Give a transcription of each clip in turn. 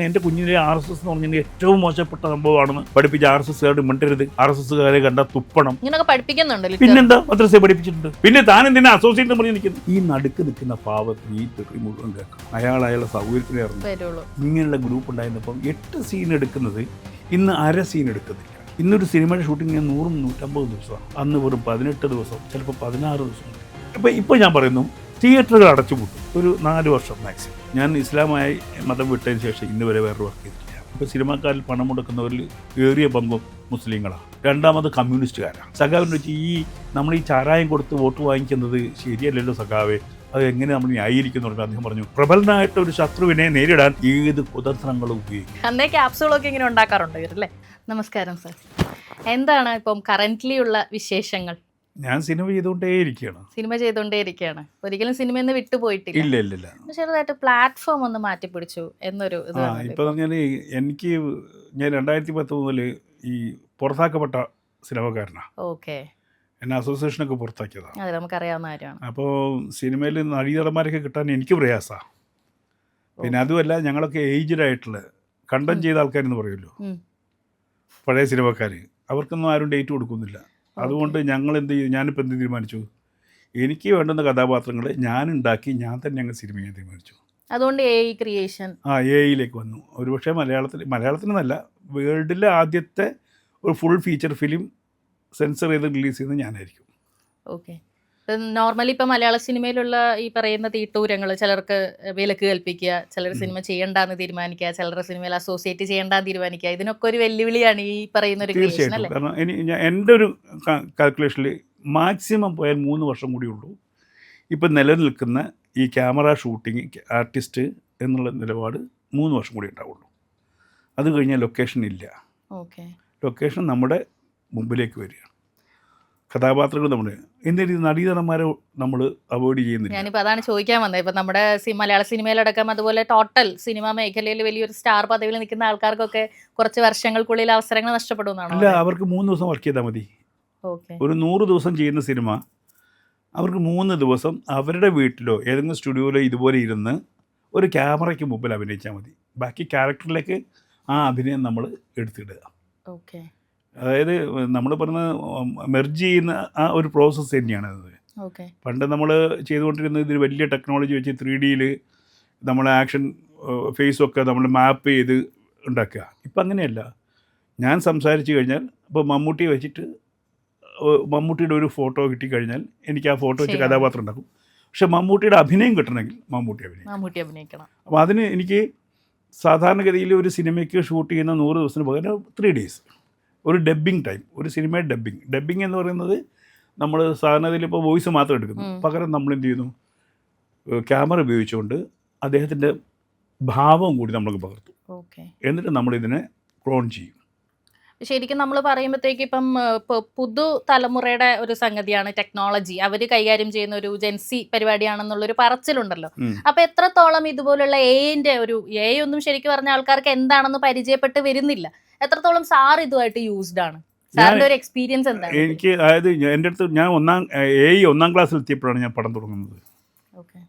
എൻ്റെ കുഞ്ഞിനെ RSS എന്ന് പറഞ്ഞാൽ ഏറ്റവും മോശപ്പെട്ട സംഭവമാണെന്ന് പഠിപ്പിച്ച RSSകാരോട് മിണ്ടരുത്, RSSകാരെ കണ്ട തുപ്പണം. ഇങ്ങനൊക്കെ പഠിപ്പിക്കുന്നുണ്ട്. പിന്നെന്താ മദ്രസയെ പഠിപ്പിച്ചിട്ടുണ്ട്. പിന്നെ താൻ എന്തിനാ അസോസിയേറ്റ് പറഞ്ഞ് നിൽക്കുന്നു? ഈ നടുക്ക് നിൽക്കുന്ന പാവത്തിന് ഈ തെറി മുഴുവൻ കേൾക്കണം. അയാളുടെ സൗകര്യത്തിന് ഇറങ്ങും. ഇങ്ങനെയുള്ള ഗ്രൂപ്പ് ഉണ്ടായിരുന്നപ്പം 8 സീൻ എടുക്കുന്നത് ഇന്ന് അര സീൻ എടുക്കുന്നില്ല. ഇന്നൊരു സിനിമയുടെ ഷൂട്ടിങ്ങിന് 100-150 ദിവസമാണ്. അന്ന് വെറും 18 ദിവസം, ചിലപ്പോൾ 16 ദിവസം. ഇപ്പോൾ ഞാൻ പറയുന്നു, തിയേറ്ററുകൾ അടച്ചുപൂട്ടും ഒരു 4 വർഷം മാക്സിമം. ഞാൻ ഇസ്ലാമായി മതം വിട്ടതിന് ശേഷം ഇന്ന് വരെ വേറെ വർക്ക് ചെയ്തിട്ടില്ല. ഇപ്പോൾ സിനിമാക്കാരിൽ പണം മുടക്കുന്നവരിൽ ഏറിയ പങ്കും മുസ്ലിങ്ങളാണ്. രണ്ടാമത് കമ്മ്യൂണിസ്റ്റുകാരാണ്. സഖാവിനെ വെച്ച് നമ്മൾ ഈ ചാരായം കൊടുത്ത് വോട്ട് വാങ്ങിക്കുന്നത് ശരിയല്ലല്ലോ സഖാവേ, അത് എങ്ങനെ നമ്മൾ ന്യായീകരിക്കുന്നു? അദ്ദേഹം പറഞ്ഞു, പ്രബലനായിട്ട് ഒരു ശത്രുവിനെ നേരിടാൻ ഏത് കുതന്ത്രങ്ങളും ഉപയോഗിക്കും. അന്നേ ക്യാപ്സൂളൊക്കെ ഇങ്ങനെ ഉണ്ടാക്കാറുണ്ട് ഇവരല്ലേ? നമസ്കാരം സർ, എന്താണ് ഇപ്പം കറന്റ്ലി ഉള്ള വിശേഷങ്ങൾ? ഞാൻ സിനിമ ചെയ്തുകൊണ്ടേയിരിക്കുകയാണ്. ഒരിക്കലും സിനിമയിൽ നിന്ന് വിട്ടുപോയിട്ടില്ല. ഇല്ല. ചെറുതായിട്ട് പ്ലാറ്റ്ഫോം ഒന്ന് മാറ്റിപ്പിടിച്ചു എന്നൊരു ഇത്. ഇപ്പൊ പറഞ്ഞാൽ ഞാൻ 2010 മുതൽ ഈ പുറത്താക്കപ്പെട്ട സിനിമക്കാരനാണ്. ഓക്കെ. എന്നെ അസോസിയേഷനൊക്കെ പുറത്താക്കിയതാണ്. അതെ, നമുക്കറിയാവുന്ന കാര്യമാണ്. അപ്പോൾ സിനിമയിൽ നടിനടന്മാരൊക്കെ കിട്ടാൻ എനിക്ക് പ്രയാസമാണ്. പിന്നെ അതുമല്ല, ഞങ്ങളൊക്കെ ഏജ്ഡ് ആയിട്ടുള്ള കണ്ടം ചെയ്ത ആൾക്കാരെന്ന് പറയുമല്ലോ, പഴയ സിനിമക്കാർ, അവർക്കൊന്നും ആരും ഡേറ്റ് കൊടുക്കുന്നില്ല. അതുകൊണ്ട് ഞങ്ങൾ ഞാനിപ്പോൾ എന്ത് തീരുമാനിച്ചു, എനിക്ക് വേണ്ടുന്ന കഥാപാത്രങ്ങൾ ഞാൻ ഉണ്ടാക്കി ഞാൻ തന്നെ അങ്ങ് സിനിമ ചെയ്യാൻ തീരുമാനിച്ചു. അതുകൊണ്ട് AI ക്രിയേഷൻ AIയിലേക്ക് വന്നു. ഒരുപക്ഷെ മലയാളത്തിനല്ല, വേൾഡിലെ ആദ്യത്തെ ഒരു ഫുൾ ഫീച്ചർ ഫിലിം സെൻസർ ചെയ്ത് റിലീസ് ചെയ്യുന്നത് ഞാനായിരിക്കും. ഓക്കെ. നോർമലി ഇപ്പം മലയാള സിനിമയിലുള്ള ഈ പറയുന്ന തീട്ടൂരങ്ങൾ, ചിലർക്ക് വിലക്ക് കൽപ്പിക്കുക, ചിലർ സിനിമ ചെയ്യണ്ടെന്ന് തീരുമാനിക്കുക, ചിലരുടെ സിനിമയിൽ അസോസിയേറ്റ് ചെയ്യണ്ടെന്ന് തീരുമാനിക്കുക, ഇതിനൊക്കെ ഒരു വെല്ലുവിളിയാണ് ഈ പറയുന്ന ഒരു ക്രിയേഷൻ അല്ലേ? കാരണം എൻ്റെ ഒരു കാൽക്കുലേഷനിൽ മാക്സിമം പോയാൽ 3 വർഷം കൂടി ഉള്ളൂ ഇപ്പം നിലനിൽക്കുന്ന ഈ ക്യാമറ ഷൂട്ടിങ് ആർട്ടിസ്റ്റ് എന്നുള്ള നിലപാട് 3 വർഷം കൂടി ഉണ്ടാവുള്ളൂ. അത് കഴിഞ്ഞാൽ ലൊക്കേഷൻ ഇല്ല. ലൊക്കേഷൻ നമ്മുടെ മുമ്പിലേക്ക് വരികയാണ്. കഥാപാത്രങ്ങൾ നമ്മൾ എന്നിട്ട് നടീനടന്മാരെ നമ്മൾ അവോയ്ഡ് ചെയ്യുന്നില്ല. ഞാനിപ്പോൾ അതാണ് ചോദിക്കാൻ വന്നത്. ഇപ്പം നമ്മുടെ മലയാള സിനിമയിലടക്കം അതുപോലെ ടോട്ടൽ സിനിമാ മേഖലയിൽ വലിയൊരു സ്റ്റാർ പദവിയിൽ നിൽക്കുന്ന ആൾക്കാർക്കൊക്കെ കുറച്ച് വർഷങ്ങൾക്കുള്ളിൽ അവസരങ്ങൾ നഷ്ടപ്പെടുന്നതാണ്. അല്ല, അവർക്ക് 3 ദിവസം വർക്ക് ചെയ്താൽ മതി. ഒരു 100 ദിവസം ചെയ്യുന്ന സിനിമ അവർക്ക് 3 ദിവസം അവരുടെ വീട്ടിലോ ഏതെങ്കിലും സ്റ്റുഡിയോയിലോ ഇതുപോലെ ഇരുന്ന് ഒരു ക്യാമറയ്ക്ക് മുമ്പിൽ അഭിനയിച്ചാൽ മതി. ബാക്കി ക്യാരക്ടറിലേക്ക് ആ അഭിനയം നമ്മൾ എടുത്തിടുക. ഓക്കെ. അതായത് നമ്മൾ പറഞ്ഞ മെർജ് ചെയ്യുന്ന ആ ഒരു പ്രോസസ്സ് തന്നെയാണ് അത്. പണ്ട് നമ്മൾ ചെയ്തുകൊണ്ടിരുന്നത് ഇതിൽ വലിയ ടെക്നോളജി വെച്ച് 3Dയിൽ നമ്മൾ ആക്ഷൻ ഫേസൊക്കെ നമ്മൾ മാപ്പ് ചെയ്ത് ഉണ്ടാക്കുക. ഇപ്പം അങ്ങനെയല്ല. ഞാൻ സംസാരിച്ച് കഴിഞ്ഞാൽ ഇപ്പോൾ മമ്മൂട്ടിയെ വെച്ചിട്ട് മമ്മൂട്ടിയുടെ ഒരു ഫോട്ടോ കിട്ടിക്കഴിഞ്ഞാൽ എനിക്ക് ആ ഫോട്ടോ വെച്ച് കഥാപാത്രം ഉണ്ടാക്കും. പക്ഷെ മമ്മൂട്ടിയുടെ അഭിനയം കിട്ടണമെങ്കിൽ മമ്മൂട്ടി അഭിനയിക്കണം. അപ്പോൾ അതിന് എനിക്ക് സാധാരണഗതിയിൽ ഒരു സിനിമയ്ക്ക് ഷൂട്ട് ചെയ്യുന്ന 100 ദിവസത്തിന് പകരം 3 days ഒരു ഡബ്ബിങ് ടൈം. ഒരു സിനിമയുടെ ഡബ്ബിങ് എന്ന് പറയുന്നത് നമ്മൾ സാധാരണയിൽ ഇപ്പോൾ വോയിസ് മാത്രം എടുക്കുന്നു. പകരം നമ്മൾ എന്ത് ചെയ്യുന്നു, ക്യാമറ ഉപയോഗിച്ചുകൊണ്ട് അദ്ദേഹത്തിൻ്റെ ഭാവം കൂടി നമ്മൾക്ക് പകർത്തും. എന്നിട്ട് നമ്മളിതിനെ ക്ലോൺ ചെയ്യും. ശരിക്കും നമ്മൾ പറയുമ്പോഴത്തേക്ക് ഇപ്പം പുതു തലമുറയുടെ ഒരു സംഗതിയാണ് ടെക്നോളജി, അവർ കൈകാര്യം ചെയ്യുന്ന ഒരു ജെൻസി പരിപാടിയാണെന്നുള്ളൊരു പറച്ചിലുണ്ടല്ലോ. അപ്പൊ എത്രത്തോളം ഇതുപോലുള്ള AI ഒന്നും ശരിക്കും പറഞ്ഞ ആൾക്കാർക്ക് എന്താണെന്ന് പരിചയപ്പെട്ട് വരുന്നില്ല. എത്രത്തോളം സാർ ഇതുമായിട്ട് യൂസ്ഡ് ആണ്? സാറിന്റെ ഒരു എക്സ്പീരിയൻസ് എന്താണ്? എനിക്ക് അതായത് എൻ്റെ അടുത്ത് ഞാൻ AI 1ാം ക്ലാസ്സിൽ എത്തിയപ്പോഴാണ് ഞാൻ പടം തുടങ്ങുന്നത്.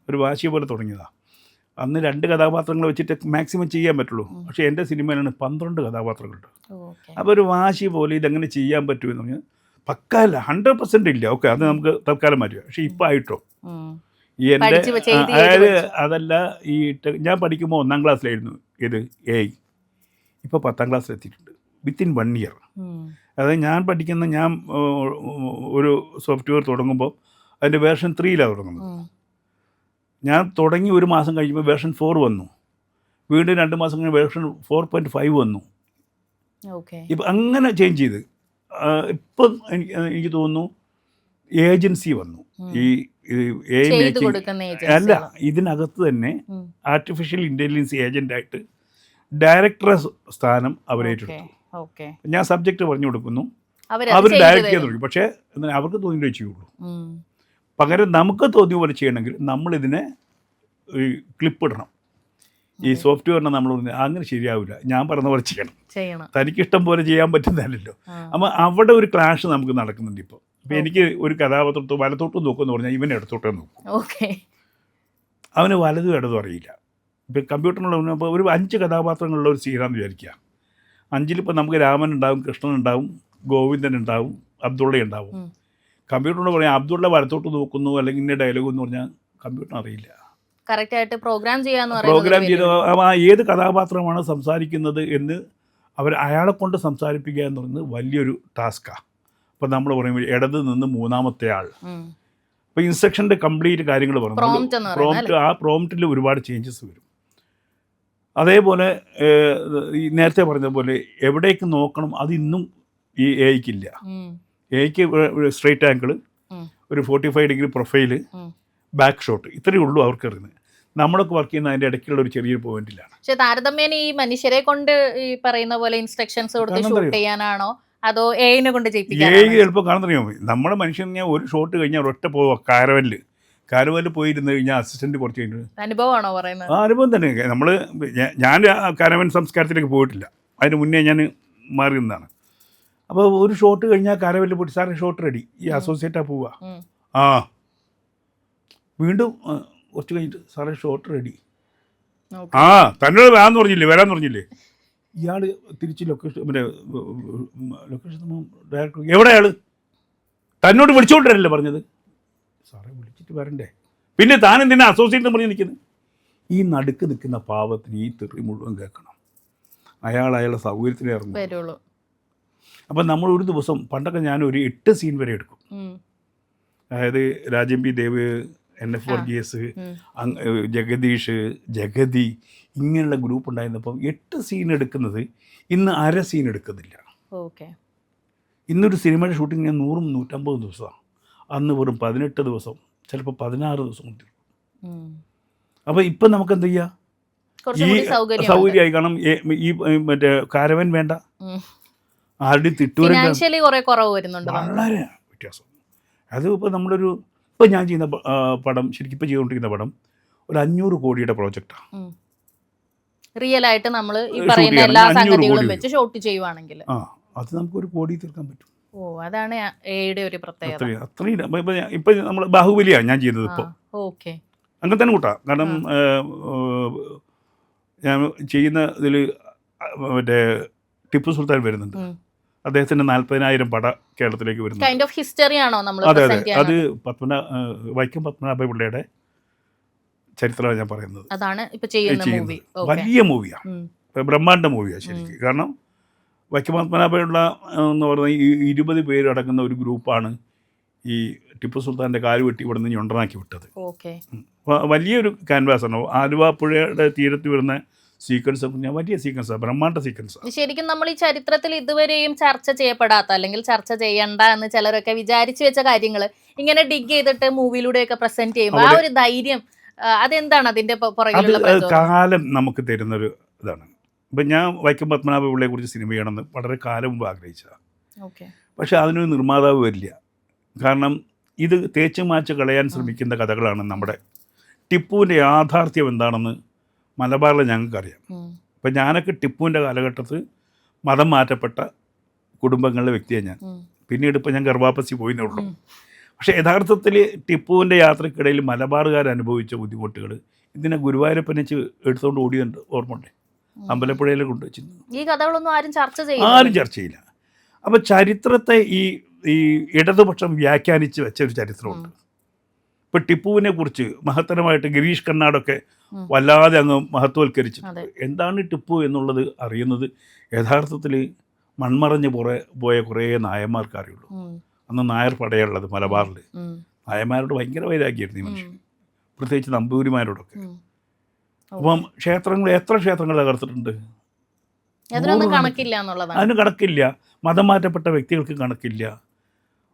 ഒരു വാശി പോലെ തുടങ്ങിയതാണ്. അന്ന് 2 കഥാപാത്രങ്ങൾ വെച്ചിട്ട് മാക്സിമം ചെയ്യാൻ പറ്റുള്ളൂ. പക്ഷേ എൻ്റെ സിനിമയിലാണ് 12 കഥാപാത്രങ്ങളുണ്ട്. അപ്പോൾ ഒരു വാശി പോലെ ഇതെങ്ങനെ ചെയ്യാൻ പറ്റുമെന്ന് പറഞ്ഞാൽ പക്കല്ല, 100% ഇല്ല. ഓക്കെ, അത് നമുക്ക് തൽക്കാലം മാറ്റുക. പക്ഷേ ഇപ്പം ആയിട്ടോ ഈ എൻ്റെ അതായത് അതല്ല, ഈ ഞാൻ പഠിക്കുമ്പോൾ 1ാം ക്ലാസ്സിലായിരുന്നു ഇത് AI. ഇപ്പോൾ 10ാം ക്ലാസ്സിലെത്തിയിട്ടുണ്ട് വിത്തിൻ 1 year. അതായത് ഞാൻ ഒരു സോഫ്റ്റ്വെയർ തുടങ്ങുമ്പോൾ അതിൻ്റെ വേർഷൻ 3ലാണ് തുടങ്ങുന്നത്. ഞാൻ തുടങ്ങി 1 മാസം കഴിയുമ്പോൾ വേർഷൻ 4 വന്നു. വീണ്ടും 2 മാസം കഴിഞ്ഞ് വേർഷൻ 4.5 വന്നു. ഇപ്പം അങ്ങനെ ചേഞ്ച് ചെയ്ത് ഇപ്പം എനിക്ക് തോന്നുന്നു ഏജൻസി വന്നു. ഈ AI മേക്കിംഗ് അല്ല, ഇതിനകത്ത് തന്നെ ആർട്ടിഫിഷ്യൽ ഇൻ്റലിജൻസ് ഏജൻ്റായിട്ട് ഡയറക്ടറെ സ്ഥാനം അവരേറ്റെടുത്തു. ഞാൻ സബ്ജക്റ്റ് പറഞ്ഞു കൊടുക്കുന്നു, അവർ ഡയറക്റ്റ് ചെയ്യാൻ തുടങ്ങി. പക്ഷേ അവർക്ക് തോന്നിയേ ചെയ്യുള്ളൂ. പകരം നമുക്ക് തോന്നിയ പോലെ ചെയ്യണമെങ്കിൽ നമ്മളിതിനെ ക്ലിപ്പ് ഇടണം. ഈ സോഫ്റ്റ്വെയറിനെ നമ്മൾ അങ്ങനെ ശരിയാവില്ല, ഞാൻ പറഞ്ഞ പോലെ ചെയ്യണം. തനിക്കിഷ്ടം പോലെ ചെയ്യാൻ പറ്റുന്നതല്ലോ. അപ്പം അവിടെ ഒരു ക്ലാഷ് നമുക്ക് നടക്കുന്നുണ്ട് ഇപ്പോൾ. അപ്പോൾ എനിക്ക് ഒരു കഥാപാത്രത്തെ വലത്തോട്ട് നോക്കുമെന്ന് പറഞ്ഞാൽ ഇവൻ ഇടത്തോട്ടേ നോക്കും. അവന് വലതും ഇടതും അറിയില്ല. ഇപ്പം കമ്പ്യൂട്ടറിനുള്ള ഇപ്പോൾ ഒരു 5 കഥാപാത്രങ്ങളുള്ള ഒരു സീനാന്ന് വിചാരിക്കുക. 5-ലിപ്പോൾ നമുക്ക് രാമൻ ഉണ്ടാവും, കൃഷ്ണൻ ഉണ്ടാവും, ഗോവിന്ദൻ ഉണ്ടാവും, അബ്ദുള്ള ഉണ്ടാവും. കമ്പ്യൂട്ടറിനോട് പറയാം അബ്ദുള്ള വലത്തോട്ട് നോക്കുന്നു അല്ലെങ്കിൽ ഇന്ന ഡയലോഗ് എന്ന് പറഞ്ഞാൽ കമ്പ്യൂട്ടറിന് അറിയില്ല. കറക്റ്റായിട്ട് പ്രോഗ്രാം പ്രോഗ്രാം ചെയ്ത് ആ ഏത് കഥാപാത്രമാണ് സംസാരിക്കുന്നത് എന്ന് അയാളെ കൊണ്ട് സംസാരിപ്പിക്കുക എന്ന് പറയുന്നത് വലിയൊരു ടാസ്ക്കാണ്. അപ്പോൾ നമ്മൾ പറയുമ്പോൾ ഇടത് നിന്ന് മൂന്നാമത്തെ ആൾ. അപ്പോൾ ഇൻസ്ട്രക്ഷൻ്റെ കംപ്ലീറ്റ് കാര്യങ്ങൾ പറഞ്ഞു. പ്രോംപ്റ്റ് ആ പ്രോംപ്റ്റിൽ ഒരുപാട് ചേഞ്ചസ് വരും. അതേപോലെ ഈ നേരത്തെ പറഞ്ഞ പോലെ എവിടേക്ക് നോക്കണം അത് ഇന്നും ഈ എഐക്കില്ല. എഐക്ക് സ്ട്രെയിറ്റ് ആംഗിൾ, ഒരു 45 ഡിഗ്രി പ്രൊഫൈല്, ബാക്ക് ഷോട്ട്, ഇത്രയേ ഉള്ളൂ അവർക്ക് അറിയുന്നത്. നമ്മളൊക്കെ വർക്ക് ചെയ്യുന്ന അതിൻ്റെ ഇടയ്ക്കുള്ള ഒരു ചെറിയൊരു പോയിന്റിലാണ്. പക്ഷെ താരതമ്യേന ഈ മനുഷ്യരെ കൊണ്ട് ഈ പറയുന്ന പോലെ ഇൻസ്ട്രക്ഷൻസ് കൊടുത്ത് ഷൂട്ട് ചെയ്യാനാണോ അതോ എഐനെ കൊണ്ട് ചെയ്യിപ്പിക്കാനാണോ? എഐ എളുപ്പം കാണുന്നറിയോ? നമ്മുടെ മനുഷ്യനെ ഒരു ഷോട്ട് കഴിഞ്ഞാൽ ഒറ്റ പോവാ കാരവനിൽ പോയിരുന്ന് കഴിഞ്ഞാൽ അസിസ്റ്റന്റ് കുറച്ച് കഴിഞ്ഞിട്ട് അനുഭവമാണോ പറയുന്നത്? ആ അനുഭവം തന്നെ. ഞാൻ കാരവൻ സംസ്കാരത്തിലേക്ക് പോയിട്ടില്ല, അതിന് മുന്നേ ഞാൻ മാറി നിന്നാണ്. അപ്പോൾ ഒരു ഷോട്ട് കഴിഞ്ഞാൽ കാരവനിൽ പോയിട്ട് സാറേ ഷോട്ട് റെഡി, ഈ അസോസിയേറ്റാ പോവുക. ആ വീണ്ടും കുറച്ച് കഴിഞ്ഞിട്ട് സാറേ ഷോട്ട് റെഡി. ആ തന്നോട് വരാമെന്ന് പറഞ്ഞില്ലേ. ഇയാൾ തിരിച്ച് ലൊക്കേഷൻ ഡയറക്ടർ എവിടെ അയാൾ തന്നോട് വിളിച്ചുകൊണ്ടിരല്ലേ പറഞ്ഞത്. സാറേ വിളിച്ചിട്ട് വരണ്ടേ, പിന്നെ താൻ എന്തിനാ അസോസിയേറ്റ് പറഞ്ഞ് നിൽക്കുന്നത്? ഈ നടുക്ക് നിൽക്കുന്ന പാവത്തിന് ഈ തെറി മുഴുവൻ കേൾക്കണം. അയാളുടെ സൗകര്യത്തിലേ ഇറങ്ങും. അപ്പം നമ്മൾ ഒരു ദിവസം പണ്ടൊക്കെ ഞാൻ ഒരു 8 സീൻ വരെ എടുക്കും. അതായത് രാജൻ പി ദേവ്, NF വർഗീസ്, ജഗദീഷ്, ജഗതി, ഇങ്ങനെയുള്ള ഗ്രൂപ്പ് ഉണ്ടായിരുന്നപ്പം 8 സീൻ എടുക്കുന്നത് ഇന്ന് അര സീൻ എടുക്കുന്നില്ല. ഇന്നൊരു സിനിമയുടെ ഷൂട്ടിങ്ങിന് 100-150 ദിവസമാണ്. അന്ന് വെറും 18 ദിവസം, ചിലപ്പോൾ 16 ദിവസം കൊണ്ട്. അപ്പോൾ ഇപ്പം നമുക്ക് എന്ത് ചെയ്യാം, ഈ സൗകര്യമായി. കാരണം ഈ മറ്റേ കാരവൻ വേണ്ട, ആരുടെ തിട്ടൂരൊക്കെ വളരെ വ്യത്യാസം. അത് ഇപ്പോൾ നമ്മളൊരു ഇപ്പോൾ ഞാൻ ചെയ്യുന്ന പടം, ശരിക്കും ഇപ്പോൾ ചെയ്തുകൊണ്ടിരിക്കുന്ന പടം ഒരു 500 കോടിയുടെ പ്രോജക്റ്റാണ്. റിയൽ ആയിട്ട് നമ്മൾ ഈ പറയുന്ന എല്ലാ സംഗതികളും വെച്ച് ഷൂട്ട് ചെയ്യുവാണെങ്കിൽ അത് നമുക്ക് 1 കോടി തീർക്കാൻ പറ്റും. അതാണ് എയുടെ ഒരു പ്രത്യേകത. അത്രയും ഇപ്പം നമ്മൾ ബാഹുബലിയാണ് ഞാൻ ചെയ്യുന്നത് ഇപ്പോൾ. അങ്ങനെ തന്നെ കൂട്ടാം. കാരണം ഞാൻ ചെയ്യുന്ന ഇതിൽ മറ്റേ ടിപ്പു സുൽത്താൻ വരുന്നുണ്ട്. അദ്ദേഹത്തിൻ്റെ 40,000 പട കേരളത്തിലേക്ക് വരുന്നു. അതെ അതെ, അത് വൈക്കം പത്മനാഭ പിള്ളയുടെ ചരിത്രമാണ് ഞാൻ പറയുന്നത്. വലിയ മൂവിയാണ്, ബ്രഹ്മാണ്ഡ മൂവിയാണ് ശരിക്കും. കാരണം വൈക്കം പത്മനാഭയുള്ള എന്ന് പറഞ്ഞാൽ ഈ 20 പേര് അടങ്ങുന്ന ഒരു ഗ്രൂപ്പാണ് ഈ ടിപ്പു സുൽത്താൻ്റെ കാല് വെട്ടി ഇവിടെ നിന്ന് ഞൊണ്ടനാക്കി വിട്ടത്. വലിയൊരു ക്യാൻവാസാണ്. ആലുവ പുഴയുടെ തീരത്ത് വരുന്ന സീക്വൻസ് വലിയ സീക്വൻസാണ്, ബ്രഹ്മാണ്ഡ സീക്വൻസാണ്. ശരിക്കും നമ്മൾ ഈ ചരിത്രത്തിൽ ഇതുവരെയും ചർച്ച ചെയ്യപ്പെടാത്ത അല്ലെങ്കിൽ ചർച്ച ചെയ്യണ്ട എന്ന് ചിലരൊക്കെ വിചാരിച്ചു വെച്ച കാര്യങ്ങൾ ഇങ്ങനെ ഡിഗ് ചെയ്തിട്ട് മൂവിയിലൂടെയൊക്കെ പ്രസന്റ് ചെയ്യുമ്പോൾ ആ ഒരു ധൈര്യം, അതെന്താണ് അതിന്റെ പുറകിലുള്ള കാലം നമുക്ക് തരുന്നൊരു ഇതാണ്. ഇപ്പം ഞാൻ വൈക്കം പത്മനാഭ പിള്ളയെ കുറിച്ച് സിനിമ ചെയ്യണമെന്ന് വളരെ കാലം മുമ്പ് ആഗ്രഹിച്ചതാണ്. പക്ഷെ അതിനൊരു നിർമ്മാതാവ് വരില്ല. കാരണം ഇത് തേച്ച് മാച്ച് കളയാൻ ശ്രമിക്കുന്ന കഥകളാണ് നമ്മുടെ. ടിപ്പുവിൻ്റെ യാഥാർത്ഥ്യം എന്താണെന്ന് മലബാറിൽ ഞങ്ങൾക്കറിയാം. ഇപ്പം ഞാനൊക്കെ ടിപ്പുവിൻ്റെ കാലഘട്ടത്തിൽ മതം മാറ്റപ്പെട്ട കുടുംബങ്ങളിലെ വ്യക്തിയാണ് ഞാൻ. പിന്നീട് ഇപ്പം ഞാൻ ഗർഭാപ്പസി പോയിന്നേ ഉള്ളൂ. പക്ഷേ യഥാർത്ഥത്തിൽ ടിപ്പുവിൻ്റെ യാത്രക്കിടയിൽ മലബാറുകാർ അനുഭവിച്ച ബുദ്ധിമുട്ടുകൾ ഇതിനെ ഗുരുവായൂരപ്പനെ എടുത്തുകൊണ്ട് ഓടിയുണ്ട്, ഓർമ്മയുണ്ട്. അമ്പലപ്പുഴയിൽ കൊണ്ടുവച്ചിരുന്നു. ഈ കഥകളൊന്നും ആരും ചർച്ച ചെയ്യില്ല. അപ്പോൾ ചരിത്രത്തെ ഈ ഇടതുപക്ഷം വ്യാഖ്യാനിച്ച് വെച്ച ഒരു ചരിത്രമുണ്ട്. ഇപ്പോൾ ടിപ്പുവിനെ കുറിച്ച് മഹത്തരമായിട്ട് ഗിരീഷ് കർണാടൊക്കെ വല്ലാതെ അങ്ങ് മഹത്വവൽക്കരിച്ചിട്ടുണ്ട്. എന്താണ് ടിപ്പു എന്നുള്ളത് അറിയുന്നത് യഥാർത്ഥത്തിൽ മൺമറഞ്ഞ് പോയ കുറേ നായന്മാർക്ക് അറിയുള്ളൂ. അന്ന് നായർ പടയുള്ളത് മലബാറിൽ. നായന്മാരോട് ഭയങ്കര വൈരാഗ്യമായിരുന്നു ഈ മനുഷ്യൻ, പ്രത്യേകിച്ച് നമ്പൂതിരിമാരോടൊക്കെ. അപ്പം എത്ര ക്ഷേത്രങ്ങൾ തകർത്തിട്ടുണ്ട്, അതിന് കണക്കില്ല. മതം മാറ്റപ്പെട്ട വ്യക്തികൾക്ക് കണക്കില്ല.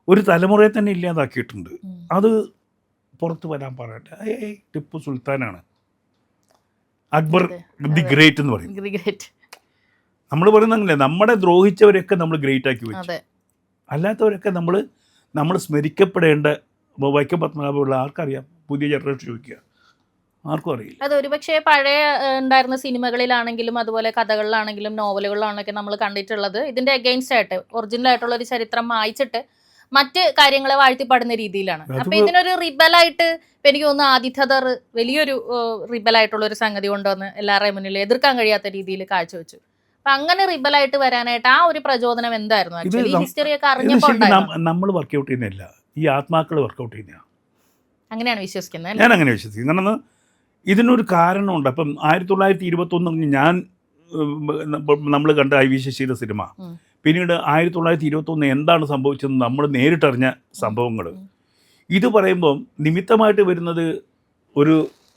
ഒരു തലമുറയെ തന്നെ ഇല്ലാതാക്കിയിട്ടുണ്ട്. അത് പുറത്ത് വരാൻ പറയട്ടെ. ടിപ്പു സുൽത്താനാണ്, അക്ബർ ദി ഗ്രേറ്റ് എന്ന് പറയും. നമ്മൾ പറയുന്നതല്ലേ, നമ്മളെ ദ്രോഹിച്ചവരെയൊക്കെ നമ്മൾ ഗ്രേറ്റ് ആക്കി വെച്ചു. അല്ലാത്തവരൊക്കെ നമ്മൾ സ്മരിക്കപ്പെടേണ്ട വൈക്കം പത്മനാഭമുള്ള ആർക്കറിയാം? പുതിയ ജനറേഷൻ ചോദിക്കുക, ആർക്കും അറിയില്ല. അത് ഒരുപക്ഷെ പഴയ ഉണ്ടായിരുന്ന സിനിമകളിലാണെങ്കിലും അതുപോലെ കഥകളിലാണെങ്കിലും നോവലുകളിലാണെങ്കിലും നമ്മൾ കണ്ടിട്ടുള്ളത് ഇതിന്റെ അഗെയിൻസ്റ്റ് ആയിട്ട് ഒറിജിനൽ ആയിട്ടുള്ള ഒരു ചരിത്രം മായ്ച്ചിട്ട് മറ്റ് കാര്യങ്ങളെ വാഴ്ത്തിപ്പാടുന്ന രീതിയിലാണ്. അപ്പൊ ഇതിനൊരു റിബലായിട്ട് ഇപ്പൊ എനിക്ക് തോന്നുന്നു ആദിത്യദർ വലിയൊരു റിബലായിട്ടുള്ള ഒരു സംഗതി കൊണ്ടുവന്ന് എല്ലാവരുടെയും മുന്നിൽ എതിർക്കാൻ കഴിയാത്ത രീതിയിൽ കാഴ്ചവെച്ചു. അപ്പൊ അങ്ങനെ റിബലായിട്ട് വരാനായിട്ട് ആ ഒരു പ്രചോദനം എന്തായിരുന്നു? ആക്ച്വലി ഹിസ്റ്ററി ഒക്കെ അറിഞ്ഞപ്പോൾ നമ്മൾ വർക്ക്ഔട്ട് ചെയ്യുന്നില്ല, ഈ ആത്മാക്കൾ വർക്ക്ഔട്ട് ചെയ്യുന്ന. അങ്ങനെയാണ് വിശ്വസിക്കുന്നത്. ഞാൻ അങ്ങനെ വിശ്വസിക്കുന്നു. കാരണം ഇതിനൊരു കാരണമുണ്ട്. അപ്പം 1921 ഞാൻ നമ്മൾ കണ്ട ഐ വി ശശിയുടെ സിനിമ, പിന്നീട് 1921 എന്താണ് സംഭവിച്ചതെന്ന് നമ്മൾ നേരിട്ടറിഞ്ഞ സംഭവങ്ങൾ. ഇത് പറയുമ്പം നിമിത്തമായിട്ട് വരുന്നത് ഒരു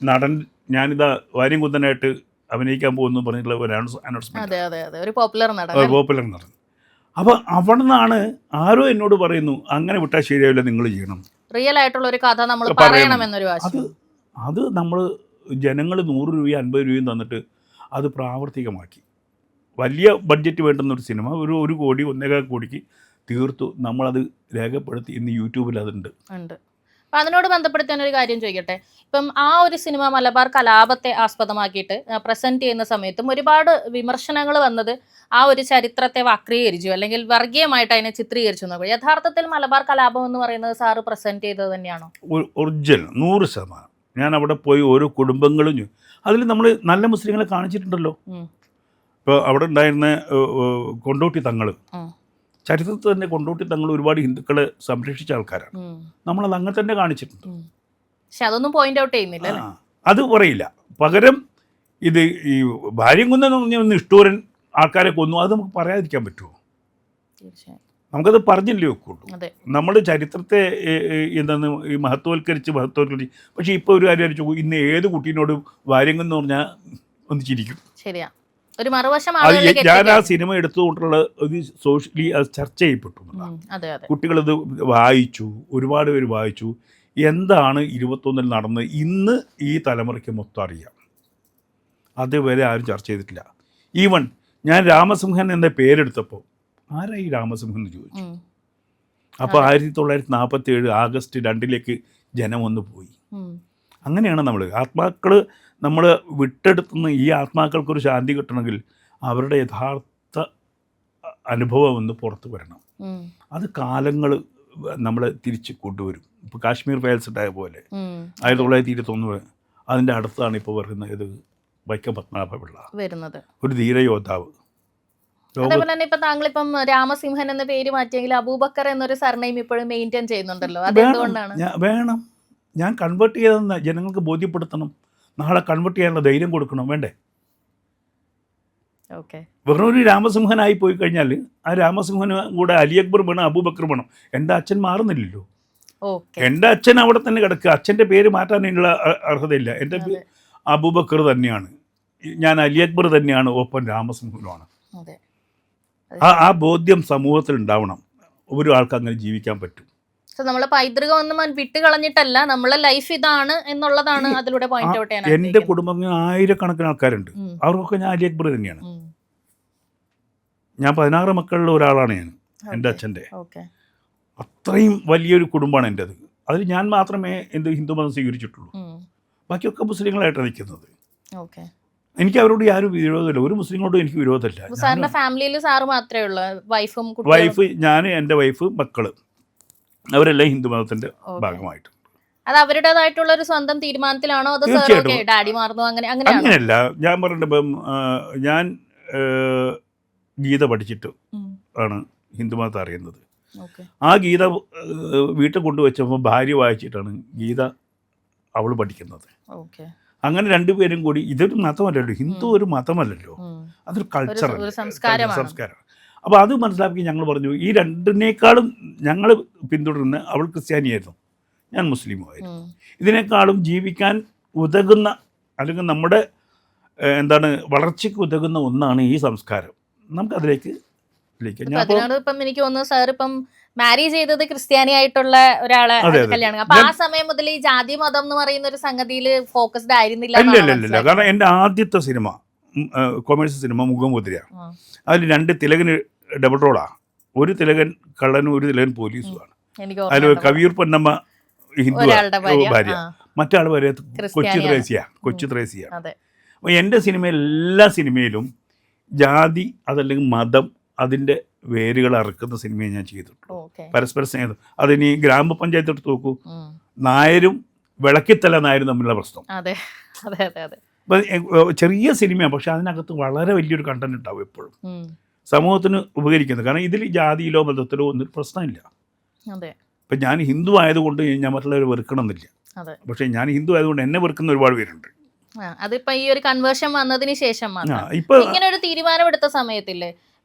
നടൻ, ഞാനിതാ വാര്യംകുന്നനായിട്ട് അഭിനയിക്കാൻ പോകുന്നു പറഞ്ഞിട്ടുള്ള ഒരു അനൗൺസ്മെന്റ്, ഒരു പോപ്പുലർ നടൻ. അപ്പോൾ അവിടെ നിന്നാണ് ആരോ എന്നോട് പറയുന്നു, അങ്ങനെ വിട്ടാൽ ശരിയാവില്ല, നിങ്ങൾ ചെയ്യണം, റിയൽ ആയിട്ടുള്ള ഒരു കഥ നമ്മൾ പറയണമെന്നൊരു വാശി. അത് നമ്മൾ ജനങ്ങൾ 100 രൂപയും 50 രൂപയും തന്നിട്ട് അത് പ്രാവർത്തികമാക്കി. വലിയ ബഡ്ജറ്റ് വേണ്ടുന്ന ഒരു സിനിമ 1 കോടി 1.25 കോടിക്ക് തീർത്തു. നമ്മളത് രേഖപ്പെടുത്തി. ഇന്ന് യൂട്യൂബിൽ അതുണ്ട്. അപ്പം അതിനോട് ബന്ധപ്പെടുത്തി ഒരു കാര്യം ചോദിക്കട്ടെ. ഇപ്പം ആ ഒരു സിനിമ മലബാർ കലാപത്തെ ആസ്പദമാക്കിയിട്ട് പ്രസന്റ് ചെയ്യുന്ന സമയത്തും ഒരുപാട് വിമർശനങ്ങൾ വന്നത് ആ ഒരു ചരിത്രത്തെ വക്രീകരിച്ചു അല്ലെങ്കിൽ വർഗീയമായിട്ട് അതിനെ ചിത്രീകരിച്ചു എന്നൊക്കെ. യഥാർത്ഥത്തിൽ മലബാർ കലാപം എന്ന് പറയുന്നത് സാറ് പ്രസന്റ് ചെയ്തത് തന്നെയാണോ? ഒറിജിനൽ 100%. ഞാൻ അവിടെ പോയി ഓരോ കുടുംബങ്ങളും അതിൽ നമ്മൾ നല്ല മുസ്ലിങ്ങളെ കാണിച്ചിട്ടുണ്ടല്ലോ. ഇപ്പോൾ അവിടെ ഉണ്ടായിരുന്ന കൊണ്ടോട്ടി തങ്ങൾ, ചരിത്രത്തിൽ തന്നെ കൊണ്ടോട്ടി തങ്ങൾ ഒരുപാട് ഹിന്ദുക്കളെ സംരക്ഷിച്ച ആൾക്കാരാണ്. നമ്മളത് അങ്ങനെ തന്നെ കാണിച്ചിട്ടുണ്ട്. പക്ഷെ അതൊന്നും പോയിന്റ് ഔട്ട് ചെയ്യുന്നില്ല. അത് പറയില്ല. പകരം ഇത് ഈ വാര്യംകുന്നൻ നിഷ്ഠൂരൻ ആൾക്കാരെ കൊന്നു, അത് നമുക്ക് പറയാതിരിക്കാൻ പറ്റുമോ? നമുക്കത് പറഞ്ഞില്ലേ ഒക്കുള്ളൂ. നമ്മൾ ചരിത്രത്തെ എന്താണ് ഈ മഹത്വവൽക്കരിച്ച്. പക്ഷേ ഇപ്പോൾ ഒരു കാര്യം ചോദിച്ചു, ഇന്ന് ഏത് കുട്ടീനോടും വാര്യംകുന്ന് എന്ന് പറഞ്ഞാൽ ഒന്ന് ചിരിക്കും. ശരിയാ, ഒരു മറുവശം. ഞാൻ ആ സിനിമ എടുത്തുകൊണ്ടുള്ള ഒരു സോഷ്യലി അത് ചർച്ച ചെയ്യപ്പെട്ടു. കുട്ടികളത് വായിച്ചു, ഒരുപാട് പേര് വായിച്ചു. എന്താണ് 21 നടന്നത് ഇന്ന് ഈ തലമുറയ്ക്ക് മൊത്തം അറിയാം. അതുവരെ ആരും ചർച്ച ചെയ്തിട്ടില്ല. ഈവൻ ഞാൻ രാമസിംഹൻ എന്ന പേരെടുത്തപ്പോൾ ആരായി രാമസിംഹൻ എന്ന് ചോദിച്ചു. അപ്പോൾ 1947 ആഗസ്റ്റ് 2 ജനം ഒന്ന് പോയി. അങ്ങനെയാണ് ആത്മാക്കൾ നമ്മൾ വിട്ടെടുത്തുന്ന ഈ ആത്മാക്കൾക്കൊരു ശാന്തി കിട്ടണമെങ്കിൽ അവരുടെ യഥാർത്ഥ അനുഭവം ഒന്ന് പുറത്ത് വരണം. അത് കാലങ്ങൾ നമ്മളെ തിരിച്ച് കൊണ്ടുവരും. ഇപ്പോൾ കാശ്മീർ ഫയൽസ് ഉണ്ടായ പോലെ 1921 അതിൻ്റെ അടുത്താണ് ഇപ്പോൾ വരുന്നത്. ഇത് വൈക്കം പത്മനാഭപിള്ള വരുന്നത്, ഒരു ധീരയോദ്ധാവ്. അതേപോലെ തന്നെ ഇപ്പൊ താങ്കളിപ്പം രാമസിംഹൻ എന്ന പേര് മാറ്റിയെങ്കിൽ അബൂബക്കർ എന്നൊരു സർനെയിം ഇപ്പോഴും മെയിൻറ്റെയിൻ ചെയ്യുന്നുണ്ടല്ലോ. അതെന്തുകൊണ്ടാണ്? വേണം, ഞാൻ കൺവേർട്ട് ചെയ്തെന്ന് ജനങ്ങൾക്ക് ബോധ്യപ്പെടുത്തണം. നാളെ കൺവേർട്ട് ചെയ്യാനുള്ള ധൈര്യം കൊടുക്കണം, വേണ്ടേ? വെറും ഒരു രാമസിംഹനായി പോയി കഴിഞ്ഞാൽ ആ രാമസിംഹന് കൂടെ അലി അക്ബർ വേണം, അബൂബക്കർ വേണം. എൻ്റെ അച്ഛൻ മാറുന്നില്ലല്ലോ. എൻ്റെ അച്ഛൻ അവിടെ തന്നെ കിടക്കുക. അച്ഛൻ്റെ പേര് മാറ്റാനുള്ള അർഹതയില്ല. എൻ്റെ അബൂബക്കർ തന്നെയാണ്, ഞാൻ അലി അക്ബർ തന്നെയാണ്, ഒപ്പം രാമസിംഹനുമാണ്. ആ ബോധ്യം സമൂഹത്തിൽ ഉണ്ടാവണം. ഒരു ആൾക്ക് അങ്ങനെ ജീവിക്കാൻ പറ്റും. നമ്മളെ പൈതൃകം ഒന്നും വിട്ട് കളഞ്ഞിട്ടല്ല, നമ്മളെ ലൈഫ് ഇതാണ് എന്നുള്ളതാണ് അതിലൂടെ പോയിന്റ് ഔട്ട് ചെയ്യാൻ. എൻ്റെ കുടുംബത്തിൽ 1000-കണക്കിന് ആൾക്കാരുണ്ട്. അവർക്കൊക്കെ ഞാൻ അലി അക്ബർ തന്നെയാണ്. ഞാൻ 16 മക്കളിൽ ഒരാളാണ് ഞാൻ, എൻ്റെ അച്ഛൻ്റെ. അത്രയും വലിയൊരു കുടുംബമാണ് എൻ്റെത്. അതിൽ ഞാൻ മാത്രമേ ഹിന്ദുമതം സ്വീകരിച്ചിട്ടുള്ളൂ. ബാക്കിയൊക്കെ മുസ്ലിങ്ങളായിട്ടാണ് നിൽക്കുന്നത്. എനിക്ക് അവരോട് യാതൊരു വിരോധമില്ല. ഒരു മുസ്ലിങ്ങളോടും എനിക്ക് വിരോധമില്ല. ഫാമിലിയിൽ സാറ് മാത്രമേ ഉള്ളൂ? വൈഫ്, ഞാൻ, എൻ്റെ വൈഫ്, മക്കള്, അവരെല്ലാം ഹിന്ദുമതത്തിന്റെ ഭാഗമായിട്ട്. അത് അവരുടേതായിട്ടുള്ള ഒരു സ്വന്തം തീരുമാനത്തിലാണോ? ഡാഡി മാറുന്നു അങ്ങനെയല്ല. ഞാൻ പറഞ്ഞിപ്പം ഞാൻ ഗീത പഠിച്ചിട്ട് ആണ് ഹിന്ദുമതത്തെ അറിയുന്നത്. ആ ഗീത വീട്ടിൽ കൊണ്ടുവച്ചപ്പോൾ ഭാര്യ വായിച്ചിട്ടാണ് ഗീത അവൾ പഠിക്കുന്നത്. അങ്ങനെ രണ്ടുപേരും കൂടി, ഇതൊരു മതമല്ലല്ലോ, ഹിന്ദു ഒരു മതമല്ലല്ലോ, അതൊരു കൾച്ചറല്ല, സംസ്കാരമാണ്. അപ്പോൾ അത് മനസ്സിലാക്കി ഞങ്ങൾ പറഞ്ഞു, ഈ രണ്ടിനേക്കാളും ഞങ്ങൾ പിന്തുടരുന്ന, അവൾ ക്രിസ്ത്യാനിയായിരുന്നു, ഞാൻ മുസ്ലിമായിരുന്നു, ഇതിനേക്കാളും ജീവിക്കാൻ ഉതകുന്ന അല്ലെങ്കിൽ നമ്മുടെ വളർച്ചയ്ക്ക് ഉതകുന്ന ഒന്നാണ് ഈ സംസ്കാരം. നമുക്കതിലേക്ക് ഇപ്പം എനിക്ക് തോന്നുന്നു സാർ ഇപ്പം മാരി ചെയ്തത് ക്രിസ്ത്യാനി ആയിട്ടുള്ള ഒരാളെ കല്യാണം. അപ്പൊ ആ സമയം മുതൽ ഈ ജാതി മതം എന്ന് പറയുന്ന ഒരു സംഗതിയിൽ ഫോക്കസ്ഡ് ആയിരുന്നില്ല. ഇല്ല, കാരണം എൻ്റെ ആദ്യത്തെ സിനിമ കൊമേഴ്സ്യൽ സിനിമ മുഖമുദ്രയാണ്. അതിൽ 2 തിലകന് ഡബിൾ റോളാ. ഒരു തിലകൻ കള്ളനും ഒരു തിലകൻ പോലീസുമാണ്. അതിൽ കവിയൂർ പൊന്നമ്മ ഹിന്ദു ഭാര്യ, മറ്റാൾ വരെ കൊച്ചു ത്രേസ്യ. അപ്പോൾ എൻ്റെ സിനിമയിൽ എല്ലാ സിനിമയിലും ജാതി അതല്ലെങ്കിൽ മതം അതിൻ്റെ വേരുകൾ അറുക്കുന്ന സിനിമയെ ഞാൻ ചെയ്തിട്ടുള്ളൂ. ഓക്കെ. പരസ്പര സ്നേഹം. അതിനി ഗ്രാമപഞ്ചായത്ത് എടുത്ത് നോക്കൂ, നായരും വിളക്കിത്തല നായരും തമ്മിലുള്ള പ്രശ്നം. അതെ അതെ അതെ അതെ. അപ്പം ചെറിയ സിനിമയാണ്, പക്ഷെ അതിനകത്ത് വളരെ വലിയൊരു കണ്ടന്റ് ഉണ്ടാവും എപ്പോഴും സമൂഹത്തിന് ഉപകരിക്കുന്നത്. കാരണം ഇതിൽ ജാതിയിലോ മതത്തിലോ ഒന്നും പ്രശ്നമില്ല. അതെ. ഇപ്പം ഞാൻ ഹിന്ദു ആയതുകൊണ്ട് ഞാൻ മറ്റുള്ളവരെ വെറുക്കണമെന്നില്ല. അതെ. പക്ഷേ ഞാൻ ഹിന്ദു ആയതുകൊണ്ട് എന്നെ വെറുക്കുന്ന ഒരുപാട് പേരുണ്ട്. അതിപ്പോ ഈ ഒരു കൺവേർഷൻ വന്നതിന് ശേഷം ഇപ്പൊ ഇങ്ങനെ ഒരു തീരുമാനമെടുത്ത സമയത്തില്ലേ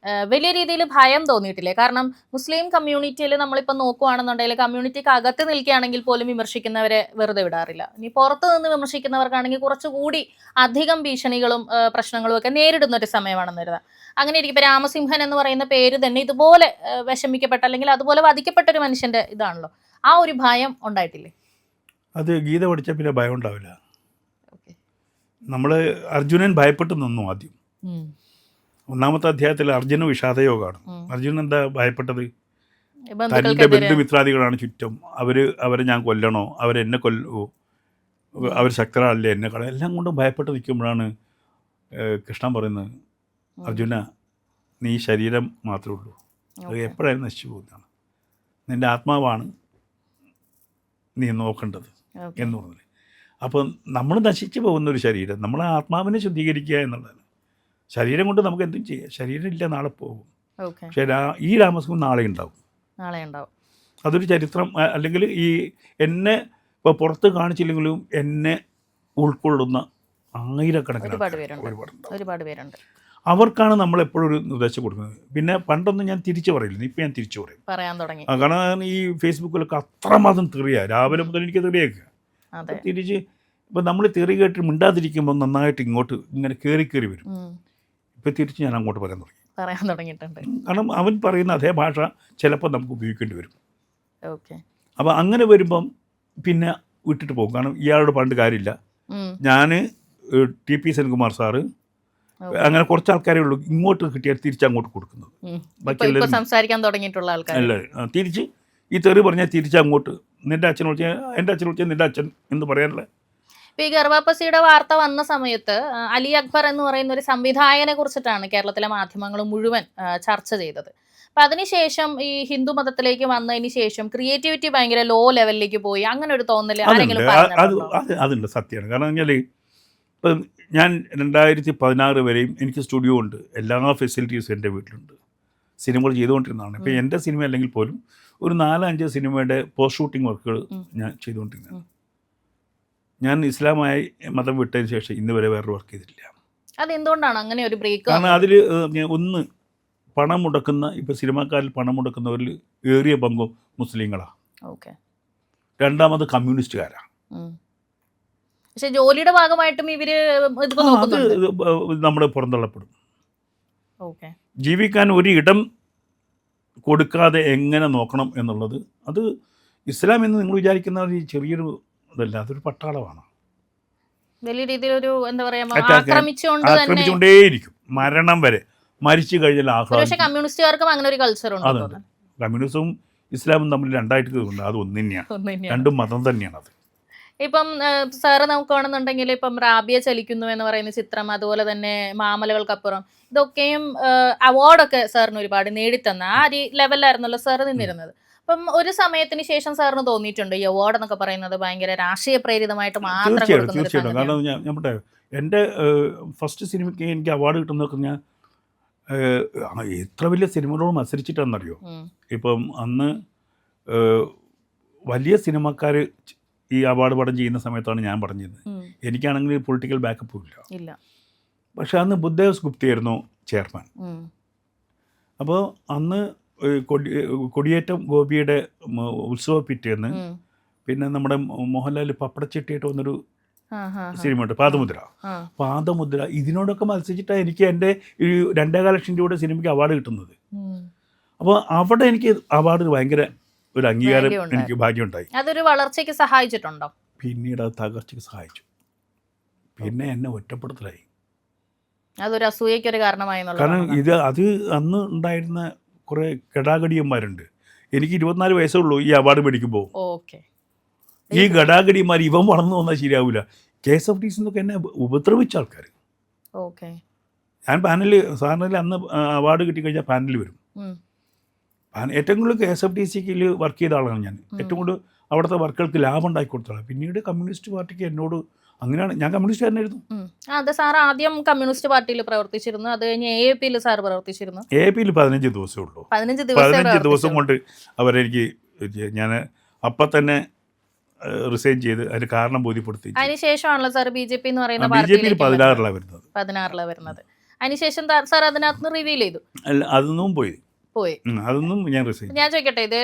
വലിയ രീതിയിൽ ഭയം തോന്നിയിട്ടില്ലേ? കാരണം മുസ്ലിം കമ്മ്യൂണിറ്റിയിൽ നമ്മളിപ്പോൾ നോക്കുകയാണെന്നുണ്ടെങ്കിൽ കമ്മ്യൂണിറ്റിക്ക് അകത്ത് നിൽക്കുകയാണെങ്കിൽ പോലും വിമർശിക്കുന്നവരെ വെറുതെ വിടാറില്ല. ഇനി പുറത്ത് നിന്ന് വിമർശിക്കുന്നവർക്കാണെങ്കിൽ കുറച്ചുകൂടി അധികം ഭീഷണികളും പ്രശ്നങ്ങളും ഒക്കെ നേരിടുന്ന ഒരു സമയമാണെന്ന് കരുതാം. അങ്ങനെ ഇരിക്കും രാമസിംഹൻ എന്ന് പറയുന്ന പേര് തന്നെ ഇതുപോലെ വിഷമിക്കപ്പെട്ട അല്ലെങ്കിൽ അതുപോലെ വധിക്കപ്പെട്ട ഒരു മനുഷ്യന്റെ ഇതാണല്ലോ. ആ ഒരു ഭയം ഉണ്ടായിട്ടില്ലേ? അത് ഗീത പഠിച്ച പിന്നെ ഭയം ഉണ്ടാവില്ല. നമ്മൾ അർജുനൻ ഭയപ്പെട്ട് നിന്നു ആദ്യം. ഒന്നാമത്തെ അധ്യായത്തിൽ അർജുന വിഷാദയോഗമാണ്. അർജുനൻ എന്താ ഭയപ്പെട്ടത്? തൻ്റെ ബന്ധുമിത്രാദികളാണ് ചുറ്റും, അവരെ ഞാൻ കൊല്ലണോ, അവരെന്നെ കൊല്ലുമോ, അവർ ശക്തരല്ലേ, എന്നെ എല്ലാം കൊണ്ടും ഭയപ്പെട്ട് നിൽക്കുമ്പോഴാണ് കൃഷ്ണൻ പറയുന്നത്, അർജുന നീ ശരീരം മാത്രമേ ഉള്ളൂ, അത് എപ്പോഴായാലും നശിച്ചു പോകുന്നതാണ്, നിൻ്റെ ആത്മാവാണ് നീ നോക്കേണ്ടത് എന്ന് പറഞ്ഞത്. അപ്പം നമ്മൾ നശിച്ചു പോകുന്നൊരു ശരീരം, നമ്മളെ ആത്മാവിനെ ശുദ്ധീകരിക്കുക എന്നുള്ളതാണ്. ശരീരം കൊണ്ട് നമുക്ക് എന്തും ചെയ്യാം, ശരീരം ഇല്ല നാളെ പോകും. പക്ഷേ ഈ രാമസിംഹം നാളെ ഉണ്ടാവും. അതൊരു ചരിത്രം. അല്ലെങ്കിൽ ഈ എന്നെ ഇപ്പോൾ പുറത്ത് കാണിച്ചില്ലെങ്കിലും എന്നെ ഉൾക്കൊള്ളുന്ന ആയിരക്കണക്കിന് ഒരുപാട് പേരുണ്ട്. അവർക്കാണ് നമ്മൾ എപ്പോഴും ഒരു നിർദ്ദേശം കൊടുക്കുന്നത്. പിന്നെ പണ്ടൊന്നും ഞാൻ തിരിച്ചു പറയില്ല, ഇപ്പം ഞാൻ തിരിച്ചു പറയാൻ തുടങ്ങി. കാരണം ഈ ഫേസ്ബുക്കിലൊക്കെ അത്രമാത്രം തെറിയാ, രാവിലെ മുതൽ എനിക്ക് തെറിയേക്കുക. തിരിച്ച് ഇപ്പം നമ്മൾ തെറി കേട്ട് മിണ്ടാതിരിക്കുമ്പോൾ നന്നായിട്ട് ഇങ്ങോട്ട് ഇങ്ങനെ കയറി വരും. ഇപ്പം തിരിച്ച് ഞാൻ അങ്ങോട്ട് പറയാൻ തുടങ്ങിയിട്ടുണ്ട്. കാരണം അവൻ പറയുന്ന അതേ ഭാഷ ചിലപ്പോൾ നമുക്ക് ഉപയോഗിക്കേണ്ടി വരും. അപ്പോൾ അങ്ങനെ വരുമ്പം പിന്നെ വിട്ടിട്ട് പോകും. കാരണം ഇയാളോട് പണ്ട് കാര്യമില്ല, ഞാൻ TP സെൻകുമാർ സാറ്, അങ്ങനെ കുറച്ച് ആൾക്കാരേ ഉള്ളൂ ഇങ്ങോട്ട് കിട്ടിയാൽ തിരിച്ചങ്ങോട്ട് കൊടുക്കുന്നത്. ബാക്കി സംസാരിക്കാൻ തുടങ്ങിയിട്ടുള്ള അല്ല, തിരിച്ച് ഈ തെറി പറഞ്ഞാൽ തിരിച്ചങ്ങോട്ട് നിൻ്റെ അച്ഛൻ വിളിച്ചാൽ എൻ്റെ അച്ഛൻ വിളിച്ചാൽ നിൻ്റെ അച്ഛൻ എന്ന് പറയാനുള്ള. ഈ ഗർഭാപ്പസിയുടെ വാർത്ത വന്ന സമയത്ത് അലി അക്ബർ എന്ന് പറയുന്ന ഒരു സംവിധായകനെ കുറിച്ചിട്ടാണ് കേരളത്തിലെ മാധ്യമങ്ങൾ മുഴുവൻ ചർച്ച ചെയ്തത്. അപ്പം അതിനുശേഷം ഈ ഹിന്ദു മതത്തിലേക്ക് വന്നതിന് ശേഷം ക്രിയേറ്റിവിറ്റി ഭയങ്കര ലോ ലെവലിലേക്ക് പോയി, അങ്ങനെ ഒരു തോന്നല് അതുണ്ട്, സത്യമാണ്. കാരണം പറഞ്ഞാൽ ഇപ്പം ഞാൻ 2016 വരെയും എനിക്ക് സ്റ്റുഡിയോ ഉണ്ട്, എല്ലാ ഫെസിലിറ്റീസും എൻ്റെ വീട്ടിലുണ്ട്, സിനിമകൾ ചെയ്തുകൊണ്ടിരുന്നതാണ്. ഇപ്പം എൻ്റെ സിനിമ അല്ലെങ്കിൽ പോലും ഒരു 4-5 സിനിമയുടെ പോസ്റ്റ് ഷൂട്ടിംഗ് വർക്കുകൾ ഞാൻ ചെയ്തുകൊണ്ടിരുന്നതാണ്. ഞാൻ ഇസ്ലാമായി മതം വിട്ടതിന് ശേഷം ഇന്ന് വരെ വേറൊരു വർക്ക് ചെയ്തിട്ടില്ല. അതെന്തുകൊണ്ടാണ് അങ്ങനെ ഒരു ബ്രേക്ക്? കാരണം അതിൽ ഒന്ന് പണം മുടക്കുന്ന, ഇപ്പോൾ സിനിമാക്കാരിൽ പണം മുടക്കുന്നവരിൽ ഏറിയ പങ്കും മുസ്ലിങ്ങളാണ്. രണ്ടാമത് കമ്മ്യൂണിസ്റ്റുകാരാണ്. പക്ഷേ ജോലിയുടെ ഭാഗമായിട്ടും ഇവര് അത് നമ്മൾ പുറന്തള്ളപ്പെടും. ജീവിക്കാൻ ഒരു ഇടം കൊടുക്കാതെ എങ്ങനെ നോക്കണം എന്നുള്ളത്, അത് ഇസ്ലാം എന്ന് നിങ്ങൾ വിചാരിക്കുന്ന ഒരു ചെറിയൊരു ഇതല്ല, അതൊരു പട്ടാളമാണ്. വലിയ രീതിയിലൊരു എന്താ പറയുക, ആക്രമിച്ചുകൊണ്ടേയിരിക്കും മരണം വരെ. മരിച്ചു കഴിഞ്ഞാൽ കമ്മ്യൂണിസ്റ്റുകാർക്കും അങ്ങനെ ഒരു കൾച്ചർ ഉണ്ട്. കമ്മ്യൂണിസവും ഇസ്ലാമും തമ്മിൽ രണ്ടായിട്ട് ഉണ്ട്, അത് ഒന്ന് തന്നെയാണ്, രണ്ടും മതം തന്നെയാണ്. അത് ഇപ്പം സാറ് നോക്കുകയാണെന്നുണ്ടെങ്കിൽ ഇപ്പം റാബിയ ചലിക്കുന്നു എന്ന് പറയുന്ന ചിത്രം, അതുപോലെ തന്നെ മാമലകൾക്കപ്പുറം, ഇതൊക്കെയും അവാർഡൊക്കെ സാറിന് ഒരുപാട് നേടിത്തന്ന ആ ഒരു ലെവലിലായിരുന്നല്ലോ സാറ് നിന്നിരുന്നത്. അപ്പം ഒരു സമയത്തിന് ശേഷം സാറിന് തോന്നിയിട്ടുണ്ട് ഈ അവാർഡ് എന്നൊക്കെ പറയുന്നത് ഭയങ്കര രാഷ്ട്രീയ പ്രേരിതമായിട്ട് മാത്രം? തീർച്ചയായിട്ടും. കാരണം നമ്മുടെ എൻ്റെ ഫസ്റ്റ് സിനിമയ്ക്ക് എനിക്ക് അവാർഡ് കിട്ടുന്നതൊക്കെ ഞാൻ എത്ര വലിയ സിനിമകളോട് മത്സരിച്ചിട്ടാണെന്നറിയോ. ഇപ്പം അന്ന് വലിയ സിനിമക്കാർ ഈ അവാർഡ് പടം ചെയ്യുന്ന സമയത്താണ് ഞാൻ പറഞ്ഞത്. എനിക്കാണെങ്കിൽ പൊളിറ്റിക്കൽ ബാക്കപ്പും ഇല്ല. പക്ഷെ അന്ന് ബുദ്ധദേവ് ഗുപ്തയായിരുന്നു ചെയർമാൻ. അപ്പോൾ അന്ന് കൊടിയേറ്റം ഗോപിയുടെ ഉത്സവ പിറ്റേന്ന് പിന്നെ നമ്മുടെ മോഹൻലാൽ പപ്പടച്ചെട്ടിയായിട്ട് വന്നൊരു സിനിമയുണ്ട്, പാദമുദ്ര. ഇതിനോടൊക്കെ മത്സരിച്ചിട്ടാണ് എനിക്ക് എൻ്റെ ഈ 2.25 ലക്ഷം രൂപയുടെ സിനിമയ്ക്ക് അവാർഡ് കിട്ടുന്നത്. അപ്പോൾ അവിടെ എനിക്ക് അവാർഡ് ഭയങ്കര ഒരു അംഗീകാരം, എനിക്ക് ഭാഗ്യമുണ്ടായി. അതൊരു വളർച്ചയ്ക്ക് സഹായിച്ചിട്ടുണ്ടോ? പിന്നീട് അത് തകർച്ചയ്ക്ക് സഹായിച്ചു. പിന്നെ എന്നെ ഒറ്റപ്പെടുത്തലായി. അതൊരു അസൂയയ്ക്കൊരു കാരണമായി. കാരണം അത് അന്ന് ഉണ്ടായിരുന്ന കുറേ ഗടാഗടിയന്മാരുണ്ട്. എനിക്ക് 24 വയസ്സേ ഉള്ളൂ ഈ അവാർഡ് മേടിക്കുമ്പോൾ. ഈ ഗടാഗടിയന്മാർ ഇവൻ വളർന്നു വന്നാൽ ശരിയാവില്ല. KSFDC എന്നൊക്കെ എന്നെ ഉപദ്രവിച്ച ആൾക്കാർ. ഞാൻ പാനലിൽ സാറിനിൽ അന്ന് അവാർഡ് കിട്ടിക്കഴിഞ്ഞാൽ പാനലിൽ വരും. ഏറ്റവും കൂടുതൽ KSFTCയിൽ വർക്ക് ചെയ്ത ആളാണ് ഞാൻ. ഏറ്റവും കൂടുതൽ അവിടുത്തെ വർക്കുകൾക്ക് ലാഭം ഉണ്ടാക്കി കൊടുത്തതാണ്. പിന്നീട് കമ്മ്യൂണിസ്റ്റ് പാർട്ടിക്ക് എന്നോട് അങ്ങനെയാണ്, ഞാൻ കമ്മ്യൂണിസ്റ്റ് ആയിരുന്നു. അതെ, സാർ ആദ്യം കമ്മ്യൂണിസ്റ്റ് പാർട്ടിയിൽ പ്രവർത്തിച്ചിരുന്നു, അത് കഴിഞ്ഞ് AAP-യിൽ സാർ പ്രവർത്തിച്ചിരുന്നു. AAP-യിൽ 15 ദിവസമേ ഉള്ളൂ. 15 ദിവസം കൊണ്ട് അവരെനിക്ക് ഞാൻ അപ്പം തന്നെ റിസൈൻ ചെയ്ത് അതിന് കാരണം ബോധ്യപ്പെടുത്തി. അതിനുശേഷമാണല്ലോ സാർ BJP എന്ന് പറയുന്ന BJP-യിൽ 16 വരുന്നത്. അതിനുശേഷം സാർ അതിനകത്ത് റിവീൽ ചെയ്തു. അല്ല, അതൊന്നും പോയി. അതൊന്നും ഞാൻ റിസൈൻ. ഞാൻ ചോദിക്കട്ടെ, ഇത്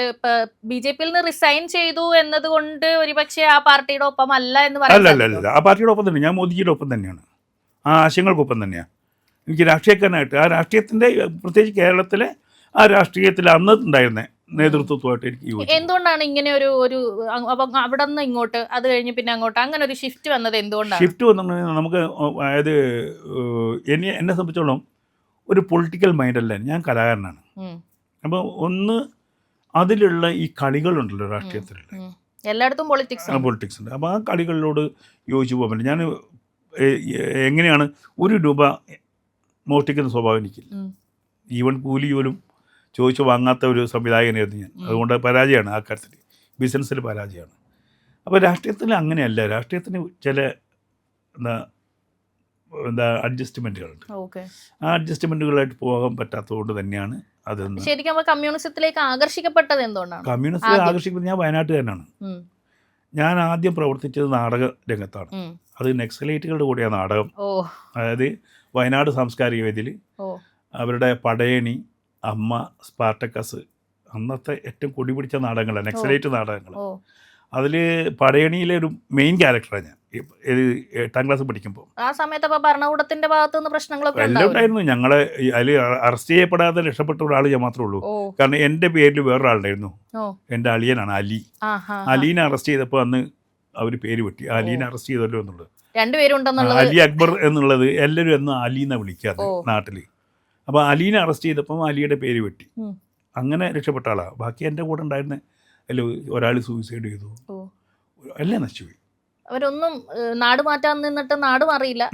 BJP-യിൽ നിന്ന് റിസൈൻ ചെയ്തു എന്നതുകൊണ്ട് ഒരുപക്ഷെ ആ പാർട്ടിയുടെ ഒപ്പം അല്ല എന്ന് പറയാം? അല്ല, ആ പാർട്ടിയുടെ ഒപ്പം തന്നെ, ഞാൻ മോദിജിയുടെ ഒപ്പം തന്നെയാണ്, ആ ആശയങ്ങൾക്കൊപ്പം തന്നെയാണ്. എനിക്ക് രാഷ്ട്രീയക്കാരനായിട്ട് ആ രാഷ്ട്രീയത്തിൻ്റെ, പ്രത്യേകിച്ച് കേരളത്തിലെ ആ രാഷ്ട്രീയത്തിൽ അന്ന് ഉണ്ടായിരുന്ന നേതൃത്വമായിട്ട് എനിക്ക് യോജിച്ചു. എന്തുകൊണ്ടാണ് ഇങ്ങനെ ഒരു അവിടെ നിന്ന് ഇങ്ങോട്ട്, അത് കഴിഞ്ഞ് പിന്നെ അങ്ങോട്ട് അങ്ങനെ ഒരു ഷിഫ്റ്റ് വന്നത് എന്തുകൊണ്ടാണ്? ഷിഫ്റ്റ് വന്നിട്ടുണ്ടെങ്കിൽ നമുക്ക്, അതായത് എന്നെ സംബന്ധിച്ചോളം ഒരു പൊളിറ്റിക്കൽ മൈൻഡല്ല, ഞാൻ കലാകാരനാണ്. അപ്പോൾ ഒന്ന് അതിലുള്ള ഈ കളികളുണ്ടല്ലോ രാഷ്ട്രീയത്തിലുള്ള, എല്ലായിടത്തും പൊളിറ്റിക്സ് ഉണ്ട്. അപ്പോൾ ആ കളികളിലോട് യോജിച്ച് പോകാൻ പറ്റില്ല. ഞാൻ എങ്ങനെയാണ് ₹1 മോഷ്ടിക്കുന്ന സ്വഭാവം എനിക്കില്ല. ഈവൻ കൂലി പോലും ചോദിച്ചു വാങ്ങാത്ത ഒരു സംവിധായകനായിരുന്നു ഞാൻ. അതുകൊണ്ട് പരാജയമാണ് ആ കാര്യത്തിൽ, ബിസിനസ്സിൽ പരാജയമാണ്. അപ്പോൾ രാഷ്ട്രീയത്തിൽ അങ്ങനെയല്ല, രാഷ്ട്രീയത്തിന് ചില എന്താ അഡ്ജസ്റ്റ്മെൻറ്റുകളുണ്ട്. ആ അഡ്ജസ്റ്റ്മെൻറ്റുകളായിട്ട് പോകാൻ പറ്റാത്തതുകൊണ്ട് തന്നെയാണ് അത്. ശരിക്കും കമ്മ്യൂണിസത്തിലേക്ക് ആകർഷിക്കപ്പെട്ടത് എന്തുകൊണ്ടാണ്? കമ്മ്യൂണിസത്തിൽ ആകർഷിക്കപ്പെട്ടത്, ഞാൻ വയനാട്ടുകാരനാണ്. ഞാൻ ആദ്യം പ്രവർത്തിച്ചത് നാടക രംഗത്താണ്. അത് നക്സലൈറ്റുകളുടെ കൂടെയാണ് നാടകം. അതായത് വയനാട് സാംസ്കാരിക വേദിയിൽ അവരുടെ പടയണി, അമ്മ, സ്പാർട്ടക്കസ്, അന്നത്തെ ഏറ്റവും കൊടി പിടിച്ച നാടകങ്ങളാണ് നക്സലൈറ്റ് നാടകങ്ങൾ. അതിൽ പടയണിയിലെ ഒരു മെയിൻ ക്യാരക്ടറാണ് ഞാൻ 8ാം ക്ലാസ് പഠിക്കുമ്പോൾ. ആ സമയത്ത് ഭരണകൂടത്തിന്റെ ഭാഗത്തുനിന്ന് പ്രശ്നങ്ങളൊക്കെ എല്ലാം ഉണ്ടായിരുന്നു. ഞങ്ങളെ അതിൽ അറസ്റ്റ് ചെയ്യപ്പെടാതെ രക്ഷപ്പെട്ട ഒരാൾ ഞാൻ മാത്രമേ ഉള്ളൂ. കാരണം എൻ്റെ പേരിൽ വേറൊരാളുണ്ടായിരുന്നു, എൻ്റെ അളിയനാണ് അലി. അലീനെ അറസ്റ്റ് ചെയ്തപ്പോൾ അന്ന് അവർ പേര് വെട്ടി, അലീനെ അറസ്റ്റ് ചെയ്തല്ലോ എന്നുള്ളത്. അലി അക്ബർ എന്നുള്ളത് എല്ലാവരും എന്ന് അലീന്നാണ് വിളിക്കാറ് നാട്ടിൽ. അപ്പോൾ അലീനെ അറസ്റ്റ് ചെയ്തപ്പം അലിയുടെ പേര് വെട്ടി. അങ്ങനെ രക്ഷപ്പെട്ട ആളാണ്. ബാക്കി എൻ്റെ കൂടെ ഉണ്ടായിരുന്ന അല്ല, ഒരാൾ സൂയിസൈഡ് ചെയ്തു, എല്ലാം നശിച്ചുപോയി. അവരൊന്നും നാട് മാറ്റാൻ നിന്നിട്ട് നാട് മാറിയില്ല.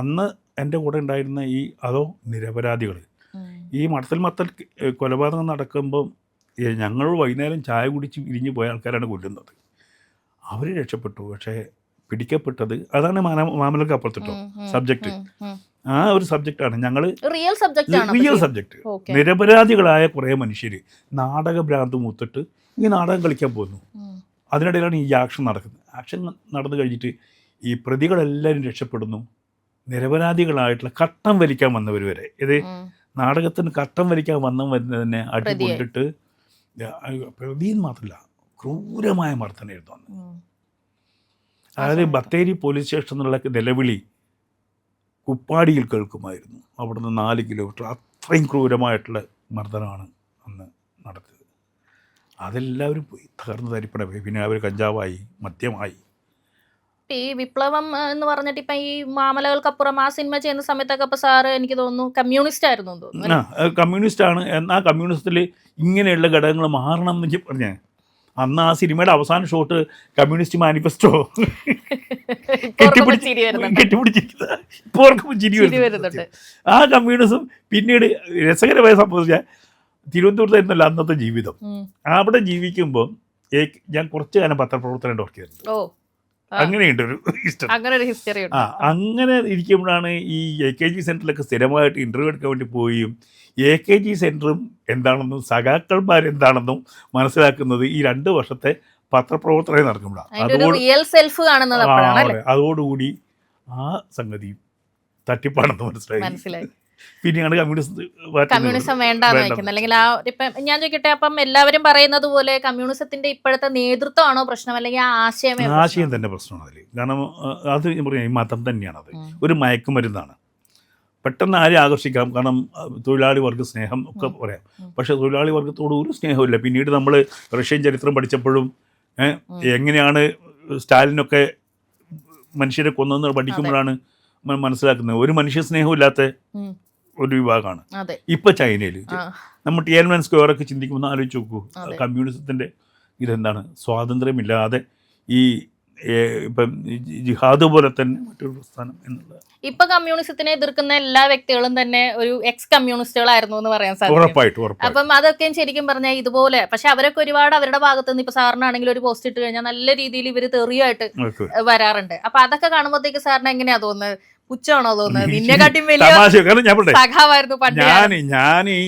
അന്ന് എൻ്റെ കൂടെ ഉണ്ടായിരുന്ന ഈ നിരപരാധികൾ, ഈ മത്തൽ കൊലപാതകം നടക്കുമ്പം ഞങ്ങൾ വൈകുന്നേരം ചായ കുടിച്ച് ഇരിഞ്ഞു പോയ ആൾക്കാരാണ് കൊല്ലുന്നത്. അവർ രക്ഷപ്പെട്ടു. പക്ഷേ പിടിക്കപ്പെട്ടത് അതാണ് മാമലക്ക് അപ്പുറത്തിട്ടോ സബ്ജക്റ്റ്. ആ ഒരു സബ്ജക്റ്റാണ് ഞങ്ങൾ റിയൽ സബ്ജക്റ്റ്. നിരപരാധികളായ കുറേ മനുഷ്യർ നാടക ഭ്രാന്ത് മൂത്തിട്ട് ഈ നാടകം കളിക്കാൻ പോകുന്നു. അതിനിടയിലാണ് ഈ ആക്ഷൻ നടക്കുന്നത്. ആക്ഷൻ നടന്നു കഴിഞ്ഞിട്ട് ഈ പ്രതികളെല്ലാവരും രക്ഷപ്പെടുന്നു. നിരപരാധികളായിട്ടുള്ള കട്ടം വലിക്കാൻ വന്നവർ വരെ, ഇത് നാടകത്തിന് കട്ടം വലിക്കാൻ വരുന്നതിനെ അടികൊണ്ടിട്ട്, പ്രതിന്ന് മാത്രമല്ല ക്രൂരമായ മർദ്ദനമായിരുന്നു അന്ന്. അതായത് ബത്തേരി പോലീസ് സ്റ്റേഷനിലുള്ള നിലവിളി കുപ്പാടിയിൽ കേൾക്കുമായിരുന്നു. അവിടുന്ന് 4 കിലോമീറ്റർ. അത്രയും ക്രൂരമായിട്ടുള്ള മർദ്ദനമാണ് അന്ന് നടത്തിയത്. അതെല്ലാവരും പോയി തകർന്ന് തരിപ്പണമായി. പിന്നെ അവർ കഞ്ചാവായി, മദ്യമായി. ഈ വിപ്ലവം എന്ന് പറഞ്ഞിട്ട് ഇപ്പം ഈ മാമലകൾക്കപ്പുറം ആ സിനിമ ചെയ്യുന്ന സമയത്തൊക്കെ അപ്പോൾ സാറ് എനിക്ക് തോന്നുന്നു കമ്മ്യൂണിസ്റ്റ് ആയിരുന്നു തോന്നുന്നു. കമ്മ്യൂണിസ്റ്റാണ്. എന്നാൽ കമ്മ്യൂണിസ്റ്റിൽ ഇങ്ങനെയുള്ള ഘടകങ്ങൾ മാറണം എന്ന് പറഞ്ഞാൽ അന്ന് ആ സിനിമയുടെ അവസാന ഷോട്ട് കമ്മ്യൂണിസ്റ്റ് മാനിഫെസ്റ്റോ കെട്ടിപ്പിടിച്ചിരിക്കുന്നത്. ആ കമ്മ്യൂണിസം പിന്നീട് രസകരമായി സംഭവിച്ചാൽ തിരുവനന്തപുരത്തായിരുന്നല്ലോ അന്നത്തെ ജീവിതം. അവിടെ ജീവിക്കുമ്പോൾ ഞാൻ കുറച്ചു കാലം പത്രപ്രവർത്തനം വർക്ക് ചെയ്തിട്ടുണ്ട്. അങ്ങനെയുണ്ടൊരു ഹിസ്റ്ററി. അങ്ങനെ ഇരിക്കുമ്പോഴാണ് ഈ AKG സെൻറ്ററിലൊക്കെ സ്ഥിരമായിട്ട് ഇൻ്റർവ്യൂ എടുക്കാൻ വേണ്ടി പോവുകയും AKG സെൻറ്ററും എന്താണെന്നും സഖാക്കന്മാരെന്താണെന്നും മനസ്സിലാക്കുന്നത് ഈ 2 വർഷത്തെ പത്രപ്രവർത്തനം നടക്കുമ്പോഴാണ്. അതോടുകൂടി ആ സംഗതി തട്ടിപ്പാണെന്ന് മനസ്സിലായി. പിന്നെയാണ് കമ്മ്യൂണിസം വേണ്ടാന്ന് വെക്കുന്നത്. അല്ലെങ്കിൽ ഇപ്പം ഞാൻ ചോദിക്കട്ടെ, അപ്പം എല്ലാവരും പറയുന്നത് പോലെ കമ്മ്യൂണിസത്തിന്റെ ഇപ്പോഴത്തെ നേതൃത്വമാണോ പ്രശ്നം, അല്ലെങ്കിൽ ആ ആശയം തന്നെ പ്രശ്നമാണ് അതിൽ. കാരണം അത് പറയാം, ഈ മതം തന്നെയാണത്, ഒരു മയക്കുമരുന്നാണ്. പെട്ടെന്ന് ആരെയും ആകർഷിക്കാം. കാരണം തൊഴിലാളി വർഗ സ്നേഹം ഒക്കെ പറയാം. പക്ഷേ തൊഴിലാളി വർഗത്തോട് ഒരു സ്നേഹമില്ല. പിന്നീട് നമ്മൾ റഷ്യൻ ചരിത്രം പഠിച്ചപ്പോഴും എങ്ങനെയാണ് സ്റ്റാലിനൊക്കെ മനുഷ്യരെ കൊന്നെന്ന് പഠിക്കുമ്പോഴാണ് മനസ്സിലാക്കുന്നത് ഒരു മനുഷ്യ സ്നേഹമില്ലാത്ത ഒരു വിഭാഗമാണ്. ഇപ്പം ചൈനയിൽ നമ്മൾ ടിയാൻമെൻ സ്ക്വയറൊക്കെ ചിന്തിക്കുമ്പോൾ ആലോചിച്ച് നോക്കൂ, കമ്മ്യൂണിസത്തിൻ്റെ ഇതെന്താണ്, സ്വാതന്ത്ര്യമില്ലാതെ ഈ ഇപ്പം ജിഹാദ് പോലെ തന്നെ മറ്റൊരു പ്രസ്ഥാനം എന്നുള്ളത്. ഇപ്പൊ കമ്മ്യൂണിസത്തിനെ എതിർക്കുന്ന എല്ലാ വ്യക്തികളും തന്നെ ഒരു എക്സ് കമ്മ്യൂണിസ്റ്റുകളായിരുന്നു എന്ന് പറയാൻ സാധിക്കും. ഉറപ്പായിട്ടും. അപ്പം അതൊക്കെ ശരിക്കും പറഞ്ഞാൽ ഇതുപോലെ, പക്ഷെ അവരൊക്കെ ഒരുപാട് അവരുടെ ഭാഗത്ത് നിന്ന് ഇപ്പൊ സാറിനാണെങ്കിൽ ഒരു പോസ്റ്റ് ഇട്ട് കഴിഞ്ഞാൽ നല്ല രീതിയിൽ ഇവര് തെറിയായിട്ട് വരാറുണ്ട്. അപ്പൊ അതൊക്കെ കാണുമ്പോഴത്തേക്ക് സാറിന് എങ്ങനെയാ തോന്നുന്നത്? പുച്ഛമാണോ തോന്നുന്നത്? നിന്നെക്കാട്ടിയും വലിയ സഖാവായിരുന്നു പണ്ട്. ഞാൻ ഈ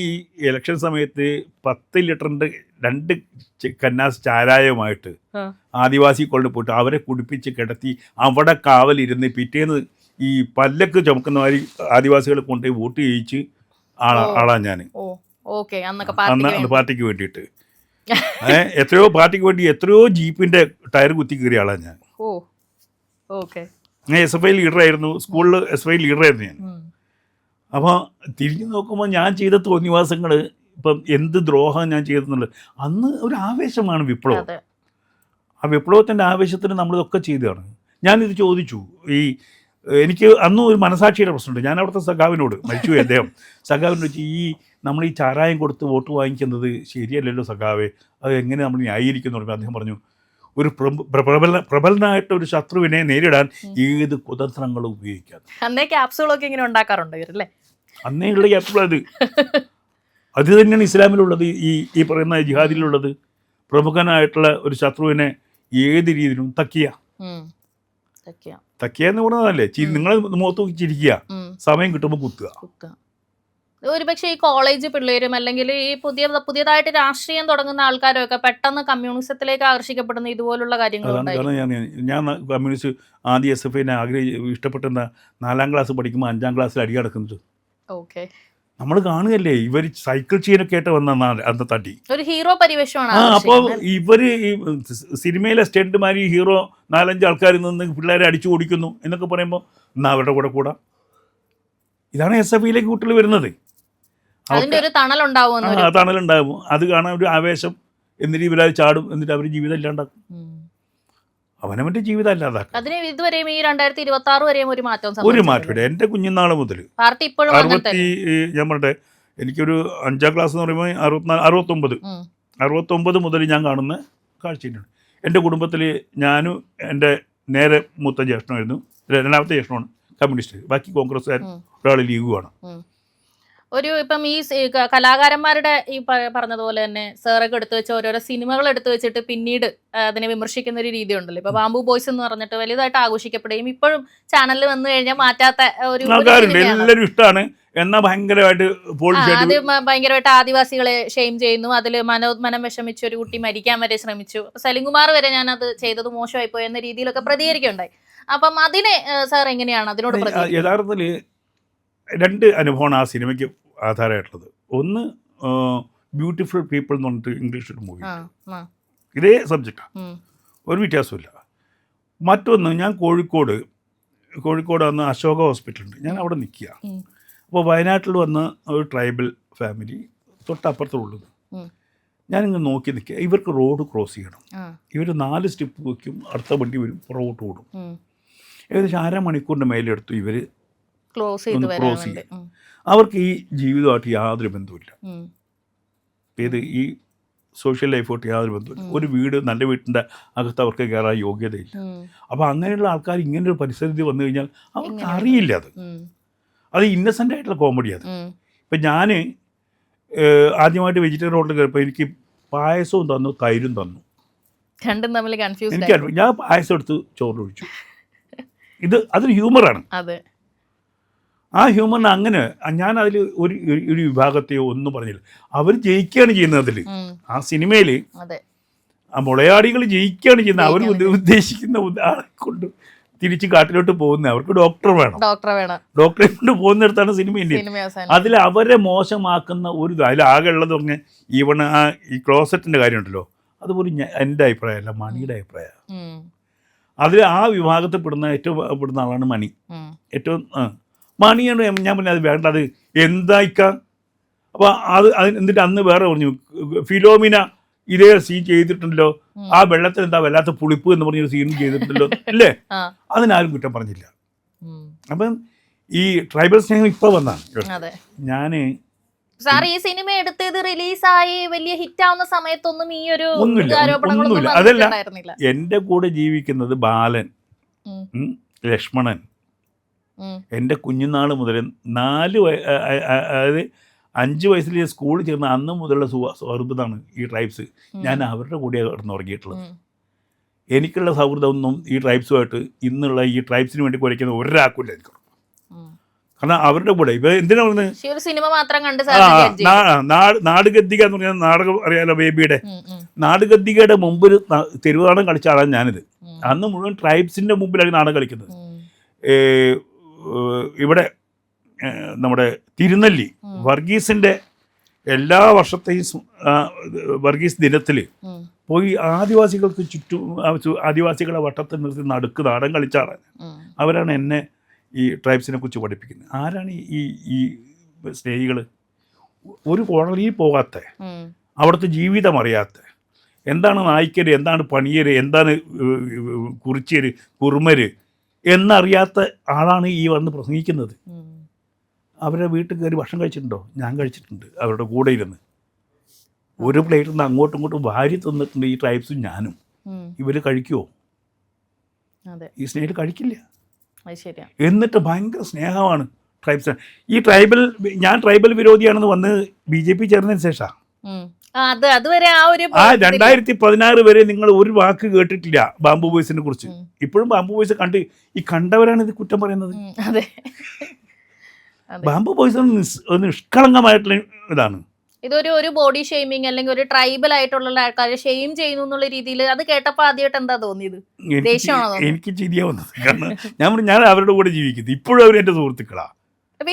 ഇലക്ഷൻ സമയത്ത് 10 ലിറ്ററിന്റെ 2 കന്നാസ് ചാരായമായിട്ട് ആദിവാസി കൊണ്ട് പോയിട്ട് അവരെ കുടിപ്പിച്ച് കിടത്തി അവിടെ കാവലിരുന്ന് പിറ്റേന്ന് ഈ പല്ലക്ക് ചുമക്കുന്ന മാതിരി ആദിവാസികളെ കൊണ്ടുപോയി വോട്ട് ചെയ്യിച്ച് ആളാ ഞാൻ അന്ന് പാർട്ടിക്ക് വേണ്ടിയിട്ട്. എത്രയോ പാർട്ടിക്ക് വേണ്ടി എത്രയോ ജീപ്പിന്റെ ടയർ കുത്തി കയറിയ ആളാ ഞാൻ. ഞാൻ SFI ലീഡറായിരുന്നു, സ്കൂളിൽ SFI ലീഡറായിരുന്നു ഞാൻ. അപ്പോൾ തിരിഞ്ഞു നോക്കുമ്പോൾ ഞാൻ ചെയ്ത തോന്നിവാസങ്ങൾ, ഇപ്പം എന്ത് ദ്രോഹം ഞാൻ ചെയ്തെന്നുള്ളത്, അന്ന് ഒരു ആവേശമാണ് വിപ്ലവം. ആ വിപ്ലവത്തിൻ്റെ ആവേശത്തിന് നമ്മളിതൊക്കെ ചെയ്തതാണ്. ഞാനിത് ചോദിച്ചു, എനിക്ക് അന്നും ഒരു മനസാക്ഷിയുടെ പ്രശ്നമുണ്ട്. ഞാൻ അവിടുത്തെ സഖാവിനോട്, മരിച്ചുപോയി അദ്ദേഹം, സഖാവിനോട് വെച്ച് നമ്മൾ ഈ ചാരായം കൊടുത്ത് വോട്ട് വാങ്ങിക്കുന്നത് ശരിയല്ലല്ലോ സഖാവേ, അത് എങ്ങനെ നമ്മൾ ന്യായീകരിക്കുന്നു പറയുമ്പോൾ അദ്ദേഹം പറഞ്ഞു, ഒരു പ്രബലനായിട്ട് ഒരു ശത്രുവിനെ നേരിടാൻ ഏത് കുതന്ത്രങ്ങളും ഉപയോഗിക്കാം. അന്നേ ക്യാപ്സുകളൊക്കെ ഇങ്ങനെ ഉണ്ടാക്കാറുണ്ട് ഇവരല്ലേ? അന്നേ ഉള്ള ക്യാപ്സുകൾ അത് തന്നെയാണ് ഇസ്ലാമിലുള്ളത്, ഈ പറയുന്ന ജിഹാദിലുള്ളത്. പ്രമുഖനായിട്ടുള്ള ഒരു ശത്രുവിനെ ഏത് രീതിയിലും തക്കിയ എന്ന് പറയുന്നതല്ലേ, നിങ്ങളെ മുഖത്ത് നോക്കി ചിരിക്കുക, സമയം കിട്ടുമ്പോൾ കുത്തുക. ഒരുപക്ഷെ ഈ കോളേജ് പിള്ളേരും അല്ലെങ്കിൽ ഈ പുതിയതായിട്ട് രാഷ്ട്രീയം തുടങ്ങുന്ന ആൾക്കാരും ഒക്കെ പെട്ടെന്ന് കമ്മ്യൂണിസത്തിലേക്ക് ആകർഷിക്കപ്പെടുന്ന ഇതുപോലുള്ള കാര്യങ്ങൾ. ഞാൻ കമ്മ്യൂണിസ്റ്റ് ആദ്യ SFI ഇഷ്ടപ്പെടുന്ന 4ാം ക്ലാസ് പഠിക്കുമ്പോൾ 5ാം ക്ലാസ്സിൽ അടി നടക്കുന്നത് നമ്മൾ കാണുകയല്ലേ. ഇവർ സൈക്കിൾ ചെയിനൊക്കെ ആയിട്ട് വന്ന അന്ന് തട്ടി ഒരു ഹീറോ പരിവേഷമാണ്. അപ്പോൾ ഇവര് ഈ സിനിമയിലെ സ്റ്റേറ്റ്മാർ ഈ ഹീറോ 4-5 ആൾക്കാരിൽ നിന്ന് പിള്ളേരെ അടിച്ചു ഓടിക്കുന്നു എന്നൊക്കെ പറയുമ്പോൾ എന്നാൽ അവരുടെ കൂടെ ഇതാണ് SFIയിലേക്ക് കുട്ടികൾ വരുന്നത്. തണലുണ്ടാകും, അത് കാണാൻ ഒരു ആവേശം, എന്നിട്ട് ഇവരത് ചാടും, എന്നിട്ട് അവർ ജീവിതം ഇല്ലാണ്ടാക്കും, അവനവന്റെ ജീവിതം അല്ലാതാക്കും. ഒരു മാറ്റമില്ല. എൻ്റെ കുഞ്ഞുനാൾ മുതൽ ഞാൻ പറഞ്ഞെ, എനിക്കൊരു 5ാം ക്ലാസ് എന്ന് പറയുമ്പോൾ 69 മുതൽ ഞാൻ കാണുന്ന കാഴ്ചയാണ്. എൻ്റെ കുടുംബത്തിൽ ഞാനും എൻ്റെ നേരെ മൂത്ത ജ്യേഷ്ഠനായിരുന്നു, 2ാമത്തെ ജ്യേഷ്ഠനാണ് കമ്മ്യൂണിസ്റ്റ്, ബാക്കി കോൺഗ്രസ്സുകാരും ഒരാൾ ലീഗുമാണ്. ഇപ്പം ഈ കലാകാരന്മാരുടെ ഈ പറഞ്ഞതുപോലെ തന്നെ സാറൊക്കെ എടുത്തു വെച്ച ഓരോരോ സിനിമകൾ എടുത്തു വെച്ചിട്ട് പിന്നീട് അതിനെ വിമർശിക്കുന്ന ഒരു രീതി ഉണ്ടല്ലോ. ഇപ്പൊ ബാംബു ബോയ്സ് എന്ന് പറഞ്ഞിട്ട് വലുതായിട്ട് ആഘോഷിക്കപ്പെടുകയും ഇപ്പോഴും ചാനലിൽ വന്നു കഴിഞ്ഞാൽ മാറ്റാത്ത ഒരു എല്ലാവരും ഇഷ്ടമാണ്. എന്നാൽ ഭയങ്കരമായിട്ട് ആദിവാസികളെ ഷെയിം ചെയ്യുന്നു, അതിൽ മനം വിഷമിച്ച് ഒരു കുട്ടി മരിക്കാൻ വരെ ശ്രമിച്ചു. സലിംകുമാർ വരെ ഞാൻ അത് ചെയ്തത് മോശമായി പോയി എന്ന രീതിയിലൊക്കെ പ്രതികരിക്കുകയുണ്ടായി. അപ്പം അതിനെ സാർ എങ്ങനെയാണ് അതിനോട് യഥാർത്ഥത്തിൽ 2 അനുഭവമാണ് ആ സിനിമയ്ക്ക് ആധാരമായിട്ടുള്ളത്. ഒന്ന് ബ്യൂട്ടിഫുൾ പീപ്പിൾ എന്ന് പറഞ്ഞിട്ട് ഇംഗ്ലീഷ് ഒരു മൂവി, ഇതേ സബ്ജക്റ്റാണ്, ഒരു വ്യത്യാസമില്ല. മറ്റൊന്ന്, ഞാൻ കോഴിക്കോട് വന്ന് അശോക ഹോസ്പിറ്റലുണ്ട്, ഞാൻ അവിടെ നിൽക്കുക. അപ്പോൾ വയനാട്ടിൽ വന്ന ഒരു ട്രൈബൽ ഫാമിലി തൊട്ടപ്പുറത്തുള്ളത്, ഞാനിങ്ങനെ നോക്കി നിൽക്കുക. ഇവർക്ക് റോഡ് ക്രോസ് ചെയ്യണം, ഇവർ 4 സ്റ്റെപ്പ് വയ്ക്കും, അടുത്ത വണ്ടി വരും, പുറകോട്ട് ഓടും. ഏകദേശം 1/2 മണിക്കൂറിൻ്റെ മേലെടുത്തു ഇവർ ക്രോസ് ചെയ്യും. അവർക്ക് ഈ ജീവിതമായിട്ട് യാതൊരു ബന്ധമില്ല, ഈ സോഷ്യൽ ലൈഫായിട്ട് യാതൊരു ബന്ധമില്ല. ഒരു വീട്, നല്ല വീട്ടിൻ്റെ അകത്ത് അവർക്ക് കയറാൻ യോഗ്യതയില്ല. അപ്പോൾ അങ്ങനെയുള്ള ആൾക്കാർ ഇങ്ങനൊരു പരിസ്ഥിതി വന്നു കഴിഞ്ഞാൽ അവർക്ക് അറിയില്ല. അത് ഇന്നസെൻ്റ് ആയിട്ടുള്ള കോമഡി. അത് ഇപ്പം ഞാൻ ആദ്യമായിട്ട് വെജിറ്റേറിയൻ ഹോട്ടലിൽ കയറിയപ്പോൾ എനിക്ക് പായസവും തന്നു, തൈരും തന്നു. എനിക്ക് ഞാൻ പായസം എടുത്ത് ചോറിലൊഴിച്ചു. അതൊരു ഹ്യൂമറാണ്. ആ ഹ്യൂമറിന് അങ്ങനെ ഞാൻ അതിൽ ഒരു വിഭാഗത്തെയോ ഒന്നും പറഞ്ഞില്ല. അവർ ജയിക്കുകയാണ് ചെയ്യുന്നത്. അതിൽ ആ സിനിമയിൽ ആ മുളയാടികൾ ജയിക്കുകയാണ് ചെയ്യുന്നത്. അവർ ഉദ്ദേശിക്കുന്ന ആളെ കൊണ്ട് തിരിച്ച് കാട്ടിലോട്ട് പോകുന്നത്. അവർക്ക് ഡോക്ടറെ ഡോക്ടറെ കൊണ്ട് പോകുന്നിടത്താണ് സിനിമ. അതിൽ അവരെ മോശമാക്കുന്ന ഒരു അതിൽ ആകെ ഉള്ളത് പറഞ്ഞാൽ ഈ ക്ലോസറ്റിൻ്റെ കാര്യമുണ്ടല്ലോ, അതുപോലെ എൻ്റെ അഭിപ്രായമല്ല, മണിയുടെ അഭിപ്രായമാണ്. അതിൽ ആ വിഭാഗത്തിൽ പെടുന്ന ആളാണ് മണി. ഏറ്റവും മണിയാണ്. ഞാൻ പറഞ്ഞത് അത് വേണ്ട, അത് എന്തായിക്കാം. അപ്പോൾ എന്നിട്ട് അന്ന് വേറെ പറഞ്ഞു, ഫിലോമിന ഇതേ സീൻ ചെയ്തിട്ടുണ്ടല്ലോ, ആ വെള്ളത്തിൽ എന്താ വല്ലാത്ത പുളിപ്പ് എന്ന് പറഞ്ഞൊരു സീൻ ചെയ്തിട്ടുണ്ടല്ലോ അല്ലേ, അതിനാരും കുറ്റം പറഞ്ഞില്ല. അപ്പം ഈ ട്രൈബൽ സ്നേഹം ഇപ്പോൾ വന്നാണ്. ഞാൻ സാർ ഈ സിനിമ എടുത്തത് റിലീസായി വലിയ ഹിറ്റ് ആവുന്ന സമയത്തൊന്നും ഈ ഒരു ആരോപണങ്ങളൊന്നും ഒന്നുമില്ല. അതല്ല, വന്നിട്ടുണ്ടായിരുന്നില്ല. എൻ്റെ കൂടെ ജീവിക്കുന്നത് ബാലൻ, ലക്ഷ്മണൻ, എൻ്റെ കുഞ്ഞുനാൾ മുതൽ 4 അതായത് 5 വയസ്സിൽ സ്കൂളിൽ ചേർന്ന അന്ന് മുതലുള്ള സൗഹൃദമാണ് ഈ ട്രൈബ്സ്. ഞാൻ അവരുടെ കൂടെ കിടന്നുറങ്ങിയിട്ടുള്ളത്. എനിക്കുള്ള സൗഹൃദമൊന്നും ഈ ട്രൈബ്സുമായിട്ട് ഇന്നുള്ള ഈ ട്രൈബ്സിന് വേണ്ടി കുരയ്ക്കുന്ന ഒരാൾക്കില്ല എനിക്ക്. കാരണം അവരുടെ കൂടെ ഇപ്പം എന്തിനാ പറയുന്നത്, സിനിമ മാത്രം കണ്ട് നാടുഗദ്ദിക എന്ന് പറഞ്ഞാൽ നാടകം അറിയാലോ, ബേബിയുടെ നാടുഗദ്ദികയുടെ മുമ്പിൽ തെരുവുനാടകം കളിച്ച ആളാണ് ഞാനിത്. അന്ന് മുഴുവൻ ട്രൈബ്സിൻ്റെ മുമ്പിലാണ് നാടകം കളിക്കുന്നത്. ഇവിടെ നമ്മുടെ തിരുനെല്ലി വർഗീസിൻ്റെ എല്ലാ വർഷത്തെയും വർഗീസ് ദിനത്തിൽ പോയി ആദിവാസികൾക്ക് ചുറ്റും ആദിവാസികളെ വട്ടത്തിൽ നിർത്തി നടുക്ക് നാടകം കളിച്ച ആളാണ്. അവരാണ് എന്നെ ഈ ട്രൈബ്സിനെ കുറിച്ച് പഠിപ്പിക്കുന്നത്. ആരാണ് ഈ സ്നേഹികൾ? ഒരു കോളനിയിൽ പോകാത്ത, അവിടുത്തെ ജീവിതം അറിയാത്ത, എന്താണ് നായ്ക്കര്, എന്താണ് പണിയര്, എന്താണ് കുറിച്യര്, കുറുമര് എന്നറിയാത്ത ആളാണ് ഈ വന്ന് പ്രസംഗിക്കുന്നത്. അവരുടെ വീട്ടിൽ കയറി ഭക്ഷണം കഴിച്ചിട്ടുണ്ടോ? ഞാൻ കഴിച്ചിട്ടുണ്ട് അവരുടെ കൂടെ ഇരുന്ന്. ഒരു പ്ലേറ്റിൽ നിന്ന് അങ്ങോട്ടും ഇങ്ങോട്ടും വാരി തന്നിട്ടുണ്ട് ഈ ട്രൈബ്സും ഞാനും. ഇവർ കഴിക്കുമോ? ഈ സ്നേഹിൽ കഴിക്കില്ല. എന്നിട്ട് ഭയങ്കര സ്നേഹമാണ് ട്രൈബ്സ്. ഈ ഞാൻ ട്രൈബൽ വിരോധിയാണെന്ന് വന്ന് BJP ചേർന്നതിന് ശേഷം 2016 വരെ നിങ്ങൾ ഒരു വാക്ക് കേട്ടിട്ടില്ല ബാംബു ബോയ്സിനെ കുറിച്ച്. ഇപ്പോഴും ബാംബു ബോയ്സ് കണ്ടവരാണ് ഇത് കുറ്റം പറയുന്നത്. ബാംബു ബോയ്സ് നിഷ്കളങ്കമായിട്ടുള്ള ഇതാണ്. ഇതൊരു ബോഡി ഷെയ്മിങ് അല്ലെങ്കിൽ ഒരു ട്രൈബൽ ആയിട്ടുള്ള ആൾക്കാരെ ഷെയിം ചെയ്യുന്നു എന്നുള്ള രീതിയിൽ അത് കേട്ടപ്പോൾ ആദ്യമായിട്ട് എന്താ തോന്നിയത്? എനിക്ക് ചിരിയാ വന്നത്. കാരണം ഞാൻ അവരുടെ കൂടെ ജീവിക്കുന്നത്. ഇപ്പോഴും അവർ എൻ്റെ സുഹൃത്തുക്കളാ.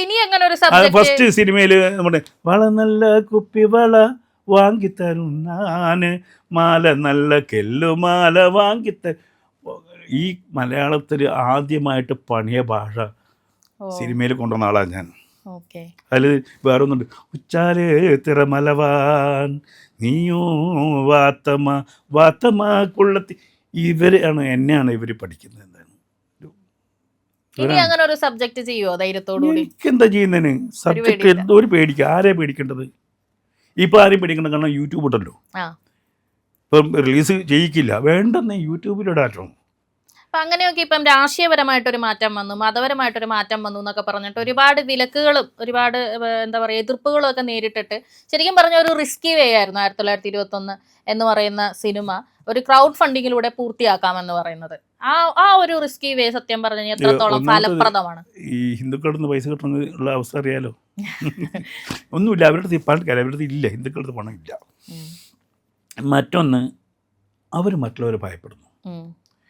ഇനി അങ്ങനെ ഒരു ഫസ്റ്റ് സിനിമയിൽ നമ്മുടെ വള നല്ല കുപ്പി വള വാങ്ങിത്തരുന്നാന് മാല നല്ല കെല്ലുമാല വാങ്ങിത്തരും. ഈ മലയാളത്തിൽ ആദ്യമായിട്ട് പണിയ ഭാഷ സിനിമയിൽ കൊണ്ടുവന്ന ആളാണ് ഞാൻ. അതിൽ വേറെ ഒന്നുണ്ട്, ഉച്ചാല് തിറമലവാൻ നീയോ വാത്തമ്മ വാത്തമ്മ കുള്ളത്തി. എന്നെയാണ് ഇവർ പഠിക്കുന്നത്. എനിക്കെന്താ ചെയ്യുന്നതിന്? സബ്ജക്റ്റ് എന്തോ ഒരു പേടിക്കുക. ആരെയാണ് പേടിക്കേണ്ടത്? ഇപ്പം ആരെയും പേടിക്കേണ്ട. കാരണം യൂട്യൂബ് ഉണ്ടല്ലോ. ഇപ്പം റിലീസ് ചെയ്യിക്കില്ല, വേണ്ടെന്ന് യൂട്യൂബിലിടാറ്റോ. അപ്പം അങ്ങനെയൊക്കെ ഇപ്പം രാഷ്ട്രീയപരമായിട്ടൊരു മാറ്റം വന്നു, മതപരമായിട്ടൊരു മാറ്റം വന്നു എന്നൊക്കെ പറഞ്ഞിട്ട് ഒരുപാട് വിലക്കുകളും ഒരുപാട് എന്താ പറയുക എതിർപ്പുകളും ഒക്കെ നേരിട്ടിട്ട് ശരിക്കും പറഞ്ഞ ഒരു റിസ്കി വേ ആയിരുന്നു 1921 എന്ന് പറയുന്ന സിനിമ ഒരു ക്രൗഡ് ഫണ്ടിങ്ങിലൂടെ പൂർത്തിയാക്കാമെന്ന് പറയുന്നത്. ആ ഒരു റിസ്കി വേ സത്യം പറഞ്ഞു എത്രത്തോളം ഫലപ്രദമാണ്? ഈ ഹിന്ദുക്കളുടെ നിന്ന് പൈസ കിട്ടുന്ന അവസ്ഥ അറിയാലോ. ഒന്നുമില്ല അവരുടെ പണം, അവരുടെ ഇല്ല, ഹിന്ദുക്കളുടെ പണം ഇല്ല. മറ്റൊന്ന്, അവർ മറ്റുള്ളവരെ ഭയപ്പെടുന്നു.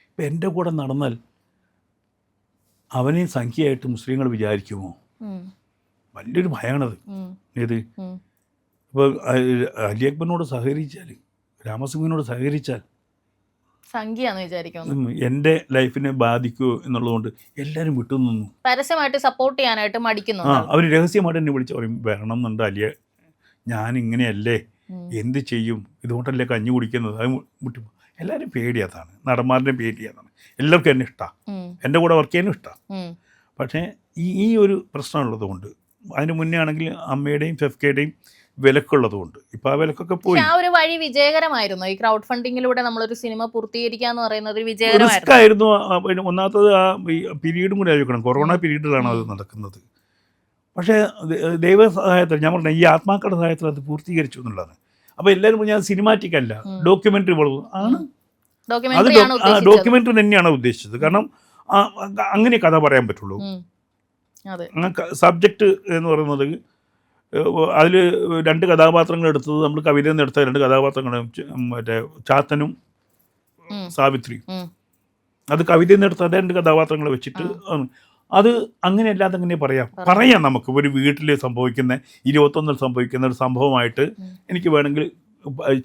ഇപ്പം എൻ്റെ കൂടെ നടന്നാൽ അവനെ സംഖ്യയായിട്ട് മുസ്ലിങ്ങൾ വിചാരിക്കുമോ? വലിയൊരു ഭയമാണത്. ഏത് ഇപ്പോൾ അലി അക്ബറിനോട് സഹകരിച്ചാൽ, രാമസിംഹിനോട് സഹകരിച്ചാൽ എൻ്റെ ലൈഫിനെ ബാധിക്കുമോ എന്നുള്ളതുകൊണ്ട് എല്ലാവരും വിട്ടുനിന്നു. പരസ്യമായിട്ട് സപ്പോർട്ട് ചെയ്യാനായിട്ട് മടിക്കുന്നു. അവർ രഹസ്യമായിട്ട് എന്നെ വിളിച്ച് പറയും, വരണം എന്നുണ്ട് അലിയ, ഞാനിങ്ങനെയല്ലേ, എന്ത് ചെയ്യും, ഇതുകൊണ്ടല്ലേ കഞ്ഞി കുടിക്കുന്നത്. അത് മുട്ടി എല്ലാവരും പേടിയാതാണ്, നടന്മാരുടെ പേടിയാതാണ്. എല്ലാവർക്കും എന്നെ ഇഷ്ടമാണ്, എൻ്റെ കൂടെ വർക്ക് ചെയ്യാനും ഇഷ്ടമാണ്. പക്ഷേ ഈ ഒരു പ്രശ്നമുള്ളത് കൊണ്ട്, അതിന് മുന്നേ ആണെങ്കിൽ അമ്മയുടെയും ഫെഫ്കയുടെയും വിലക്കുള്ളതുകൊണ്ട് ഇപ്പം ആ വിലക്കൊക്കെ പോയി. ആ ഒരു വഴി വിജയകരമായിരുന്നു. ഈ ക്രൗഡ് ഫണ്ടിങ്ങിലൂടെ നമ്മളൊരു സിനിമ പൂർത്തീകരിക്കുക എന്ന് പറയുന്നത് വിജയകരമായിരുന്നു. ആയിരുന്നു. പിന്നെ ഒന്നാമത്തത് ആ പീരീഡും കൂടി ആയിരിക്കണം, കൊറോണ പീരീഡിലാണ് അത് നടക്കുന്നത്. പക്ഷേ ദൈവസഹായത്തിൽ ഞാൻ പറഞ്ഞ ഈ ആത്മാക്കളുടെ സഹായത്തിൽ അത് പൂർത്തീകരിച്ചു എന്നുള്ളതാണ്. അപ്പോൾ എല്ലാവരും ഞാൻ സിനിമാറ്റിക് അല്ല, ഡോക്യുമെൻ്ററി ആണ്. അത് ഡോക്യുമെൻ്ററി തന്നെയാണ് ഉദ്ദേശിച്ചത്. കാരണം അങ്ങനെ കഥ പറയാൻ പറ്റുള്ളൂ. സബ്ജക്റ്റ് എന്ന് പറയുന്നത് അതിൽ 2 കഥാപാത്രങ്ങൾ എടുത്തത് നമ്മൾ കവിതയിൽ നിന്ന് എടുത്ത 2 കഥാപാത്രങ്ങളും മറ്റേ ചാത്തനും സാവിത്രിയും. അത് കവിതയിൽ നിന്ന് എടുത്ത 2 കഥാപാത്രങ്ങൾ വെച്ചിട്ട് അത് അങ്ങനെ അല്ലാതെ അങ്ങനെ പറയാം നമുക്ക് ഒരു വീട്ടിൽ സംഭവിക്കുന്ന 21 സംഭവിക്കുന്ന ഒരു സംഭവമായിട്ട് എനിക്ക് വേണമെങ്കിൽ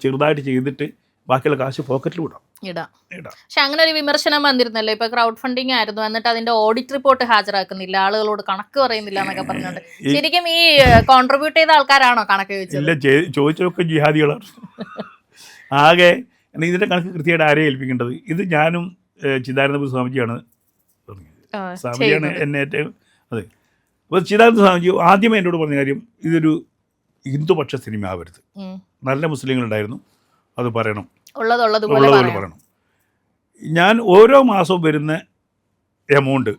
ചെറുതായിട്ട് ചെയ്തിട്ട് ബാക്കിയുള്ള കാശ് പോക്കറ്റിൽ ഇടാം. പക്ഷെ അങ്ങനെ ഒരു വിമർശനം വന്നിരുന്നല്ലോ, ഇപ്പൊ ക്രൗഡ് ഫണ്ടിങ് ആയിരുന്നു, എന്നിട്ട് അതിന്റെ ഓഡിറ്റ് റിപ്പോർട്ട് ഹാജരാക്കുന്നില്ല, ആളുകളോട് കണക്ക് പറയുന്നില്ല എന്നൊക്കെ പറഞ്ഞുകൊണ്ട്. ശരിക്കും ഈ കോൺട്രിബ്യൂട്ട് ചെയ്ത ആൾക്കാരാണോ കണക്ക് ചോദിച്ചത്? ചോദിച്ചതൊക്കെ ജിഹാദികളാണ്. ആകെ ഇതിന്റെ കണക്ക് കൃത്യമായിട്ട് ആരെയും ഏൽപ്പിക്കേണ്ടത്? ഇത് ഞാനും ചിദാനന്ദപുരി സ്വാമിജിയാണ് സ്വാമിജിയാണ് എന്നെ ഏറ്റവും. അതെ, അപ്പോൾ ചിദാനന്ദ സ്വാമിജി ആദ്യമേ എന്നോട് പറഞ്ഞ കാര്യം, ഇതൊരു ഹിന്ദുപക്ഷ സിനിമ ആവരുത്. നല്ല മുസ്ലിങ്ങളുണ്ടായിരുന്നു, അത് പറയണം, ഉള്ളതുപോലെ പറയണം. ഞാൻ ഓരോ മാസവും വരുന്ന എമൗണ്ട്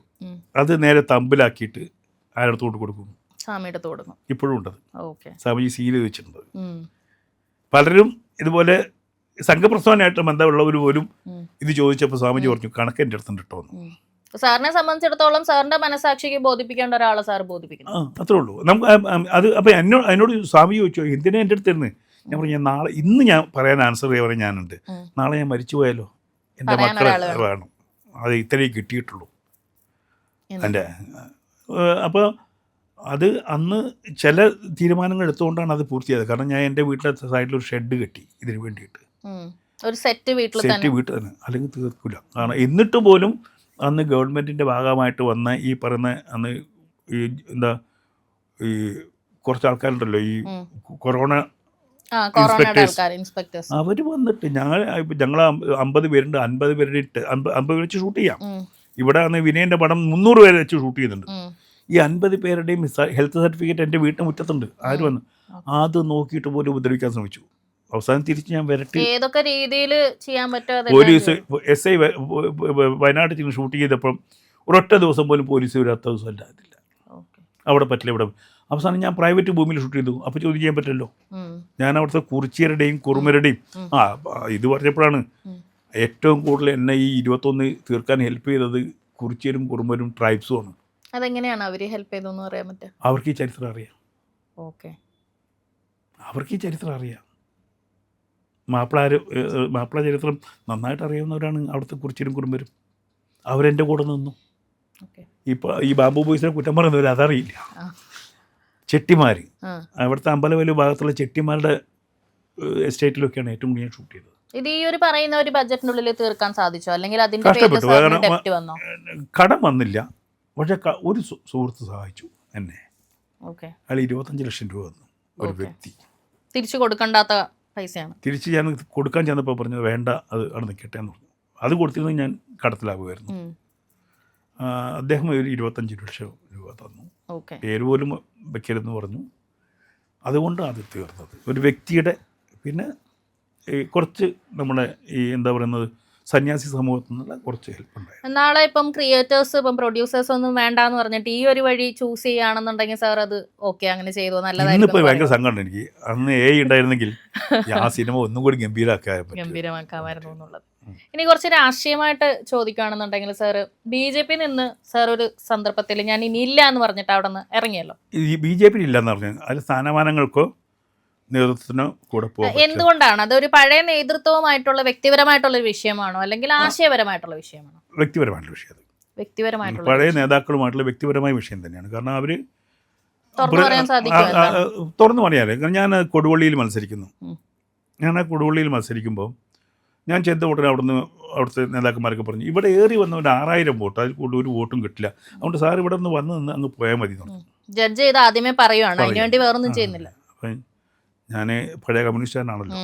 അത് നേരെ തമ്പിലാക്കിയിട്ട് ആരടുത്തോട്ട് കൊടുക്കും, സ്വാമിയുടെ കൊടുക്കും. ഇപ്പോഴും ഉണ്ടത്. ഓക്കെ. സ്വാമിജി സീൽ വെച്ചിട്ടുണ്ട്. പലരും ഇതുപോലെ സംഘപ്രസ്ഥാനമായിട്ട് ബന്ധമുള്ളവർ പോലും ഇത് ചോദിച്ചപ്പോൾ സ്വാമിജി പറഞ്ഞു കണക്ക് എൻ്റെ അടുത്തുണ്ട് കേട്ടോ. സാറിനെ സംബന്ധിച്ചിടത്തോളം സാറിന്റെ മനസാക്ഷിക്ക് ബോധിപ്പിക്കേണ്ട ഒരാളെ സാർ ബോധിപ്പിക്കുന്നു. അത്രേ ഉള്ളൂ. നമുക്ക് അത് അപ്പം അതിനോട് സ്വാമി ചോദിച്ചോ എന്തിനാ എൻ്റെ അടുത്ത് ഇരുന്ന്? ഞാൻ പറഞ്ഞു ഞാൻ നാളെ ഇന്ന് ഞാൻ പറയാൻ ആൻസർ ചെയ്യാൻ ഞാനുണ്ട്, നാളെ ഞാൻ മരിച്ചു പോയാലോ എൻ്റെ മക്കളെ വേണം, അത് ഇത്രയും കിട്ടിയിട്ടുള്ളൂ എൻ്റെ. അപ്പോൾ അത് അന്ന് ചില തീരുമാനങ്ങൾ എടുത്തുകൊണ്ടാണ് അത് പൂർത്തിയായത്. കാരണം ഞാൻ എൻ്റെ വീട്ടിലെ സൈഡിലൊരു ഷെഡ് കെട്ടി ഇതിന് വേണ്ടിയിട്ട്, ഒരു സെറ്റ് വീട്ടിൽ തന്നെ, അല്ലെങ്കിൽ തീർക്കില്ല. കാരണം എന്നിട്ട് പോലും അന്ന് ഗവൺമെൻറ്റിൻ്റെ ഭാഗമായിട്ട് വന്ന ഈ പറയുന്ന അന്ന് ഈ എന്താ ഈ കുറച്ച് ആൾക്കാരുണ്ടല്ലോ ഈ കൊറോണ ഇൻസ്പെക്ടേഴ്സ്, അവർ വന്നിട്ട് ഞങ്ങൾ 50 പേരുണ്ട്, 50 പേരുടെ 50 പേര് വെച്ച് ഷൂട്ട് ചെയ്യാം. ഇവിടെ അന്ന് വിനയൻ്റെ പടം 300 പേരെ വെച്ച് ഷൂട്ട് ചെയ്യുന്നുണ്ട്. ഈ 50 പേരുടെയും ഹെൽത്ത് സർട്ടിഫിക്കറ്റ് എൻ്റെ വീട്ടിന് മുറ്റത്തുണ്ട്. ആര് വന്ന് അത് നോക്കിയിട്ട് പോലും ഉപദ്രവിക്കാൻ ശ്രമിച്ചു. അവസാനം തിരിച്ച് ഞാൻ വരട്ടെ, ഏതൊക്കെ രീതിയിൽ ചെയ്യാൻ പറ്റുമോ. പോലീസ് SI വയനാട്ടിൽ ചെന്ന് ഷൂട്ട് ചെയ്തപ്പം ഒരൊറ്റ ദിവസം പോലും പോലീസ് വരാത്ത ദിവസം അല്ലാതില്ല. അവിടെ പറ്റില്ല. ഇവിടെ അവസാനം ഞാൻ പ്രൈവറ്റ് ഭൂമിയിൽ ഷൂട്ട് ചെയ്തു. അപ്പോൾ ചോദ്യം ചെയ്യാൻ പറ്റില്ലല്ലോ. ഞാൻ അവിടുത്തെ കുറിച്ചിയരുടെയും കുറുമരുടെയും ഇത് പറഞ്ഞപ്പോഴാണ് ഏറ്റവും കൂടുതൽ എന്നെ ഈ 21 തീർക്കാൻ ഹെൽപ്പ് ചെയ്തത് കുറിച്ചിയരും കുറുമരും ട്രൈബ്സുമാണ്. അതെങ്ങനെയാണ് അവർ ഹെൽപ്പ് ചെയ്തതെന്ന് പറയാൻ പറ്റുക? അവർക്ക് ഈ ചരിത്രം അറിയാം. ഓക്കെ, അവർക്ക് ഈ ചരിത്രം അറിയാം. മാപ്പിള ചരിത്രം നന്നായിട്ട് അറിയാവുന്നവരാണ് അവിടുത്തെ കുറിച്ചിരും കുറുമരും. അവരെൻ്റെ കൂടെ നിന്നു. ഇപ്പോൾ ഈ ബാംബു ബോയ്സിനെ കുറ്റം പറയുന്നവർ അതറിയില്ല. ചെട്ടിമാർ, അവിടുത്തെ അമ്പലവല്ലി ഭാഗത്തുള്ള ചെട്ടിമാരുടെ എസ്റ്റേറ്റിലൊക്കെയാണ് ഏറ്റവും കൂടുതൽ ഷൂട്ട് ചെയ്തത്. ഇത് ഈ ഒരു പറയുന്ന ഒരു ബഡ്ജറ്റിനുള്ളിൽ തീർക്കാൻ സാധിച്ചോ, അല്ലെങ്കിൽ കഷ്ടപ്പെട്ടു. കടം വന്നില്ല, പക്ഷെ ഒരു സുഹൃത്ത് സഹായിച്ചു എന്നെ. അയാൾ 25 ലക്ഷം രൂപ തന്നു. ഒരു വ്യക്തി തിരിച്ചു കൊടുക്കണ്ടാത്ത പൈസയാണ്. തിരിച്ച് ഞാൻ കൊടുക്കാൻ ചെന്നപ്പോൾ പറഞ്ഞത് വേണ്ട, അത് അവിടെ നിൽക്കട്ടെ എന്ന് പറഞ്ഞു. അത് കൊടുത്തിരുന്നത് ഞാൻ കടത്തിലാകുമായിരുന്നു. അദ്ദേഹം ഒരു 25 ലക്ഷം രൂപ തന്നു. പേര് പോലും വെക്കരുതെന്ന് പറഞ്ഞു. അതുകൊണ്ട് അത് തീർന്നത് ഒരു വ്യക്തിയുടെ. പിന്നെ കുറച്ച് നമ്മുടെ ഈ എന്താ പറയുന്നത് സന്യാസി സമൂഹത്തിൽ നിന്നുള്ള കുറച്ച് ഹെൽപ്പ് ഉണ്ടായി. നാളെ ഇപ്പം ക്രിയേറ്റേഴ്സ് ഇപ്പം പ്രൊഡ്യൂസേഴ്സ് ഒന്നും വേണ്ടാന്ന് പറഞ്ഞിട്ട് ഈ ഒരു വഴി ചൂസ് ചെയ്യുകയാണെന്നുണ്ടെങ്കിൽ സാർ അത് ഓക്കെ അങ്ങനെ ചെയ്തോ? നല്ലതായിരിക്കും. ഇന്നിപ്പോൾ ഭയങ്കര സങ്കടം എനിക്ക്. അന്ന് ഉണ്ടായിരുന്നെങ്കിൽ ആ സിനിമ ഒന്നും കൂടി ഗംഭീരമാക്കാമായിരുന്നു എന്നുള്ളത്. ഇനി കുറച്ച് രാഷ്ട്രീയമായിട്ട് ചോദിക്കുകയാണെന്നുണ്ടെങ്കിൽ സാറ് BJP നിന്ന് സാർ ഒരു സന്ദർഭത്തിൽ ഞാൻ ഇനി ഇല്ല എന്ന് പറഞ്ഞിട്ട് അവിടെ നിന്ന് ഇറങ്ങിയല്ലോ. ഈ BJP ഇല്ലെന്ന് പറഞ്ഞു അതിൽ സ്ഥാനമാനങ്ങൾക്കോ നേതൃത്വത്തിനോ കൂടെ പോകും. എന്തുകൊണ്ടാണ്? അതൊരു പഴയ നേതൃത്വമായിട്ടുള്ള വ്യക്തിപരമായിട്ടുള്ള ഒരു വിഷയമാണോ, അല്ലെങ്കിൽ ആശയപരമായിട്ടുള്ള വിഷയമാണോ? വ്യക്തിപരമായിട്ടുള്ള വിഷയം. വ്യക്തിപരമായിട്ടുള്ള പഴയ നേതാക്കളുമായിട്ടുള്ള വ്യക്തിപരമായ വിഷയം തന്നെയാണ്. കാരണം അവർ തുറന്നു പറയാറ്. ഞാൻ കൊടുവള്ളിയിൽ മത്സരിക്കുന്നു. ഞാൻ ആ കൊടുവള്ളിയിൽ മത്സരിക്കുമ്പോൾ ഞാൻ ചെന്ന ഉടനെ അവിടുത്തെ നേതാക്കന്മാരൊക്കെ പറഞ്ഞു ഇവിടെ ഏറി വന്ന ഒരു 6000 വോട്ട്, അതിൽ കൂടുതൽ ഒരു വോട്ടും കിട്ടില്ല, അതുകൊണ്ട് സാർ ഇവിടെ നിന്ന് വന്ന് നിന്ന് അങ്ങ് പോയാൽ മതി. ജഡ്ജ് ചെയ്ത് ആദ്യമേ പറയുവാണ്, അതിനുവേണ്ടി വേറൊന്നും ചെയ്യുന്നില്ല. അപ്പം ഞാൻ പഴയ കമ്മ്യൂണിസ്റ്റുകാരനാണല്ലോ,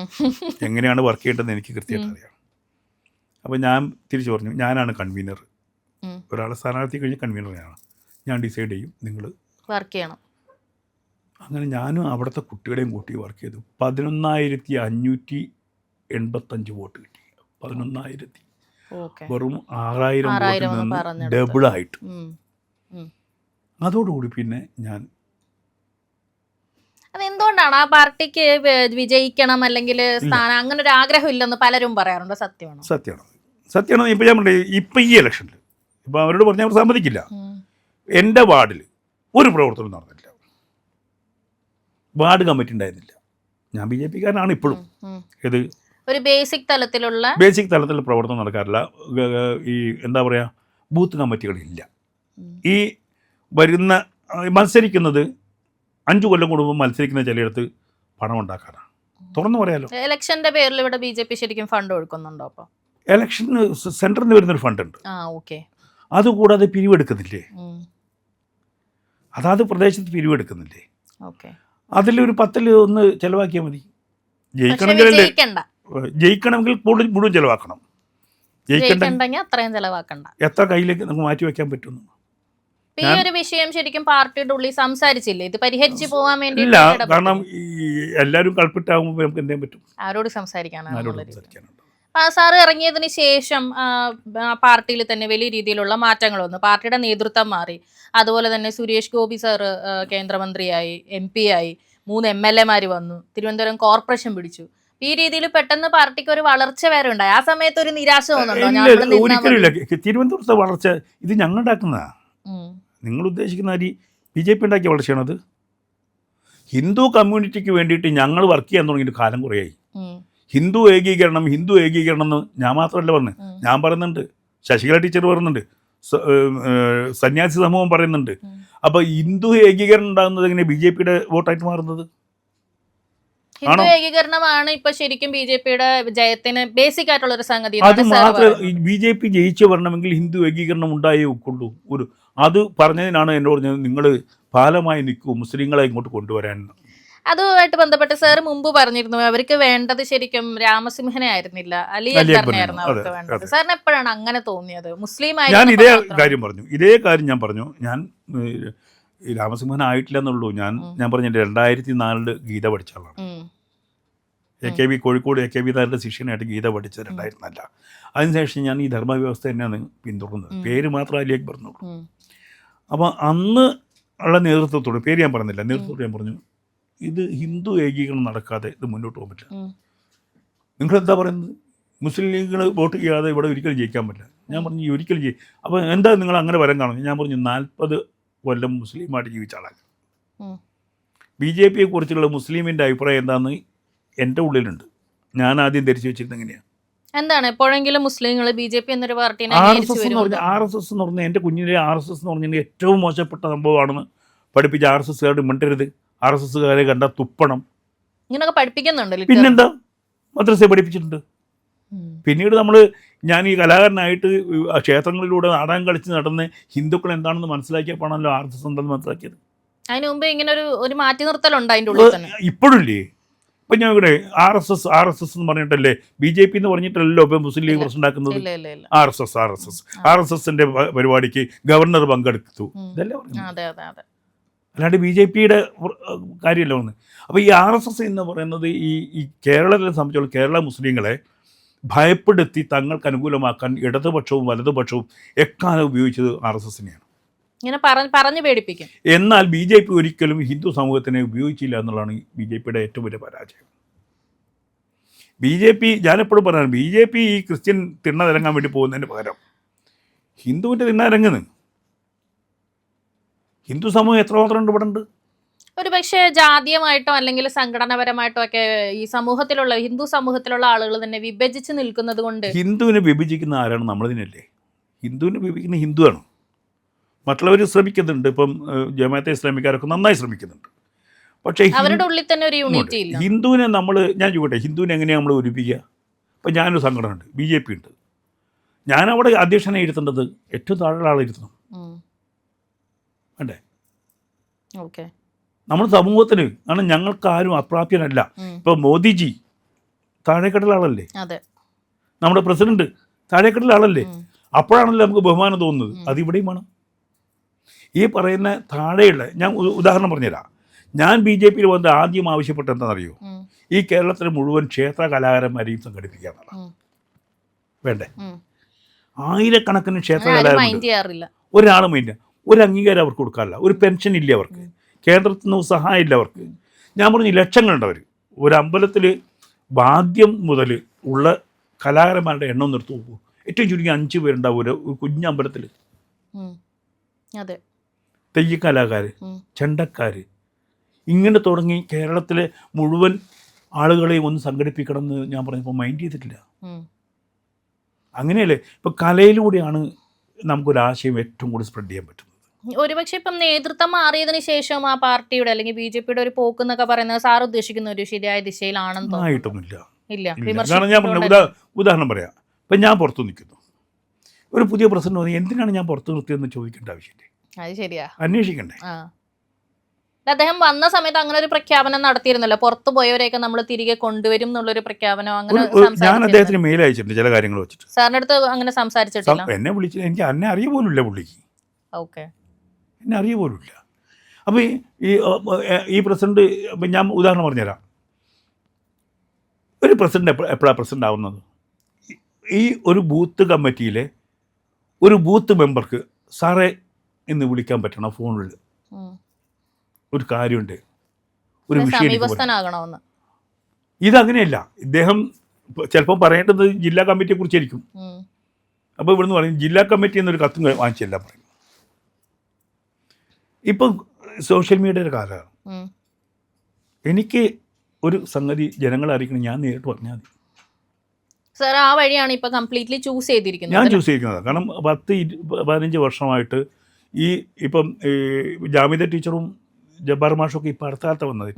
എങ്ങനെയാണ് വർക്ക് ചെയ്യേണ്ടതെന്ന് എനിക്ക് കൃത്യമായിട്ട് അറിയാം. അപ്പോൾ ഞാൻ തിരിച്ചു പറഞ്ഞു ഞാനാണ് കൺവീനർ, ഒരാളെ സ്ഥാനാർത്ഥി കഴിഞ്ഞ് കൺവീനറാണ്, ഞാൻ ഡിസൈഡ് ചെയ്യും, നിങ്ങൾ വർക്ക് ചെയ്യണം. അങ്ങനെ ഞാനും അവിടുത്തെ കുട്ടികളെയും കൂട്ടി വർക്ക് ചെയ്തു. 11,585 വോട്ട് കിട്ടി. 11,000 വെറും 6000 വോട്ടിൽ നിന്ന് ഡബിളായിട്ട്. അതോടുകൂടി പിന്നെ ഞാൻ അതെന്തുകൊണ്ടാണ് ആ പാർട്ടിക്ക് വിജയിക്കണം അല്ലെങ്കിൽ സ്ഥാനം അങ്ങനെ ഒരു ആഗ്രഹം ഇല്ലെന്ന് പലരും പറയാറുണ്ട്? സത്യമാണോ? സത്യമാണ്. ഇപ്പം ഞാൻ പറഞ്ഞത് ഇപ്പം ഈ ഇലക്ഷനിൽ ഇപ്പം അവരോട് പറഞ്ഞാൽ അവർ സമ്മതിക്കില്ല. എൻ്റെ വാർഡിൽ ഒരു പ്രവർത്തനം നടന്നില്ല, വാർഡ് കമ്മിറ്റി ഉണ്ടായിരുന്നില്ല. ഞാൻ BJPക്കാരനാണ് ഇപ്പോഴും. ഇത് ഒരു ബേസിക് തലത്തിലുള്ള പ്രവർത്തനം നടക്കാറില്ല. ഈ എന്താ പറയുക ബൂത്ത് കമ്മിറ്റികളില്ല. ഈ വരുന്ന മത്സരിക്കുന്നത് 5 കൊല്ലം കൂടുമ്പോൾ മത്സരിക്കുന്ന ചിലയിടത്ത് പണം ഉണ്ടാക്കാനാണ്. തുറന്നു പറയാലോ. ഇലക്ഷന്റെ പേരിൽ ഇവിടെ BJP ശരിക്കും ഫണ്ട് കൊടുക്കുന്നുണ്ടോ? അപ്പോൾ ഇലക്ഷന് സെൻറ്ററിൽ നിന്ന് വരുന്നൊരു ഫണ്ട് ഉണ്ട്. അതുകൂടാതെ പിരിവെടുക്കുന്നില്ലേ, അതാത് പ്രദേശത്ത് പിരിവെടുക്കുന്നില്ലേ, അതിലൊരു 10-1 ചിലവാക്കിയാൽ മതി. ജയിക്കണമെങ്കിൽ മുഴുവൻ ചിലവാക്കണം. ജയിക്കണ്ടെങ്കിൽ അത്രയും ചിലവാക്കണ്ട. എത്ര കയ്യിലേക്ക് നമുക്ക് മാറ്റി വയ്ക്കാൻ പറ്റുന്നു? ഈ ഒരു വിഷയം ശരിക്കും പാർട്ടിയുടെ ഉള്ളിൽ സംസാരിച്ചില്ലേ, ഇത് പരിഹരിച്ചു പോകാൻ വേണ്ടി? ഇല്ല, കാരണം ഈ എല്ലാവരും കൾപ്പിട്ടാകുമ്പോൾ നമുക്ക് എന്തെങ്കിലും പറ്റും, ആരോട് സംസാരിക്കാനാണ്? സംസാരിക്കാനുണ്ട്. സാറ് ഇറങ്ങിയതിന് ശേഷം പാർട്ടിയിൽ തന്നെ വലിയ രീതിയിലുള്ള മാറ്റങ്ങൾ വന്നു, പാർട്ടിയുടെ നേതൃത്വം മാറി. അതുപോലെ തന്നെ സുരേഷ് ഗോപി സാറ് കേന്ദ്രമന്ത്രിയായി, MP ആയി, 3 MLA വന്നു, തിരുവനന്തപുരം കോർപ്പറേഷൻ പിടിച്ചു. ഈ രീതിയിൽ പെട്ടെന്ന് പാർട്ടിക്ക് ഒരു വളർച്ച വരെ ഉണ്ടായി. ആ സമയത്ത് ഒരു നിരാശ തോന്നുന്നുണ്ടോ? ഒരിക്കലുമില്ല. തിരുവനന്തപുരത്തെ വളർച്ച ഇത് ഞങ്ങൾ ഉണ്ടാക്കുന്നതാ. നിങ്ങൾ ഉദ്ദേശിക്കുന്ന BJP ഉണ്ടാക്കിയ വളർച്ചയാണത്. ഹിന്ദു കമ്മ്യൂണിറ്റിക്ക് വേണ്ടിയിട്ട് ഞങ്ങൾ വർക്ക് ചെയ്യാൻ തുടങ്ങിയിട്ട് കാലം കുറയായി. ഹിന്ദു ഏകീകരണം എന്ന് ഞാൻ മാത്രമല്ല പറഞ്ഞത്, ഞാൻ പറയുന്നുണ്ട്, ശശികല ടീച്ചർ പറയുന്നുണ്ട്, സന്യാസി സമൂഹം പറയുന്നുണ്ട്. അപ്പോൾ ഹിന്ദു ഏകീകരണം ഉണ്ടാകുന്നത് എങ്ങനെ BJPയുടെ വോട്ടായിട്ട് മാറുന്നത്? ഹിന്ദു ഏകീകരണമാണ് ഇപ്പൊ ശരിക്കും BJPയുടെ ജയത്തിന് ബേസിക് ആയിട്ടുള്ള ഒരു സംഗതി. അത് മാത്രമേ BJP ജയിച്ചു വരണമെങ്കിൽ ഹിന്ദു ഏകീകരണം ഉണ്ടായേ ഒക്കുള്ളൂ. അത് പറഞ്ഞതിനാണ് എന്നോട് പറഞ്ഞത്, നിങ്ങൾ പാലമായി നിൽക്കൂ, മുസ്ലിങ്ങളെ ഇങ്ങോട്ട് കൊണ്ടുവരാൻ. അതുമായിട്ട് ബന്ധപ്പെട്ട് സാർ മുമ്പ് പറഞ്ഞിരുന്നു, അവർക്ക് വേണ്ടത് ശരിക്കും രാമസിംഹനെ ആയിരുന്നില്ല, അലി അക്ബറിനെയായിരുന്നു അവർക്ക് വേണ്ടത്. സാറിന് എപ്പോഴാണ് അങ്ങനെ തോന്നിയത്? മുസ്ലിം ഞാൻ ഇതേ കാര്യം പറഞ്ഞു. ഞാൻ രാമസിംഹൻ ആയിട്ടില്ല എന്നുള്ളൂ. ഞാൻ പറഞ്ഞു 2004 ഗീത പഠിച്ച ആളാണ്. AKB കോഴിക്കോട് AKB നായരുടെ ശിഷ്യനായിട്ട് ഗീത പഠിച്ചത് 2004. അതിനുശേഷം ഞാൻ ഈ ധർമ്മവ്യവസ്ഥ തന്നെയാണ് പിന്തുടർന്നത്. പേര് മാത്രം അലി അക്ബർ എന്നുള്ളൂ. അപ്പോൾ അന്ന് ഉള്ള നേതൃത്വത്തോട്, പേര് ഞാൻ പറഞ്ഞില്ല, നേതൃത്വത്തോട് ഞാൻ പറഞ്ഞു, ഇത് ഹിന്ദു ഏകീകരണം നടക്കാതെ ഇത് മുന്നോട്ട് പോകാൻ പറ്റില്ല. നിങ്ങളെന്താ പറയുന്നത്? മുസ്ലിം ലീഗുകൾ വോട്ട് ചെയ്യാതെ ഇവിടെ ഒരിക്കലും ജയിക്കാൻ പറ്റില്ല. ഞാൻ പറഞ്ഞു ഒരിക്കലും അപ്പോൾ എന്താ നിങ്ങൾ അങ്ങനെ വരാൻ കാണും? ഞാൻ പറഞ്ഞു 40 കൊല്ലം മുസ്ലിമായിട്ട് ജീവിച്ച ആളാണ്. BJPയെ കുറിച്ചുള്ള മുസ്ലിമിൻ്റെ അഭിപ്രായം എന്താണെന്ന് എൻ്റെ ഉള്ളിലുണ്ട്. ഞാൻ ആദ്യം ധരിച്ചു വെച്ചിരുന്നത് എങ്ങനെയാണ്? എന്താണ് എപ്പോഴെങ്കിലും മുസ്ലിങ്ങൾ BJP എന്നൊരു പാർട്ടിനെ RSS എന്ന് പറഞ്ഞാൽ എൻ്റെ കുഞ്ഞിലെ RSS എന്ന് പറഞ്ഞാൽ ഏറ്റവും മോശപ്പെട്ട സംഭവമാണെന്ന് പഠിപ്പിച്ച RSSകാരോട് മിണ്ടരുത്, RSSകാരെ കണ്ട തുപ്പണം, ഇങ്ങനെയൊക്കെ പഠിപ്പിക്കുന്നുണ്ട്. പിന്നെന്താ, മദ്രസയെ പഠിപ്പിച്ചിട്ടുണ്ട്. പിന്നീട് ഞാൻ ഈ കലാകാരനായിട്ട് ക്ഷേത്രങ്ങളിലൂടെ നാടകം കളിച്ച് നടന്ന് ഹിന്ദുക്കൾ എന്താണെന്ന് മനസ്സിലാക്കിയപ്പോഴാണല്ലോ RSS എന്താണെന്ന് മനസ്സിലാക്കിയത്. അതിന് മുമ്പ് ഇങ്ങനെ ഒരു മാറ്റി നിർത്തലുണ്ട് അതിൻ്റെ ഉള്ളിൽ തന്നെ. ഇപ്പോഴില്ലേ? ഇപ്പം ഞാൻ ഇവിടെ RSS എന്ന് പറഞ്ഞിട്ടല്ലേ, BJP എന്ന് പറഞ്ഞിട്ടല്ലോ ഇപ്പം മുസ്ലിം ലീഗ് പ്രശ്നം ഉണ്ടാക്കുന്നത്. RSSന്റെ പരിപാടിക്ക് ഗവർണർ പങ്കെടുത്തു, ഇതല്ലേ പറഞ്ഞത്, അല്ലാണ്ട് BJPയുടെ കാര്യമല്ല ഒന്ന്. അപ്പോൾ ഈ RSS എന്ന് പറയുന്നത് ഈ കേരളത്തെ സംബന്ധിച്ചുള്ള കേരള മുസ്ലിങ്ങളെ ഭയപ്പെടുത്തി തങ്ങൾക്ക് അനുകൂലമാക്കാൻ ഇടതുപക്ഷവും വലതുപക്ഷവും എക്കാലം ഉപയോഗിച്ചത് RSSനെയാണ്. ഇങ്ങനെ പറഞ്ഞു പേടിപ്പിക്കും. എന്നാൽ BJP ഒരിക്കലും ഹിന്ദു സമൂഹത്തിനെ ഉപയോഗിച്ചില്ല എന്നുള്ളതാണ് BJPയുടെ ഏറ്റവും വലിയ പരാജയം. ഞാനെപ്പോഴും പറയാറ്, BJP ഈ ക്രിസ്ത്യൻ തിണ്ണതിരങ്ങാൻ വേണ്ടി പോകുന്നതിന് പകരം ഹിന്ദുവിൻ്റെ തിണ്ണതിരങ്ങുന്നു. ഹിന്ദു സമൂഹം എത്രമാത്രം ഉണ്ട് ഇവിടെ ഉണ്ട്? ഒരു പക്ഷേ ജാതീയമായിട്ടോ അല്ലെങ്കിൽ സംഘടനാപരമായിട്ടോ ഒക്കെ ഈ ഹിന്ദു സമൂഹത്തിലുള്ള ആളുകൾ തന്നെ വിഭജിച്ച് നിൽക്കുന്നത് കൊണ്ട്. ഹിന്ദുവിനെ വിഭജിക്കുന്ന ആരാണ്? നമ്മളതിനല്ലേ. ഹിന്ദുവിനെ വിഭജിക്കുന്ന ഹിന്ദുവാണ്. മറ്റുള്ളവർ ശ്രമിക്കുന്നുണ്ട്. ഇപ്പം ജമാഅത്തെ ഇസ്ലാമിക്കാരൊക്കെ നന്നായി ശ്രമിക്കുന്നുണ്ട്. പക്ഷേ അവരുടെ ഉള്ളിൽ തന്നെ ഒരു യൂണിറ്റി ഇല്ല. ഹിന്ദുവിനെ ഞാൻ ചോദിക്കട്ടെ, ഹിന്ദുവിനെ എങ്ങനെയാണ് നമ്മൾ ഒരുപ്പിക്കുക? ഇപ്പം ഞാനൊരു സംഘടന ഉണ്ട്, BJP ഉണ്ട്. ഞാനവിടെ അധ്യക്ഷനെ ഇരുത്തേണ്ടത് ഏറ്റവും താഴെ ആളെ ഇരുത്തണം വേണ്ടേ? ഓക്കെ. നമ്മുടെ സമൂഹത്തിന്, കാരണം ഞങ്ങൾക്കാരും അപ്രാപ്യനല്ല. ഇപ്പം മോദിജി താഴെക്കടൽ ആളല്ലേ, നമ്മുടെ പ്രസിഡന്റ് താഴെക്കടൽ ആളല്ലേ. അപ്പോഴാണല്ലോ നമുക്ക് ബഹുമാനം തോന്നുന്നത്. അതിവിടെയുമാണ്. ഈ പറയുന്ന താഴെയുള്ള, ഞാൻ ഉദാഹരണം പറഞ്ഞുതരാം. ഞാൻ BJPയിൽ വന്ന് ആദ്യം ആവശ്യപ്പെട്ട എന്താണെന്നറിയോ? ഈ കേരളത്തിലെ മുഴുവൻ ക്ഷേത്ര കലാകാരന്മാരെയും സംഘടിപ്പിക്കുക എന്നുള്ളതാണ്. വേണ്ടേ? ആയിരക്കണക്കിന് ക്ഷേത്ര കലാകാരന്മാർ, ഒരാളും ഇല്ല, ഒരു അംഗീകാരം അവർക്ക് കൊടുക്കാറില്ല, ഒരു പെൻഷൻ ഇല്ല അവർക്ക്, കേന്ദ്രത്തിൽ നിന്ന് സഹായം ഇല്ല അവർക്ക്. ഞാൻ പറഞ്ഞു ലക്ഷങ്ങളുണ്ട് അവർ. ഒരു അമ്പലത്തിൽ വാദ്യം മുതൽ ഉള്ള കലാകാരന്മാരുടെ എണ്ണം നിർത്തി നോക്കൂ, ഏറ്റവും ചുരുങ്ങി 5 പേരുണ്ടാവും ഒരു കുഞ്ഞമ്പലത്തിൽ. തെയ്യക്കലാകാർ, ചെണ്ടക്കാർ, ഇങ്ങനെ തുടങ്ങി കേരളത്തിലെ മുഴുവൻ ആളുകളെയും ഒന്ന് സംഘടിപ്പിക്കണം എന്ന് ഞാൻ പറഞ്ഞപ്പോൾ മൈൻഡ് ചെയ്തിട്ടില്ല. അങ്ങനെയല്ലേ ഇപ്പം കലയിലൂടെയാണ് നമുക്കൊരാശയം ഏറ്റവും കൂടുതൽ സ്പ്രെഡ് ചെയ്യാൻ പറ്റുന്നത്. ഒരുപക്ഷെ ഇപ്പം നേതൃത്വം മാറിയതിനു ശേഷം ആ പാർട്ടിയുടെ അല്ലെങ്കിൽ BJPയുടെ ഒരു പോക്ക് എന്നൊക്കെ പറയുന്നത് സാർ ഉദ്ദേശിക്കുന്ന ഒരു ശരിയായ ദിശയിലാണെന്ന് ആയിട്ടൊന്നുമില്ല. കാരണം ഞാൻ ഉദാഹരണം പറയാം. ഇപ്പം ഞാൻ പുറത്തു നിൽക്കുന്നു, ഒരു പുതിയ പ്രസിഡന്റ് വന്നു, എന്തിനാണ് ഞാൻ പുറത്തു നിർത്തിയെന്ന് ചോദിക്കേണ്ട ആവശ്യമില്ല. അത് ശരിയാ, അന്വേഷിക്കണ്ടേ? അദ്ദേഹം വന്ന സമയത്ത് അങ്ങനെ ഒരു പ്രഖ്യാപനം നടത്തിയിരുന്നല്ലോ, പുറത്തു പോയവരെയൊക്കെ നമ്മൾ തിരികെ കൊണ്ടുവരും എന്നുള്ളൊരു പ്രഖ്യാപനം. അങ്ങനെ ഞാൻ അദ്ദേഹത്തിന് മെയിൽ അയച്ചിട്ടുണ്ട് ചില കാര്യങ്ങൾ വെച്ചിട്ട്. സാറിന്റെ അടുത്ത് അങ്ങനെ സംസാരിച്ചിട്ടില്ല? എന്നെ വിളിച്ചില്ല, എനിക്ക് എന്നെ അറിയ പോലുമില്ല പുള്ളിക്ക്. ഓക്കെ. എന്നെ അറിയ പോലുമില്ല. അപ്പോൾ ഈ പ്രസിഡന്റ്, ഇപ്പം ഞാൻ ഉദാഹരണം പറഞ്ഞുതരാം. ഒരു പ്രസിഡന്റ് എപ്പോഴാണ് പ്രസിഡന്റ് ആവുന്നത്? ഈ ഒരു ബൂത്ത് കമ്മിറ്റിയിലെ ഒരു ബൂത്ത് മെമ്പർക്ക് സാറേ എന്ന് വിളിക്കാൻ പറ്റണം ഫോണിൽ. ഒരു കാര്യമുണ്ട്, ഒരു വിഷയം. ഇതങ്ങനെയല്ല. ഇദ്ദേഹം ചിലപ്പോൾ പറയേണ്ടത് ജില്ലാ കമ്മിറ്റിയെ കുറിച്ചായിരിക്കും. അപ്പോൾ ഇവിടുന്ന് പറയും ജില്ലാ കമ്മിറ്റി എന്നൊരു കത്തും വാങ്ങിച്ചല്ല പറയും. ഇപ്പം സോഷ്യൽ മീഡിയയുടെ കാലമാണ്. എനിക്ക് ഒരു സംഗതി ജനങ്ങളെ അറിയിക്കണം, ഞാൻ നേരിട്ട് പറഞ്ഞാൽ മതി. സാർ ആ വഴിയാണ് ഇപ്പം കംപ്ലീറ്റ്ലി ചൂസ് ചെയ്തിരിക്കുന്നത്. ഞാൻ ചൂസ് ചെയ്തിരിക്കുന്നത് കാരണം 10-15 വർഷമായിട്ട് ഇപ്പം ജാമിദ ടീച്ചറും ജബ്ബാർ മാഷൊക്കെ ഇപ്പം അടുത്ത കാലത്ത് വന്നത്.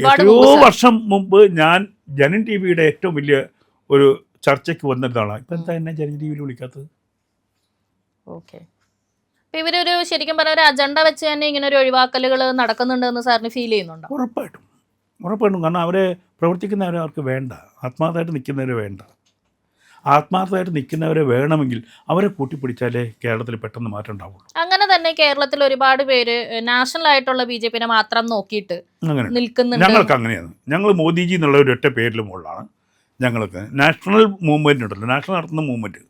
എത്രയോ വർഷം മുമ്പ് ഞാൻ ജനൻ ടി വിയുടെ ഏറ്റവും വലിയ ഒരു ചർച്ചയ്ക്ക് വന്നിരുന്നതാണ്. ഇപ്പം എന്താ എന്നെ ജനൻ ടി വിയിൽ വിളിക്കാത്തത്? ഓക്കെ, ഇവരൊരു ശരിക്കും പറഞ്ഞ ഒരു അജണ്ട വെച്ച് തന്നെ ഇങ്ങനെ ഒരു ഒഴിവാക്കലുകൾ നടക്കുന്നുണ്ടെന്ന് സാറിന് ഫീൽ ചെയ്യുന്നുണ്ടോ? ഉറപ്പായിട്ടും. കാരണം അവരെ പ്രവർത്തിക്കുന്നവരെ അവർക്ക് വേണ്ട, ആത്മാർത്ഥമായിട്ട് നിൽക്കുന്നവരെ വേണ്ട. ആത്മാർത്ഥമായിട്ട് നിൽക്കുന്നവരെ വേണമെങ്കിൽ അവരെ കൂട്ടിപ്പിടിച്ചാലേ കേരളത്തിൽ പെട്ടെന്ന് മാറ്റം ഉണ്ടാവുള്ളൂ. അങ്ങനെ തന്നെ കേരളത്തിൽ ഒരുപാട് പേര് നാഷണൽ ആയിട്ടുള്ള BJP മാത്രം നോക്കിയിട്ട് അങ്ങനെ നിൽക്കുന്നുണ്ട്. ഞങ്ങൾക്ക് അങ്ങനെയാണ്. ഞങ്ങൾ മോദിജി എന്നുള്ള ഒരൊറ്റ പേരിൽ മുകളിലാണ്. ഞങ്ങൾക്ക് നാഷണൽ മൂവ്മെന്റ് ഉണ്ടല്ലോ, നാഷണൽ നടത്തുന്ന മൂവ്മെന്റ്.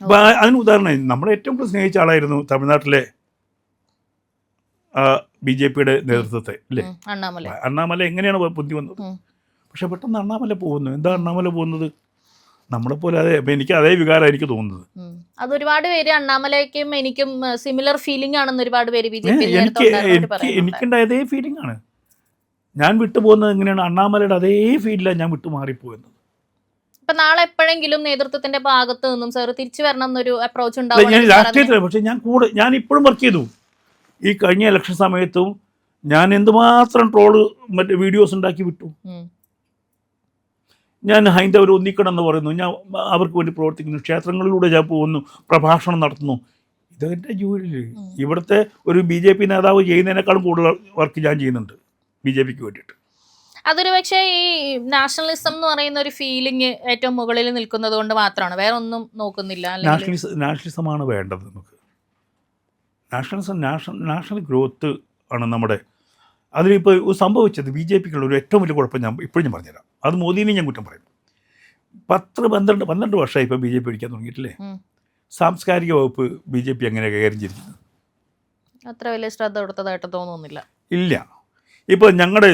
അപ്പോൾ അതിന് ഉദാഹരണം നമ്മളെ ഏറ്റവും കൂടുതൽ സ്നേഹിച്ച ആളായിരുന്നു തമിഴ്നാട്ടിലെ BJPയുടെ നേതൃത്വത്തെ അല്ലേ, അണ്ണാമല. എങ്ങനെയാണ് ബുദ്ധി വന്നത്? പക്ഷെ പെട്ടെന്ന് അണ്ണാമല പോകുന്നു. എന്താ അണ്ണാമല പോകുന്നത്? നമ്മളെപ്പോലെ അതെ. അപ്പം എനിക്ക് അതേ വികാരം എനിക്ക് തോന്നുന്നത്. അത് ഒരുപാട് പേര് അണ്ണാമലയ്ക്കും എനിക്കും സിമിലർ ഫീലിംഗ് ആണെന്ന് ഒരുപാട് പേര് എനിക്കുണ്ടായ അതേ ഫീലിംഗ് ആണ്. ഞാൻ വിട്ടുപോകുന്നത് എങ്ങനെയാണ്? അണ്ണാമലയുടെ അതേ ഫീലിലാണ് ഞാൻ വിട്ടു മാറിപ്പോകുന്നത്. ഇപ്പൊ നാളെ എപ്പോഴെങ്കിലും നേതൃത്വത്തിന്റെ ഭാഗത്ത് നിന്നും സാർ തിരിച്ചു വരണം എന്നൊരു അപ്രോച്ച് ഞാൻ ഉണ്ടാവും? രാഷ്ട്രീയത്തില, പക്ഷെ ഞാൻ ഇപ്പോഴും വർക്ക് ചെയ്തു. ഈ കഴിഞ്ഞ ഇലക്ഷൻ സമയത്തും ഞാൻ എന്തുമാത്രം ട്രോള് മറ്റേ വീഡിയോസ് ഉണ്ടാക്കി വിട്ടു. ഞാൻ ഹൈന്ദവർ ഒന്നിക്കണം എന്ന് പറയുന്നു, ഞാൻ അവർക്ക് വേണ്ടി പ്രവർത്തിക്കുന്നു, ക്ഷേത്രങ്ങളിലൂടെ ഞാൻ പോകുന്നു, പ്രഭാഷണം നടത്തുന്നു. ഇതെൻ്റെ ജോലി. ഇവിടുത്തെ ഒരു BJP നേതാവ് ചെയ്യുന്നതിനേക്കാളും കൂടുതൽ വർക്ക് ഞാൻ ചെയ്യുന്നുണ്ട് BJPക്ക് വേണ്ടിയിട്ട്. അതൊരു പക്ഷേ ഈ നാഷണലിസം എന്ന് പറയുന്ന ഒരു ഫീലിംഗ് ഏറ്റവും മുകളിൽ നിൽക്കുന്നത് കൊണ്ട് മാത്രമാണ്, വേറെ ഒന്നും നോക്കുന്നില്ല. നാഷണലിസമാണ് വേണ്ടത് നമുക്ക്. നാഷണൽ ഗ്രോത്ത് ആണ് നമ്മുടെ. അതിലിപ്പോൾ സംഭവിച്ചത് BJPക്കുള്ള ഒരു ഏറ്റവും വലിയ കുഴപ്പം ഞാൻ ഇപ്പോഴും പറഞ്ഞുതരാം. അത് മോദിനെ ഞാൻ കുറ്റം പറയും. 10-12 വർഷമായി ഇപ്പോൾ BJP പിടിക്കാൻ തുടങ്ങിയിട്ടില്ലേ? സാംസ്കാരിക വകുപ്പ് BJP എങ്ങനെ കൈകാര്യം ചെയ്തിരിക്കുന്നത്? അത്ര വലിയ ശ്രദ്ധ കൊടുത്തതായിട്ട് തോന്നുന്നില്ല. ഇല്ല. ഇപ്പോൾ ഞങ്ങളുടെ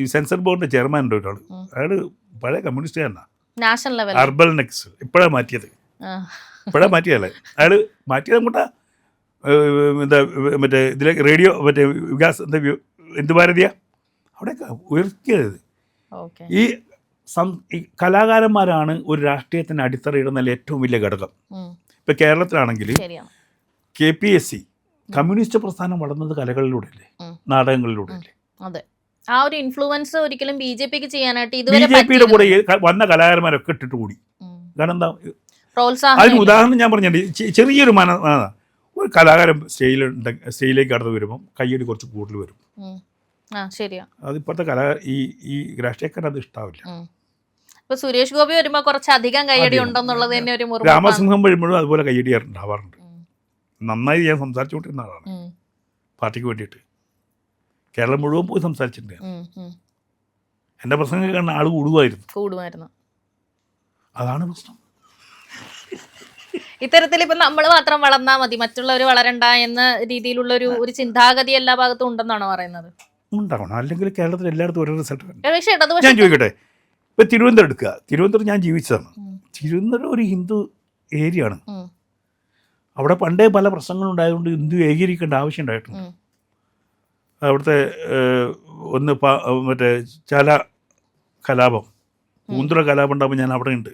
ഈ സെൻസർ ബോർഡിൻ്റെ ചെയർമാൻ ഉണ്ട് ഒരാൾ, അയാൾ പഴയ കമ്മ്യൂണിസ്റ്റുകാരനാണ്. നാഷണൽ ലെവൽ അർബൽ നെക്സ് ഇപ്പോഴാണ് മാറ്റിയത്. മാറ്റിയതല്ലേ അയാൾ മാറ്റിയത് അങ്ങോട്ടാ. എന്താ മറ്റേ ഇതിലെ റേഡിയോ മറ്റേ വികാസ് എന്ത് ഭാരതിയ അവിടെയൊക്കെ ഉയർത്തിയത്. ഈ കലാകാരന്മാരാണ് ഒരു രാഷ്ട്രീയത്തിന് അടിത്തറയിടുന്ന ഏറ്റവും വലിയ ഘടകം. ഇപ്പം കേരളത്തിലാണെങ്കിൽ KPSC കമ്മ്യൂണിസ്റ്റ് പ്രസ്ഥാനം വളർന്നത് കലകളിലൂടെയല്ലേ, നാടകങ്ങളിലൂടെയല്ലേ. അതെ, ആ ഒരു ഇൻഫ്ലുവൻസ് ഒരിക്കലും BJPക്ക് ചെയ്യാനായിട്ട് BJPയുടെ കൂടെ വന്ന കലാകാരന്മാരൊക്കെ ഇട്ടിട്ട് കൂടി. കാരണം എന്താ, അതിന് ഉദാഹരണം ഞാൻ പറഞ്ഞിട്ടുണ്ട്. ചെറിയൊരു ഒരു കലാകാരൻ സ്റ്റേജിലേക്ക് കടന്നു വരുമ്പം കയ്യടി കുറച്ച് കൂടുതൽ വരും. അതിപ്പോഴത്തെ ഈ രാഷ്ട്രീയക്കാർ അത് ഇഷ്ടാവില്ല. സുരേഷ് ഗോപി വരുമ്പോൾ കുറച്ചധികം കയ്യടി ഉണ്ടെന്നുള്ളത് തന്നെ ഒരു രാമസിംഹം വരുമ്പോഴും അതുപോലെ കയ്യടി ഉണ്ടാവാറുണ്ട്. നന്നായി ഞാൻ സംസാരിച്ചുകൊണ്ടിരുന്ന ആളാണ് പാർട്ടിക്ക് വേണ്ടിയിട്ട്. കേരളം മുഴുവൻ പോയി സംസാരിച്ചിട്ടുണ്ട്. എൻ്റെ പ്രസംഗം കാണുന്ന ആൾ കൂടുമായിരുന്നു. അതാണ് പ്രശ്നം. ഇത്തരത്തിൽ ഇപ്പം നമ്മൾ മാത്രം വളർന്നാൽ മതി, മറ്റുള്ളവർ വളരണ്ട എന്ന രീതിയിലുള്ള ഒരു ചിന്താഗതി എല്ലാ ഭാഗത്തും ഉണ്ടെന്നാണ് പറയുന്നത്. ഉണ്ടാവണം, അല്ലെങ്കിൽ കേരളത്തിൽ എല്ലായിടത്തും ഓരോ റിസൾട്ട്. ഞാൻ ചോദിക്കട്ടെ, ഇപ്പം തിരുവനന്തപുരം എടുക്കുക. തിരുവനന്തപുരം ഞാൻ ജീവിച്ചതാണ്. തിരുവനന്തപുരം ഒരു ഹിന്ദു ഏരിയ ആണ്. അവിടെ പണ്ടേ പല പ്രശ്നങ്ങളുണ്ടായതുകൊണ്ട് ഹിന്ദു ഏകീകരിക്കേണ്ട ആവശ്യം ഉണ്ടായിട്ടുണ്ട്. അവിടുത്തെ ഒന്ന് മറ്റേ ചാല കലാപം, പൂന്തുറ കലാപം ഉണ്ടാകുമ്പോൾ ഞാൻ അവിടെ ഉണ്ട്.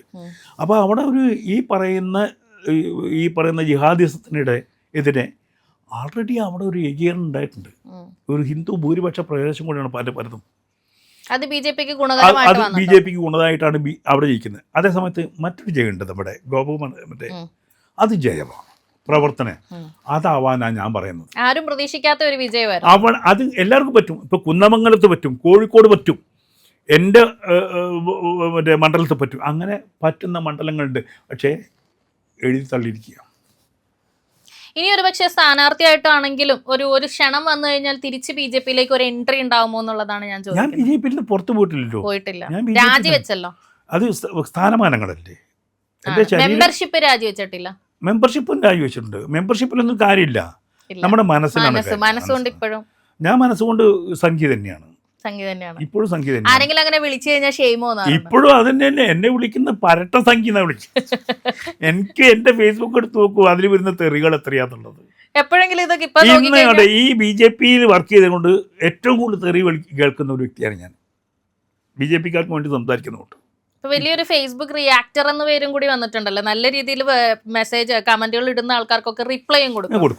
അപ്പോൾ അവിടെ ഒരു ഈ പറയുന്ന ജിഹാദിസത്തിനിടെ എതിരെ ആൾറെഡി അവിടെ ഒരു ഏകീകരണം ഉണ്ടായിട്ടുണ്ട്. ഒരു ഹിന്ദു ഭൂരിപക്ഷ പ്രദേശം കൂടിയാണ് പലതും. അത് BJPക്ക് ഗുണമായിട്ടാണ് അവിടെ ജയിക്കുന്നത്. അതേസമയത്ത് മറ്റൊരു ജയമുണ്ട് നമ്മുടെ മറ്റേ അത് ജയമാണ് പ്രവർത്തനം. അതാവാനാണ് ഞാൻ പറയുന്നത്. ആരും പ്രതീക്ഷിക്കാത്ത ഒരു വിജയമായിരുന്നു. അത് എല്ലാവർക്കും പറ്റും. ഇപ്പോൾ കുന്നമംഗലത്ത് പറ്റും, കോഴിക്കോട് പറ്റും, എൻ്റെ മറ്റേ മണ്ഡലത്തിൽ പറ്റും. അങ്ങനെ പറ്റുന്ന മണ്ഡലങ്ങളുണ്ട്. പക്ഷേ എഴുതി തള്ളിയിരിക്കുക. ഇനി ഒരു പക്ഷേ സ്ഥാനാർത്ഥിയായിട്ടാണെങ്കിലും ഒരു ക്ഷണം വന്നു കഴിഞ്ഞാൽ തിരിച്ച് BJP-യിലേക്ക് ഒരു എൻട്രി ഉണ്ടാവുമോ എന്നുള്ളതാണ് ഞാൻ ഞാൻ ചോദിക്കുന്നത്. BJP-യിൽ നിന്ന് പുറത്തു പോയിട്ടില്ലല്ലോ. പോയിട്ടില്ല, ഞാൻ BJP രാജിവെച്ചല്ലോ. അത് സ്ഥാനമാനങ്ങളല്ലേ. എൻ്റെ മെമ്പർഷിപ്പ് രാജിവെച്ചിട്ടില്ല. മെമ്പർഷിപ്പും രാജിവെച്ചിട്ടുണ്ട്. മെമ്പർഷിപ്പിലൊന്നും കാര്യമില്ല, നമ്മുടെ മനസ്സിലാണ്. മനസ്സുകൊണ്ട് ഇപ്പോഴും ഞാൻ മനസ്സുകൊണ്ട് സംഖ്യ തന്നെയാണ്. സംഖ്യ തന്നെയാണ്. ഇപ്പോഴും സംഖ്യ തന്നെയാണ്. ആരെങ്കിലും അങ്ങനെ വിളിച്ചു കഴിഞ്ഞാൽ ഷെയ്മോ? ഇപ്പോഴും അത് തന്നെ എന്നെ വിളിക്കുന്ന പരട്ട സംഖ്യ എന്നാ വിളിക്കുന്നത്. എനിക്ക് എന്റെ ഫേസ്ബുക്ക് എടുത്ത് നോക്കൂ, അതിൽ വരുന്ന തെറികൾ എത്രയാന്നുള്ളത്. എപ്പോഴെങ്കിലും ഇതൊക്കെ ഇന്ന് ഈ BJP-യിൽ വർക്ക് ചെയ്തുകൊണ്ട് ഏറ്റവും കൂടുതൽ തെറി കേൾക്കുന്ന ഒരു വ്യക്തിയാണ് ഞാൻ. BJP-ക്കാർക്ക് വേണ്ടി സംസാരിക്കുന്നുണ്ട്. വലിയൊരു ഫേസ്ബുക്ക് റിയാക്ടർ എന്ന പേരും കൂടി വന്നിട്ടുണ്ടല്ലോ. നല്ല രീതിയിൽ മെസ്സേജ് കമന്റുകൾ ഇടുന്ന ആൾക്കാർക്കൊക്കെ റിപ്ലൈയും കൊടുക്കും.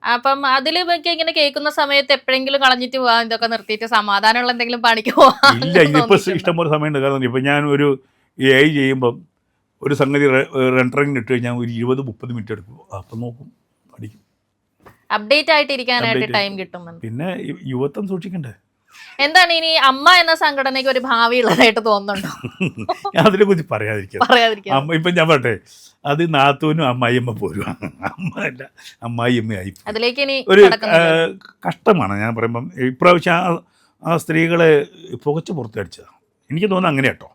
അപ്പം അതിൽ ഇങ്ങനെ കേൾക്കുന്ന സമയത്ത് എപ്പോഴെങ്കിലും കളഞ്ഞിട്ട് പോവാ, ഇതൊക്കെ നിർത്തിയിട്ട് സമാധാനമുള്ള എന്തെങ്കിലും പണിക്ക് പോവാം. ഇല്ല, ഇതിപ്പോ ഇഷ്ടംപോലെ സമയമുണ്ട്. കാരണം ഇപ്പൊ ഞാൻ ഒരു AI ചെയ്യുമ്പം ഒരു സംഗതി റെൻഡറിങ് ഇട്ട് കഴിഞ്ഞാൽ ഒരു 20-30 മിനിറ്റ് എടുക്കും. അപ്പം നോക്കും, പഠിക്കും, അപ്ഡേറ്റ് ആയിട്ടിരിക്കാനായിട്ട് ടൈം കിട്ടും. പിന്നെ യുവത്വം സൂക്ഷിക്കണ്ടേ. എന്താണ് ഇനി അമ്മ എന്ന സംഘടനയ്ക്ക് ഒരു ഭാവി ഉള്ളതായിട്ട് തോന്നുന്നുണ്ടോ? അതിനെ കുറിച്ച് പറയാതിരിക്കാം. ഇപ്പൊ ഞാൻ പറട്ടെ, അത് നാത്തൂനും അമ്മായിയമ്മ പോരും, അമ്മ അല്ല അമ്മായിയമ്മയായി. അതിലേക്ക് ഇനി ഒരു കഷ്ടമാണ്. ഞാൻ പറയുമ്പം ഇപ്രാവശ്യം ആ സ്ത്രീകളെ പുകച്ച് പുറത്തടിച്ചതാണ്. എനിക്ക് തോന്നുന്നു അങ്ങനെ കേട്ടോ.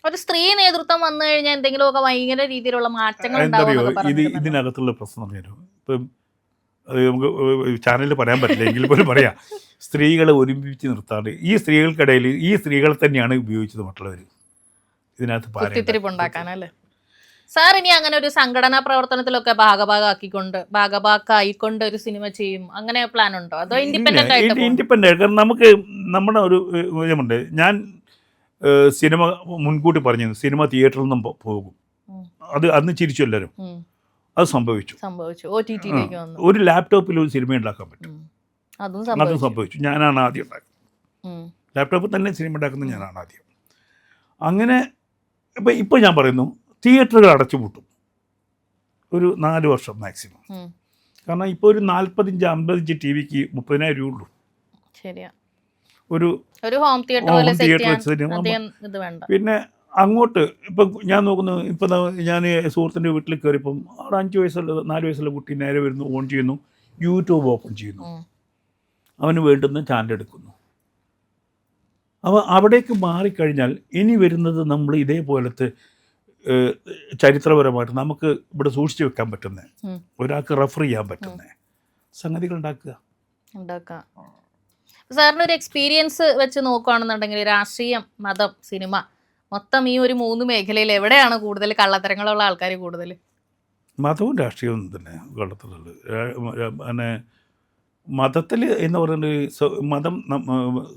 ഒരു സ്ത്രീ നേതൃത്വം വന്നു കഴിഞ്ഞാൽ എന്തെങ്കിലുമൊക്കെ ഭയങ്കര രീതിയിലുള്ള മാറ്റങ്ങൾ എന്തറിയോ, ഇതിനകത്തുള്ള പ്രശ്നം പറഞ്ഞു. ഇപ്പം അത് നമുക്ക് ചാനലിൽ പറയാൻ പറ്റില്ല, എങ്കിൽ പോലും പറയാം. സ്ത്രീകളെ ഒരുമിച്ച് നിർത്താണ്ട് ഈ സ്ത്രീകൾക്കിടയിൽ ഈ സ്ത്രീകളെ തന്നെയാണ് ഉപയോഗിച്ചത് മറ്റുള്ളവർ ഇതിനകത്ത് കുത്തിത്തിരിപ്പുണ്ടാക്കാനല്ലേ. സാർ ഇനി അങ്ങനെ ഒരു സംഘടനാ പ്രവർത്തനത്തിലൊക്കെ ഭാഗഭാക്കായിക്കൊണ്ട് ഒരു സിനിമ ചെയ്യും, അങ്ങനെ പ്ലാൻ ഉണ്ടോ? അതോ ഇൻഡിപെൻഡന്റ് ആയിട്ട്? ഇൻഡിപെൻഡന്റ്. കാരണം നമുക്ക് നമ്മുടെ ഒരു ഇതുണ്ട്. ഞാൻ സിനിമ മുൻകൂട്ടി പറഞ്ഞു, സിനിമ തിയേറ്ററിൽ നിന്നും പോകും. അത് അന്ന് ചിരിച്ചു എല്ലാവരും. അത് സംഭവിച്ചു. ഒരു ലാപ്ടോപ്പിൽ ഒരു സിനിമ ഉണ്ടാക്കാൻ പറ്റും. അതും സംഭവിച്ചു. ഞാനാണ് ആദ്യം ഉണ്ടാക്കുന്നത്. ലാപ്ടോപ്പിൽ തന്നെ സിനിമ ഉണ്ടാക്കുന്നത് ഞാനാണ് ആദ്യം. അങ്ങനെ ഇപ്പോൾ ഞാൻ പറയുന്നു, തിയേറ്ററുകൾ അടച്ചുപൂട്ടും ഒരു 4 വർഷം മാക്സിമം. കാരണം ഇപ്പോൾ ഒരു 40-50 ഇഞ്ച് TV-ക്ക് 30,000 രൂപ ഉള്ളൂ. ഒരു ഹോം തിയേറ്റർ. പിന്നെ അങ്ങോട്ട് ഇപ്പം ഞാൻ നോക്കുന്നു, ഇപ്പം ഞാൻ സുഹൃത്തിൻ്റെ വീട്ടിൽ കയറിയപ്പം അവിടെ 5 വയസ്സുള്ള 4 വയസ്സുള്ള കുട്ടി നേരെ വരുന്നു, ഓൺ ചെയ്യുന്നു, യൂട്യൂബ് ഓപ്പൺ ചെയ്യുന്നു, അവന് വേണ്ടുന്ന ചാനൽ എടുക്കുന്നു. അപ്പോൾ അവിടേക്ക് മാറിക്കഴിഞ്ഞാൽ ഇനി വരുന്നത് നമ്മൾ ഇതേപോലത്തെ ചരിത്രപരമായിട്ട് നമുക്ക് ഇവിടെ സൂക്ഷിച്ചു വെക്കാൻ പറ്റുന്ന, ഒരാൾക്ക് റെഫർ ചെയ്യാൻ പറ്റുന്ന സംഗതികൾ ഉണ്ടാക്കുക. സാറിന് ഒരു എക്സ്പീരിയൻസ് വെച്ച് നോക്കുകയാണെന്നുണ്ടെങ്കിൽ രാഷ്ട്രീയം, മതം, സിനിമ, മൊത്തം ഈ ഒരു 3 മേഖലയിൽ എവിടെയാണ് കൂടുതൽ കള്ളത്തരങ്ങളുള്ള ആൾക്കാർ കൂടുതൽ? മതവും രാഷ്ട്രീയവും തന്നെ കള്ളത്തരമുള്ളത്. പിന്നെ മതത്തിൽ എന്ന് പറയുന്നത് മതം,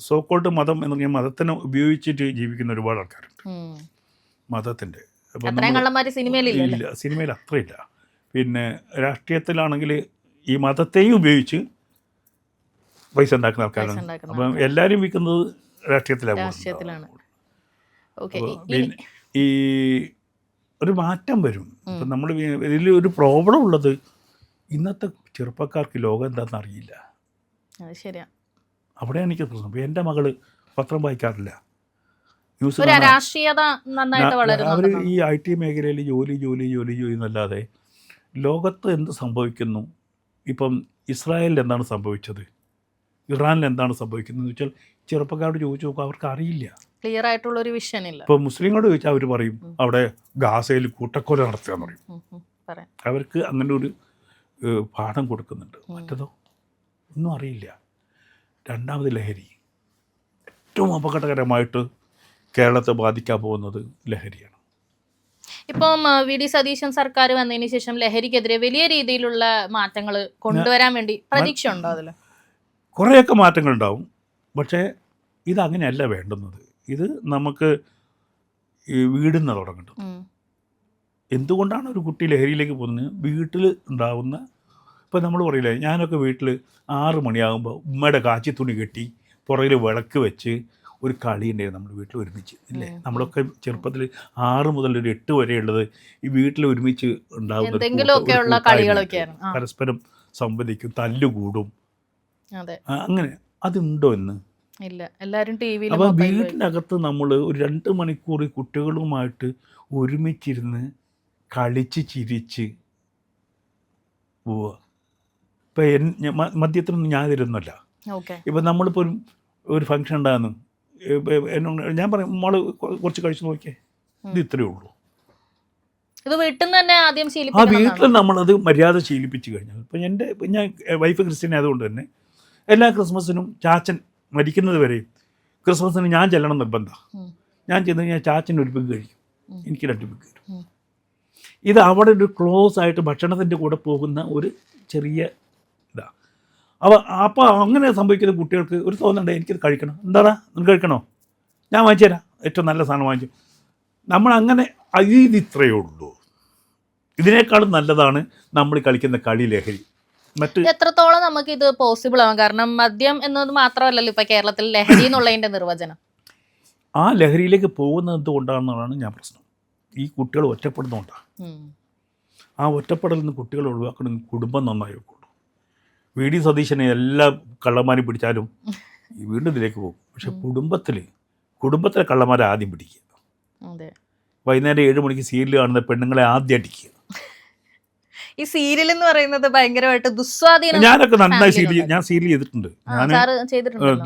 സോക്കോൾഡ് മതം എന്ന് പറഞ്ഞാൽ മതത്തിനെ ഉപയോഗിച്ചിട്ട് ജീവിക്കുന്ന ഒരുപാട് ആൾക്കാരുണ്ട്. മതത്തിൻ്റെ ഇല്ല, സിനിമയിൽ അത്രയില്ല. പിന്നെ രാഷ്ട്രീയത്തിലാണെങ്കിൽ ഈ മതത്തെയും ഉപയോഗിച്ച് പൈസ ഉണ്ടാക്കുന്ന ആൾക്കാരാണ്. അപ്പം എല്ലാവരും വിൽക്കുന്നത് രാഷ്ട്രീയത്തിലാണ്. ഈ ഒരു മാറ്റം വരും. ഇപ്പം നമ്മൾ ഇതിൽ ഒരു പ്രോബ്ലം ഉള്ളത്, ഇന്നത്തെ ചെറുപ്പക്കാർക്ക് ലോകം എന്താണെന്ന് അറിയില്ല. അവിടെയാണ് എനിക്ക് പ്രശ്നം. എൻ്റെ മകള് പത്രം വായിക്കാറില്ല, ന്യൂസ്. അവർ ഈ IT മേഖലയിൽ ജോലി എന്നല്ലാതെ ലോകത്ത് എന്ത് സംഭവിക്കുന്നു, ഇപ്പം ഇസ്രായേലിൽ എന്താണ് സംഭവിച്ചത്, ഇറാനിൽ എന്താണ് സംഭവിക്കുന്നത് എന്ന് വെച്ചാൽ ചെറുപ്പക്കാരോട് ചോദിച്ചു നോക്കുക, അവർക്ക് അറിയില്ല. ക്ലിയർ ആയിട്ടുള്ള ഒരു വിഷൻ ഇല്ല. ഇപ്പോൾ മുസ്ലിങ്ങളോട് ചോദിച്ചാൽ അവർ പറയും അവിടെ ഗാസയിൽ കൂട്ടക്കൊല നടത്തുക എന്ന് പറയും. അവർക്ക് അങ്ങനെ ഒരു പാഠം കൊടുക്കുന്നുണ്ട്. മറ്റതോ ഒന്നും അറിയില്ല. രണ്ടാമത് ലഹരി. ഏറ്റവും അപകടകരമായിട്ട് കേരളത്തെ ബാധിക്കാൻ പോകുന്നത് ലഹരിയാണ്. ഇപ്പം VD സതീശൻ സർക്കാർ വന്നതിന് ശേഷം ലഹരിക്കെതിരെ വലിയ രീതിയിലുള്ള മാറ്റങ്ങൾ കൊണ്ടുവരാൻ വേണ്ടി പ്രതീക്ഷ ഉണ്ടോ? അതിൽ കുറേയൊക്കെ മാറ്റങ്ങൾ ഉണ്ടാവും. പക്ഷേ ഇതങ്ങനെയല്ല വേണ്ടുന്നത്. ഇത് നമുക്ക് വീടിൽ നിന്ന് തുടങ്ങേണ്ടത്. എന്തുകൊണ്ടാണ് ഒരു കുട്ടി ലഹരിയിലേക്ക് പോകുന്നത്? വീട്ടിൽ ഉണ്ടാകുന്ന, ഇപ്പോൾ നമ്മൾ പറയില്ലേ, ഞാനൊക്കെ വീട്ടിൽ 6 മണിയാകുമ്പോൾ ഉമ്മയുടെ കാച്ചി തുണി കെട്ടി പുറകിൽ വിളക്ക് വെച്ച് ഒരു കളി ഉണ്ടായിരുന്നു നമ്മൾ വീട്ടിൽ ഒരുമിച്ച്, ഇല്ലേ? നമ്മളൊക്കെ ചെറുപ്പത്തിൽ 6 മുതൽ ഒരു 8 വരെയുള്ളത് ഈ വീട്ടിൽ ഒരുമിച്ച് ഉണ്ടാകുന്ന പരസ്പരം സംവദിക്കും, തല്ലുകൂടും. അങ്ങനെ അതുണ്ടോ എന്ന് ഇല്ല. എല്ലാവരും TV-യിൽ. അപ്പോൾ വീട്ടിനകത്ത് നമ്മൾ ഒരു 2 മണിക്കൂർ കുട്ടികളുമായിട്ട് ഒരുമിച്ചിരുന്ന് കളിച്ച് ചിരിച്ച് പോവുക. ഇപ്പോൾ മദ്യത്തിനൊന്നും ഞാൻ തരുന്നല്ല. ഇപ്പം നമ്മളിപ്പോൾ ഒരു ഫംഗ്ഷൻ ഉണ്ടാകുന്നു, ഞാൻ പറയും മോള് കുറച്ച് കഴിച്ചു നോക്കിയേ, ഇത് ഇത്രയേ ഉള്ളൂ. ഇത് വീട്ടിൽ നിന്ന് തന്നെ ആദ്യം ആ വീട്ടിൽ നമ്മളത് മര്യാദ ശീലിപ്പിച്ച് കഴിഞ്ഞാൽ, ഇപ്പം ഞാൻ വൈഫ് ക്രിസ്ത്യൻ ആയതുകൊണ്ട് തന്നെ എല്ലാ ക്രിസ്മസിനും ചാച്ചൻ മരിക്കുന്നത് വരെയും ക്രിസ്മസിന് ഞാൻ ചെല്ലണം നിർബന്ധമാണ്. ഞാൻ ചെന്ന് കഴിഞ്ഞാൽ ചാച്ചൻ ഒരു പിഗ് കഴിക്കും, എനിക്ക് 2 പിഗ് തരും. ഇത് അവിടെ ഒരു ക്ലോസ് ആയിട്ട് ഭക്ഷണത്തിൻ്റെ കൂടെ പോകുന്ന ഒരു ചെറിയ ഇതാണ്. അപ്പോൾ അങ്ങനെ സംഭവിക്കുന്ന കുട്ടികൾക്ക് ഒരു തോന്നണ്ടേ എനിക്കത് കഴിക്കണം, എന്താടാ നിനക്ക് കഴിക്കണോ, ഞാൻ വാങ്ങിച്ചു തരാം, ഏറ്റവും നല്ല സാധനം വാങ്ങിച്ചു. നമ്മളങ്ങനെ ഇത് ഇത്രയേ ഉള്ളൂ. ഇതിനേക്കാളും നല്ലതാണ് നമ്മൾ കളിക്കുന്ന കളി ലഹരി. എത്രത്തോളം നമുക്ക് ഇത് പോസിബിൾ ആവും? കാരണം മദ്യം എന്നത് മാത്രമല്ലല്ലോ ഇപ്പൊ കേരളത്തിൽ ലഹരി എന്നുള്ളതിന്റെ നിർവചനം. ആ ലഹരിയിലേക്ക് പോകുന്നത് എന്തുകൊണ്ടാണെന്നാണ് ഞാൻ പ്രശ്നം. ഈ കുട്ടികൾ ഒറ്റപ്പെടുന്നതുകൊണ്ടാണ്. ആ ഒറ്റപ്പെടലിൽ നിന്ന് കുട്ടികൾ ഒഴിവാക്കണമെങ്കിൽ കുടുംബം നന്നായി വെക്കുള്ളൂ. വി.ഡി. സതീശനെ എല്ലാ കള്ളന്മാരും പിടിച്ചാലും വീണ്ടും ഇതിലേക്ക് പോകും. പക്ഷെ കുടുംബത്തിലെ കള്ളന്മാരെ ആദ്യം പിടിക്കുക. വൈകുന്നേരം 7 മണിക്ക് സീരിയൽ കാണുന്ന പെണ്ണുങ്ങളെ ആദ്യം അടിക്കുക. ഈ സീരിയൽ എന്ന് പറയുന്നത് ഭയങ്കരമായിട്ട് ദുസ്വാധീനം. ഞാനൊക്കെ നന്നായി സീരിയൽ ചെയ്തിട്ടുണ്ട്. ഞാൻ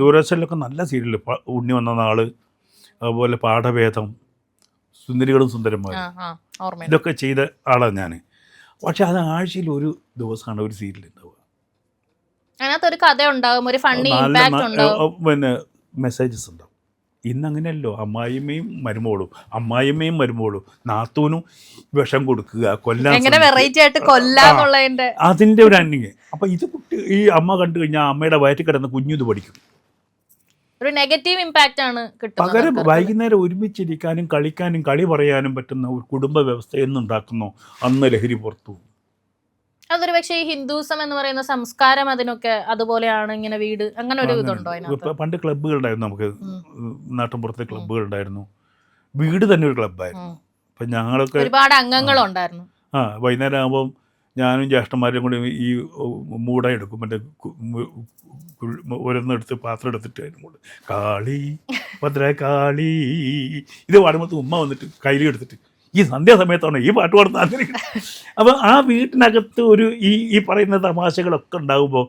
ദൂരദർശനിലൊക്കെ നല്ല സീരിയൽ, ഉണ്ണി വന്ന നാള്, അതുപോലെ പാഠഭേദം, സുന്ദരികളും സുന്ദരന്മാരും, ഇതൊക്കെ ചെയ്ത ആളാണ് ഞാൻ. പക്ഷെ അത് ആഴ്ചയിൽ ഒരു ദിവസമാണ് ഒരു സീരിയൽ ഉണ്ടാവുക. അതിനകത്തൊരു കഥ ഉണ്ടാവും, ഒരു ഫണ്ണി ഇമ്പാക്ട് ഉണ്ടാവും, പിന്നെ മെസ്സേജസ് ഉണ്ടാവും. ഇന്നങ്ങനെയല്ലോ, അമ്മായിമ്മയും മരുമോളും നാത്തൂനും വിഷം കൊടുക്കുക, അതിൻ്റെ ഒരു അന്യ. അപ്പം ഇത് ഈ അമ്മ കണ്ടു കഴിഞ്ഞാൽ അമ്മയുടെ വയറ്റിൽ കിടന്ന് കുഞ്ഞു ഇത് പഠിക്കും. ഒരു നെഗറ്റീവ് ഇമ്പാക്റ്റ് ആണ് കിട്ടുന്നത്. പകരം വൈകുന്നേരം ഒരുമിച്ചിരിക്കാനും കളിക്കാനും കളി പറയാനും പറ്റുന്ന ഒരു കുടുംബ വ്യവസ്ഥ എന്നുണ്ടാക്കുന്നോ അന്ന് ലഹരി പുറത്തു. അതൊരു പക്ഷേ ഈ ഹിന്ദുസം എന്ന് പറയുന്ന സംസ്കാരം അതിനൊക്കെ അതുപോലെയാണ്. ഇങ്ങനെ വീട് അങ്ങനെ ഒരു ഇതുണ്ടോ അതിനകത്ത്? പണ്ട് ക്ലബ്ബുകളുണ്ടായിരുന്നു, നമുക്ക് നാട്ടിൻപുറത്തെ ക്ലബ്ബുകളുണ്ടായിരുന്നു. വീട് തന്നെ ഒരു ക്ലബ്ബായിരുന്നു. അപ്പം ഞങ്ങളൊക്കെ ഒരുപാട് അംഗങ്ങളുണ്ടായിരുന്നു. വൈകുന്നേരം ആകുമ്പം ഞാനും ജ്യേഷ്ഠന്മാരും കൂടി ഈ മൂട എടുക്കും, മറ്റേ ഓരോന്നെടുത്ത് പാത്രം എടുത്തിട്ട് അതിനും കൂടെ കാളി ഭദ്രകാളി ഇത് പാടുമ്പോൾ ഉമ്മ വന്നിട്ട് കയ്യിൽ എടുത്തിട്ട് ഈ സന്ധ്യാസമയത്താണ് ഈ പാട്ട് പാടുന്ന ആഗ്രഹിക്കുന്നത്. അപ്പോൾ ആ വീട്ടിനകത്ത് ഒരു ഈ പറയുന്ന തമാശകളൊക്കെ ഉണ്ടാകുമ്പോൾ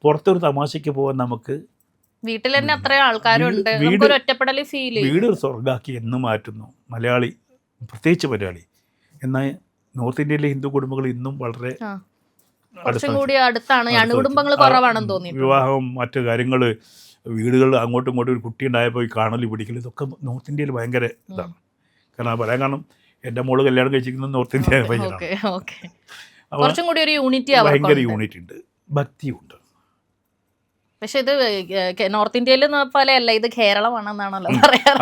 പുറത്തൊരു തമാശയ്ക്ക് പോകാൻ നമുക്ക് വീട്ടിൽ തന്നെ അത്രയും ആൾക്കാരുണ്ട്, വീട് ഒരു സ്വർഗ്ഗാക്കി എന്ന് മാറ്റുന്നു മലയാളി, പ്രത്യേകിച്ച് മലയാളി. എന്നാൽ നോർത്ത് ഇന്ത്യയിലെ ഹിന്ദു കുടുംബങ്ങൾ ഇന്നും വളരെ വിവാഹം, മറ്റു കാര്യങ്ങൾ, വീടുകൾ അങ്ങോട്ടും ഇങ്ങോട്ടും ഒരു കുട്ടി ഉണ്ടായപ്പോൾ ഈ കാണൽ പിടിക്കൽ, ഇതൊക്കെ നോർത്ത് ഇന്ത്യയിൽ ഭയങ്കര ഇതാണ്. കാരണം പറയാൻ കാരണം എൻ്റെ മോള് കല്യാണം കഴിച്ചിരിക്കുന്നത് നോർത്ത് ഇന്ത്യ ഭയങ്കര യൂണിറ്റി ഉണ്ട്, ഭക്തിയുണ്ട്. പക്ഷെ ഇത് നോർത്ത് ഇന്ത്യയിൽ പോലെയല്ല, ഇത് കേരളമാണെന്നാണല്ലോ പറയാറ്.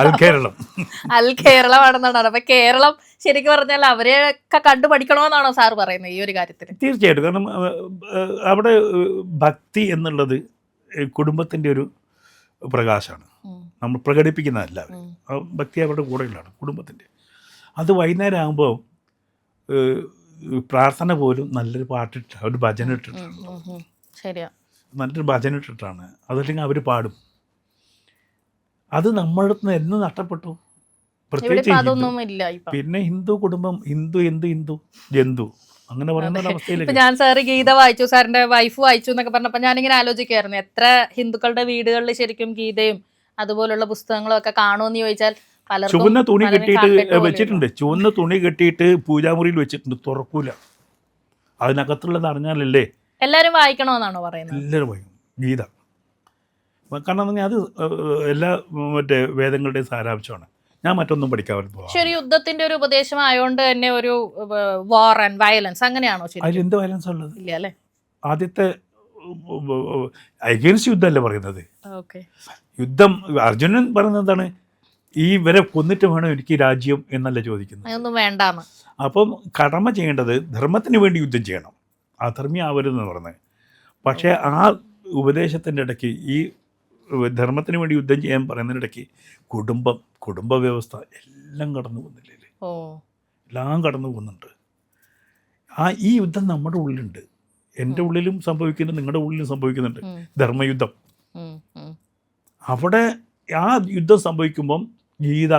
അൽ കേരളമാണെന്നാണ്. അപ്പൊ കേരളം ശരിക്കും പറഞ്ഞാൽ അവരെയൊക്കെ കണ്ടു പഠിക്കണമെന്നാണോ സാർ പറയുന്നത് ഈ ഒരു കാര്യത്തിൽ? തീർച്ചയായിട്ടും. കാരണം അവിടെ ഭക്തി എന്നുള്ളത് കുടുംബത്തിൻ്റെ ഒരു പ്രകാശമാണ്, നമ്മൾ പ്രകടിപ്പിക്കുന്നതല്ല. ഭക്തി അവരുടെ കൂടെയുള്ളതാണ് കുടുംബത്തിൻ്റെ. അത് വൈകുന്നേരം ആകുമ്പോൾ പ്രാർത്ഥന പോലും നല്ലൊരു പാട്ടിട്ട് ഒരു ഭജന ഇട്ടിട്ടാണ്, ശരിയാ, നല്ലൊരു ഭജന ഇട്ടിട്ടാണ്. അതല്ലെങ്കിൽ അവർ പാടും. അത് നമ്മളുടെ നിന്ന് എന്ന് നഷ്ടപ്പെട്ടു. പ്രത്യേകിച്ച് പിന്നെ ഹിന്ദു കുടുംബം, ഹിന്ദു ജന്തു അങ്ങനെ പറയുന്ന അവസ്ഥയിലേക്ക്. ഞാൻ സാറ് ഗീത വായിച്ചു, സാറിന്റെ വൈഫ് വായിച്ചു എന്നൊക്കെ പറഞ്ഞപ്പോൾ ഞാനിങ്ങനെ ആലോചിക്കായിരുന്നു, എത്ര ഹിന്ദുക്കളുടെ വീടുകളിൽ ശരിക്കും ഗീതയും അതുപോലുള്ള പുസ്തകങ്ങളും ഒക്കെ കാണുമെന്ന് ചോദിച്ചാൽ ചുവന്ന തുണി കെട്ടിയിട്ട് വെച്ചിട്ടുണ്ട്. ചുവന്ന തുണി കെട്ടിയിട്ട് പൂജാമുറിയിൽ വെച്ചിട്ടുണ്ട്, തുറക്കൂല. അതിനകത്തുള്ളത് അറിഞ്ഞാലല്ലേ എല്ലാവരും വായിക്കണമെന്നാണോ പറയുന്നത്? എല്ലാവരും വായിക്കും ഗീത. കാരണം അത് എല്ലാ മറ്റേ വേദങ്ങളുടെയും സാരാംശമാണ്. ഞാൻ മറ്റൊന്നും പഠിക്കാൻ പോകും. ശരി, യുദ്ധത്തിന്റെ ഒരു ഉപദേശം ആയതുകൊണ്ട് തന്നെ ഒരു വാർ ആൻഡ് വയലൻസ് അങ്ങനെയാണോ? അതിൽ എന്ത് വയലൻസ് ഉള്ളത്? ഇല്ല അല്ലേ. ആദ്യത്തെ അഗെയിൻസ്റ്റ് യുദ്ധമല്ലേ പറയുന്നത്. യുദ്ധം അർജുനൻ പറയുന്നത് എന്താണ്? ഈ ഇവരെ കൊന്നിട്ട് വേണം എനിക്ക് രാജ്യം എന്നല്ല ചോദിക്കുന്നത്. അതൊന്നും വേണ്ടാന്ന്. അപ്പം കടമ ചെയ്യേണ്ടത് ധർമ്മത്തിന് വേണ്ടി യുദ്ധം ചെയ്യണം, അധർമ്മി ആവരുതെന്ന് പറഞ്ഞത്. പക്ഷേ ആ ഉപദേശത്തിൻ്റെ ഇടയ്ക്ക് ഈ ധർമ്മത്തിന് വേണ്ടി യുദ്ധം ചെയ്യാൻ പറയുന്നതിനിടയ്ക്ക് കുടുംബ വ്യവസ്ഥ എല്ലാം കടന്നു പോകുന്നില്ലേ? എല്ലാം കടന്നു പോകുന്നുണ്ട്. ഈ യുദ്ധം നമ്മുടെ ഉള്ളിലുണ്ട്, എൻ്റെ ഉള്ളിലും സംഭവിക്കുന്നുണ്ട്, നിങ്ങളുടെ ഉള്ളിലും സംഭവിക്കുന്നുണ്ട്. ധർമ്മയുദ്ധം. അവിടെ ആ യുദ്ധം സംഭവിക്കുമ്പം ഗീത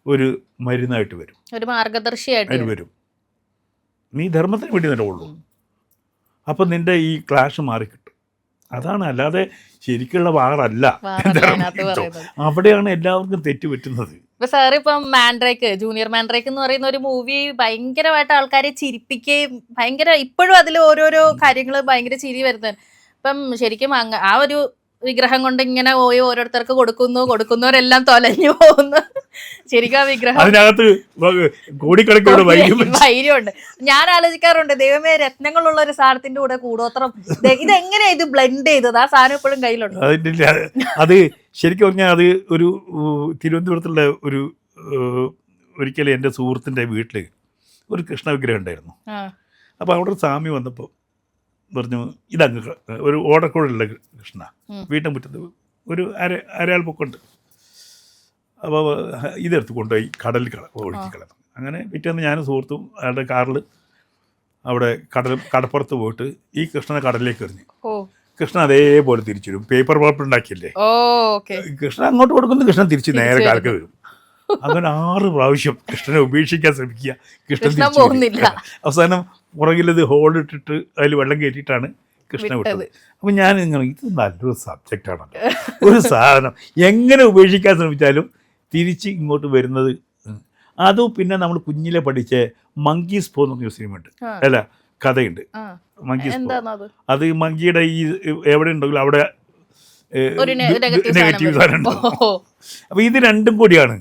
ഒരു മരുന്നായിട്ട് വരും, ഒരു മാർഗദർശിയായിട്ട് വരും. നീ ധർമ്മത്തിന് വേണ്ടി നിലകൊള്ളൂ. അപ്പം നിൻ്റെ ഈ ക്ലാഷ് മാറിക്കിട്ടും. അതാണ്, അല്ലാതെ ശരിക്കുള്ള വാറല്ല. അവിടെയാണ് എല്ലാവർക്കും തെറ്റുപറ്റുന്നത്. ഇപ്പൊ സാർ ഇപ്പം മാൻഡ്രേക്ക്, ജൂനിയർ മാൻഡ്രേക്ക് എന്ന് പറയുന്ന ഒരു മൂവി ഭയങ്കരമായിട്ട് ആൾക്കാരെ ചിരിപ്പിക്കുകയും ഭയങ്കര ഇപ്പോഴും അതിൽ ഓരോരോ കാര്യങ്ങൾ ഭയങ്കര ചിരി വരുന്നത്. ഇപ്പം ശരിക്കും ആ ഒരു വിഗ്രഹം കൊണ്ട് ഇങ്ങനെ പോയി ഓരോരുത്തർക്ക് കൊടുക്കുന്നവരെല്ലാം തൊലഞ്ഞു പോകുന്നു. ശരിക്കും ആ വിഗ്രഹം അതിനകത്ത് കോടിക്കണക്കിനുള്ള വൈര്യമുണ്ട്. ഞാൻ ആലോചിക്കാറുണ്ട്, ദൈവമേ, രത്നങ്ങളുള്ള ഒരു സാധനത്തിന്റെ കൂടെ കൂടോത്രം ഇതെങ്ങനെയാ ഇത് ബ്ലെൻഡ് ചെയ്തത്? ആ സാധനം ഇപ്പോഴും കയ്യിലുണ്ട്. അത് ശരിക്കും പറഞ്ഞാൽ അത് ഒരു തിരുവനന്തപുരത്തുള്ള ഒരു ഒരിക്കലും എൻ്റെ സുഹൃത്തിൻ്റെ വീട്ടിൽ ഒരു കൃഷ്ണ വിഗ്രഹം ഉണ്ടായിരുന്നു. അപ്പോൾ അവിടെ ഒരു സ്വാമി വന്നപ്പോൾ പറഞ്ഞു, ഇതങ്ങ് ഒരു ഓടക്കോടുള്ള കൃഷ്ണ, വീട്ടിൻ്റെ മുറ്റത്ത് ഒരു അരയാൾ പൊക്കമുണ്ട്. അപ്പോൾ ഇതെടുത്ത് കൊണ്ടുപോയി കടലിൽ ഒഴുക്കി കളഞ്ഞു. അങ്ങനെ പിറ്റേന്ന് ഞാനും സുഹൃത്തും അയാളുടെ കാറിൽ അവിടെ കടപ്പുറത്ത് പോയിട്ട് ഈ കൃഷ്ണനെ കടലിലേക്ക് എറിഞ്ഞു. കൃഷ്ണൻ അതേപോലെ തിരിച്ചു വരും. പേപ്പർ പൾപ്പ് ഉണ്ടാക്കിയല്ലേ, കൃഷ്ണൻ അങ്ങോട്ട് കൊടുക്കുന്നു, കൃഷ്ണൻ തിരിച്ച് നേരെ കാലക്ക് വരും. അങ്ങനെ 6 പ്രാവശ്യം കൃഷ്ണനെ ഉപേക്ഷിക്കാൻ ശ്രമിക്കുക, കൃഷ്ണൻ പോകുന്നില്ല. അവസാനം പുറകിലത് ഹോളിട്ടിട്ട് അതിൽ വെള്ളം കയറ്റിയിട്ടാണ് കൃഷ്ണൻ വിട്ടത്. അപ്പം ഞാൻ ഇങ്ങനെ, ഇത് നല്ലൊരു സബ്ജക്റ്റാണല്ലോ, ഒരു സാധനം എങ്ങനെ ഉപേക്ഷിക്കാൻ ശ്രമിച്ചാലും തിരിച്ച് ഇങ്ങോട്ട് വരുന്നത്. അതും പിന്നെ നമ്മൾ കുഞ്ഞിലെ പഠിച്ച മങ്കീസ് പോ എന്ന് പറഞ്ഞൊരു സിനിമയുണ്ട്, അല്ല കഥയുണ്ട്, മങ്കീസ് പോ. അത് മങ്കിയുടെ ഈ എവിടെ ഉണ്ടെങ്കിലും അവിടെ നെഗറ്റീവ് സാധനം ഉണ്ടാവും. അപ്പോൾ ഇത് രണ്ടും കൂടിയാണ്.